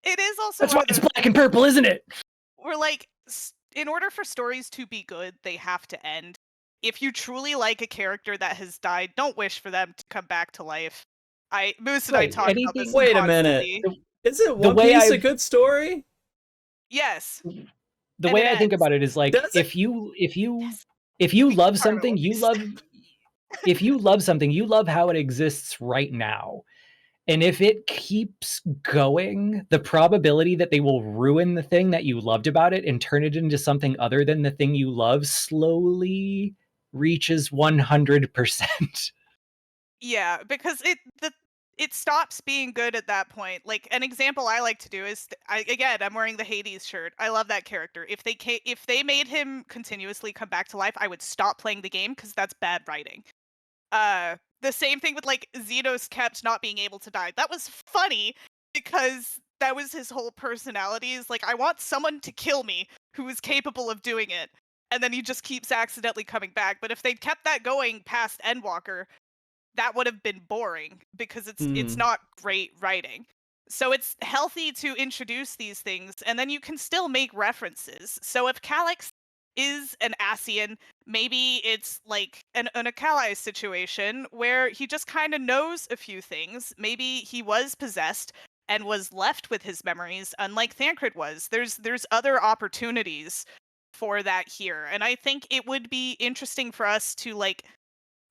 is also that's why it's black and purple, isn't it? We're like, in order for stories to be good, they have to end. If you truly like a character that has died, don't wish for them to come back to life. Moose and I talk about this. Wait a minute. Isn't One Piece a good story? Yes. The way I think about it is like, if you love something, you love how it exists right now. And if it keeps going, the probability that they will ruin the thing that you loved about it and turn it into something other than the thing you love slowly reaches 100%. Yeah, because it stops being good at that point. Like, an example I like to do is, I'm wearing the Hades shirt. I love that character. If they made him continuously come back to life, I would stop playing the game because that's bad writing. The same thing with like Xenos kept not being able to die. That was funny because that was his whole personality. Is like, I want someone to kill me who is capable of doing it, and then he just keeps accidentally coming back. But if they'd kept that going past Endwalker, that would have been boring because it's not great writing. So it's healthy to introduce these things, and then you can still make references. So if Calyx is an Ascian, maybe it's like an Akalai situation where he just kind of knows a few things. Maybe he was possessed and was left with his memories, unlike Thancred was. There's other opportunities for that here, and I think it would be interesting for us to, like,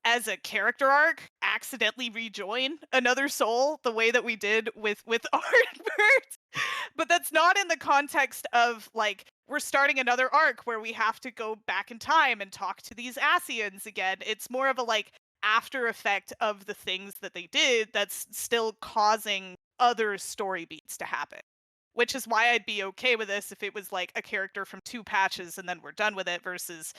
as a character arc, accidentally rejoin another soul the way that we did with Artbird. But that's not in the context of, like, we're starting another arc where we have to go back in time and talk to these Ascians again. It's more of a, like, after effect of the things that they did that's still causing other story beats to happen. Which is why I'd be okay with this if it was like a character from 2 patches and then we're done with it, versus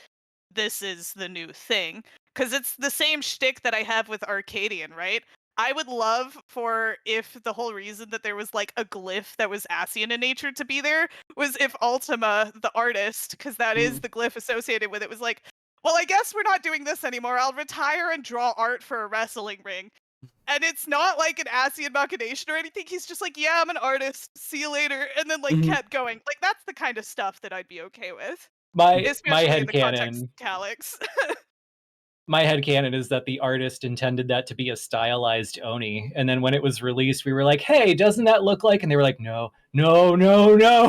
this is the new thing. Because it's the same shtick that I have with Arcadian, right? I would love for if the whole reason that there was like a glyph that was Ascian in nature to be there was if Ultima, the artist, because that is the glyph associated with it, was like, well, I guess we're not doing this anymore. I'll retire and draw art for a wrestling ring. And it's not like an Ascian machination or anything. He's just like, yeah, I'm an artist. See you later. And then, like, kept going. Like, that's the kind of stuff that I'd be okay with. My Especially in the context headcanon, of Calyx. my headcanon is that the artist intended that to be a stylized Oni, and then when it was released, we were like, "Hey, doesn't that look like?" And they were like, "No, no, no, no."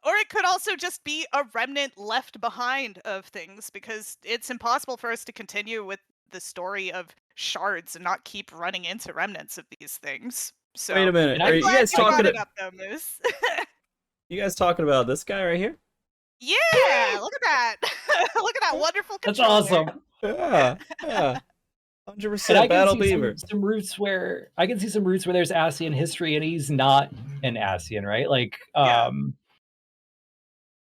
Or it could also just be a remnant left behind of things, because it's impossible for us to continue with the story of shards and not keep running into remnants of these things. So Wait a minute. I'm Are you glad guys you brought talking? it up, though, Moose. You guys talking about this guy right here? Yeah, look at that. Look at that wonderful That's control awesome. Yeah, yeah. And 100% I can Battle see Beaver. some roots where there's Ascian history and he's not an Ascian, right? Like, Yeah.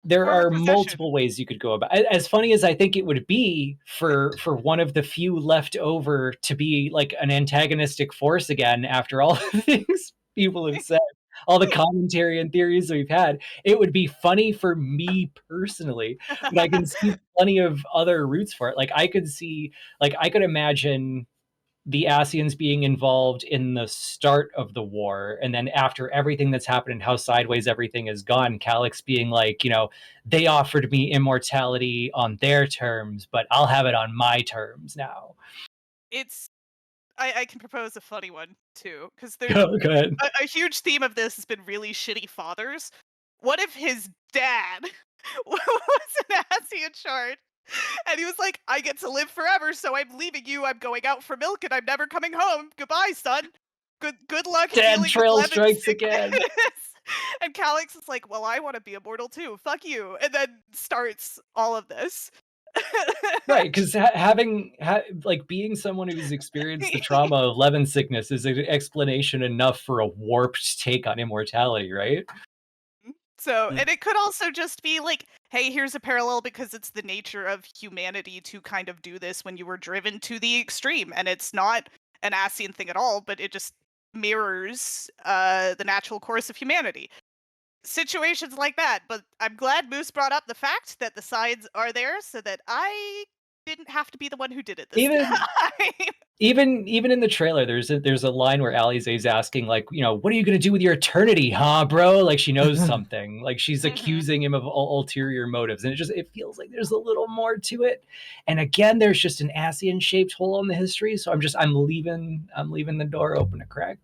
there Former are possession. multiple ways you could go about it. As funny as I think it would be for one of the few left over to be like an antagonistic force again after all the things people have said, all the commentary and theories we've had, it would be funny for me personally. But I can see plenty of other routes for it. Like I could imagine the Ascians being involved in the start of the war, and then after everything that's happened and how sideways everything has gone, Calyx being like, they offered me immortality on their terms, but I'll have it on my terms now. I can propose a funny one too, because Go ahead. a huge theme of this has been really shitty fathers. What if his dad was an Ascian shard? And he was like, I get to live forever, so I'm leaving you. I'm going out for milk, and I'm never coming home. Goodbye, son. Good luck Dad dealing trail with lemon strikes sickness. again. And Calyx is like, well, I want to be immortal too. Fuck you. And then starts all of this. Right, because being someone who's experienced the trauma of lemon sickness is an explanation enough for a warped take on immortality, right? So, and it could also just be like, hey, here's a parallel because it's the nature of humanity to kind of do this when you were driven to the extreme. And it's not an Ascian thing at all, but it just mirrors the natural course of humanity. Situations like that. But I'm glad Moose brought up the fact that the signs are there so that I didn't have to be the one who did it this time. Even in the trailer, there's a line where Alize's asking, like, what are you gonna do with your eternity, huh, bro? Like she knows something. Like she's accusing him of ulterior motives, and it feels like there's a little more to it. And again, there's just an Ascian shaped hole in the history, so I'm leaving the door open a crack.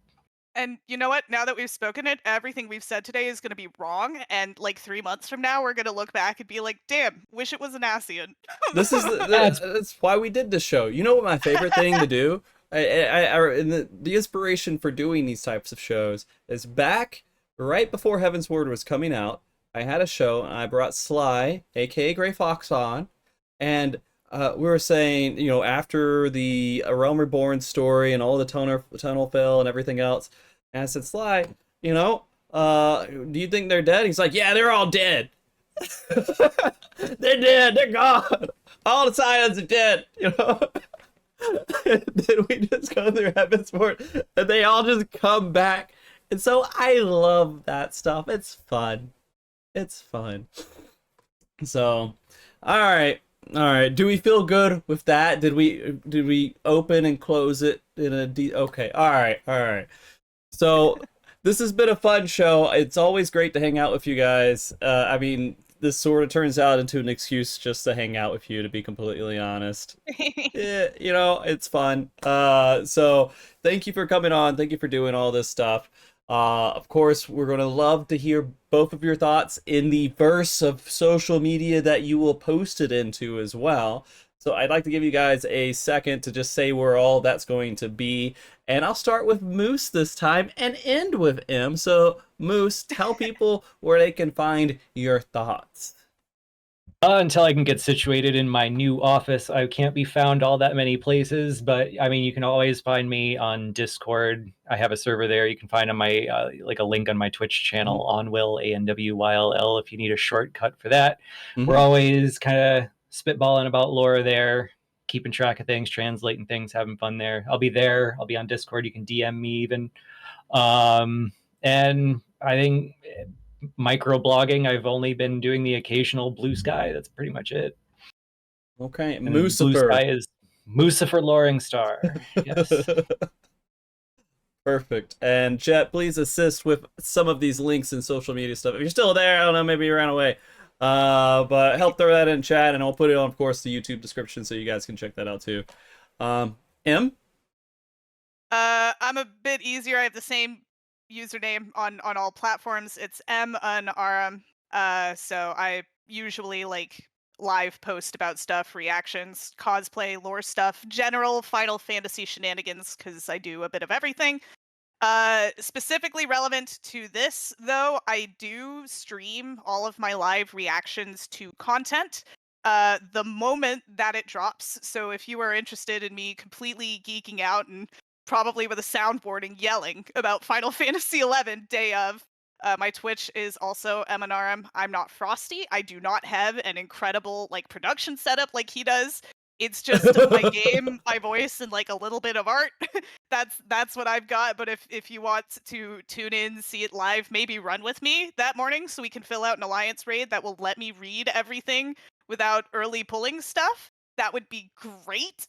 And you know what? Now that we've spoken it, everything we've said today is going to be wrong. And like 3 months from now, we're going to look back and be like, damn, wish it was an Ascian. That's why we did this show. You know what my favorite thing to do? The inspiration for doing these types of shows is back right before Heaven's Word was coming out. I had a show and I brought Sly, aka Gray Fox, on, and we were saying, after the A Realm Reborn story and all the tunnel fill and everything else, and I said, Sly, do you think they're dead? He's like, yeah, they're all dead. They're dead. They're gone. All the scions are dead. And then we just go through Heaven's Word, and they all just come back. And so I love that stuff. It's fun. It's fun. So, all right. All right. Do we feel good with that? Did we open and close it in a okay. All right. All right. So this has been a fun show. It's always great to hang out with you guys. I mean, this sort of turns out into an excuse just to hang out with you, to be completely honest. Yeah, you know, it's fun. So thank you for coming on. Thank you for doing all this stuff. Of course, we're going to love to hear both of your thoughts in the verse of social media that you will post it into as well. So I'd like to give you guys a second to just say where all that's going to be. And I'll start with Moose this time and end with M. So, Moose, tell people where they can find your thoughts. Until I can get situated in my new office, I can't be found all that many places. But I mean, you can always find me on Discord. I have a server there. You can find on my like a link on my Twitch channel, Onwyll, ANWYLL, if you need a shortcut for that. We're always kind of spitballing about lore there, keeping track of things, translating things, having fun there. I'll be there. I'll be on Discord. You can DM me even. And I think microblogging, I've only been doing the occasional Blue Sky. That's pretty much it. Okay, And Blue Sky is Moosifer Loring Star. Yes. Perfect. And Jet, please assist with some of these links and social media stuff. If you're still there, I don't know, maybe you ran away. But help throw that in chat, and I'll put it on, of course, the YouTube description so you guys can check that out too. M? I'm a bit easier. I have the same username on all platforms. It's Emunarum. So I usually like live post about stuff, reactions, cosplay, lore stuff, general Final Fantasy shenanigans, because I do a bit of everything. Specifically relevant to this, though, I do stream all of my live reactions to content the moment that it drops. So if you are interested in me completely geeking out and probably with a soundboard and yelling about Final Fantasy XI day of, my Twitch is also Emunarum. I'm not Frosty. I do not have an incredible like production setup like he does. It's just my game, my voice, and like a little bit of art. That's what I've got. But if you want to tune in, see it live, maybe run with me that morning so we can fill out an alliance raid that will let me read everything without early pulling stuff, that would be great.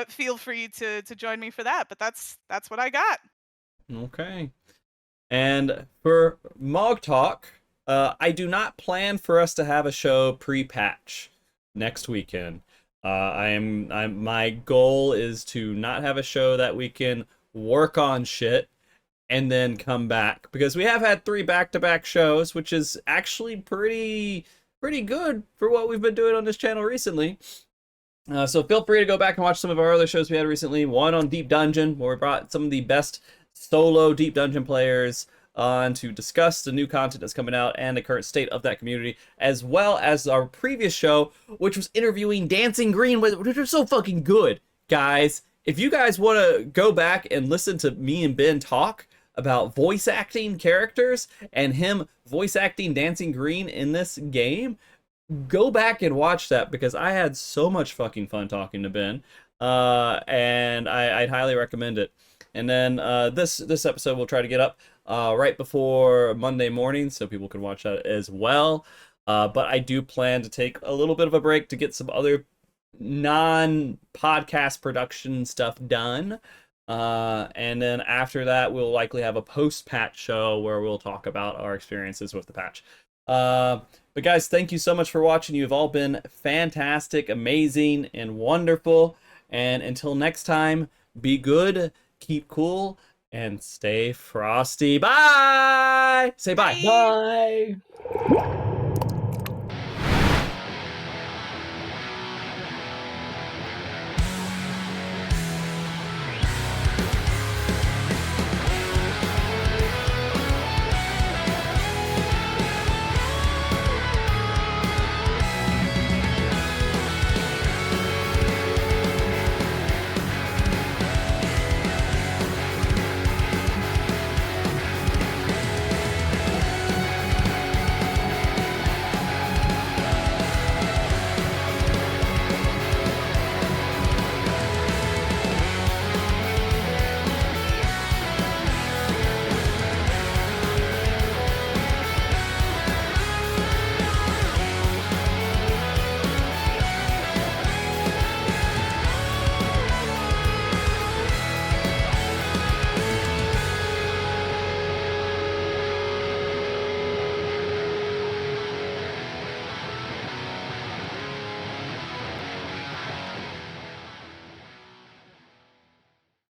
Feel free to join me for that. But that's what I got. Okay. And for MogTalk, I do not plan for us to have a show pre-patch next weekend. My goal is to not have a show that we can work on shit and then come back, because we have had 3 back-to-back shows, which is actually pretty good for what we've been doing on this channel recently. So feel free to go back and watch some of our other shows we had recently. One on Deep Dungeon, where we brought some of the best solo Deep Dungeon players on to discuss the new content that's coming out and the current state of that community, as well as our previous show, which was interviewing Dancing Green, which was so fucking good. Guys, if you guys want to go back and listen to me and Ben talk about voice acting characters and him voice acting Dancing Green in this game, go back and watch that, because I had so much fucking fun talking to Ben, and I'd highly recommend it. And then this episode we'll try to get up right before Monday morning, so people can watch that as well. But I do plan to take a little bit of a break to get some other non-podcast production stuff done. And then after that, we'll likely have a post-patch show where we'll talk about our experiences with the patch. But guys, thank you so much for watching. You've all been fantastic, amazing, and wonderful. And until next time, be good, keep cool, and stay frosty. Bye! Say bye. Bye.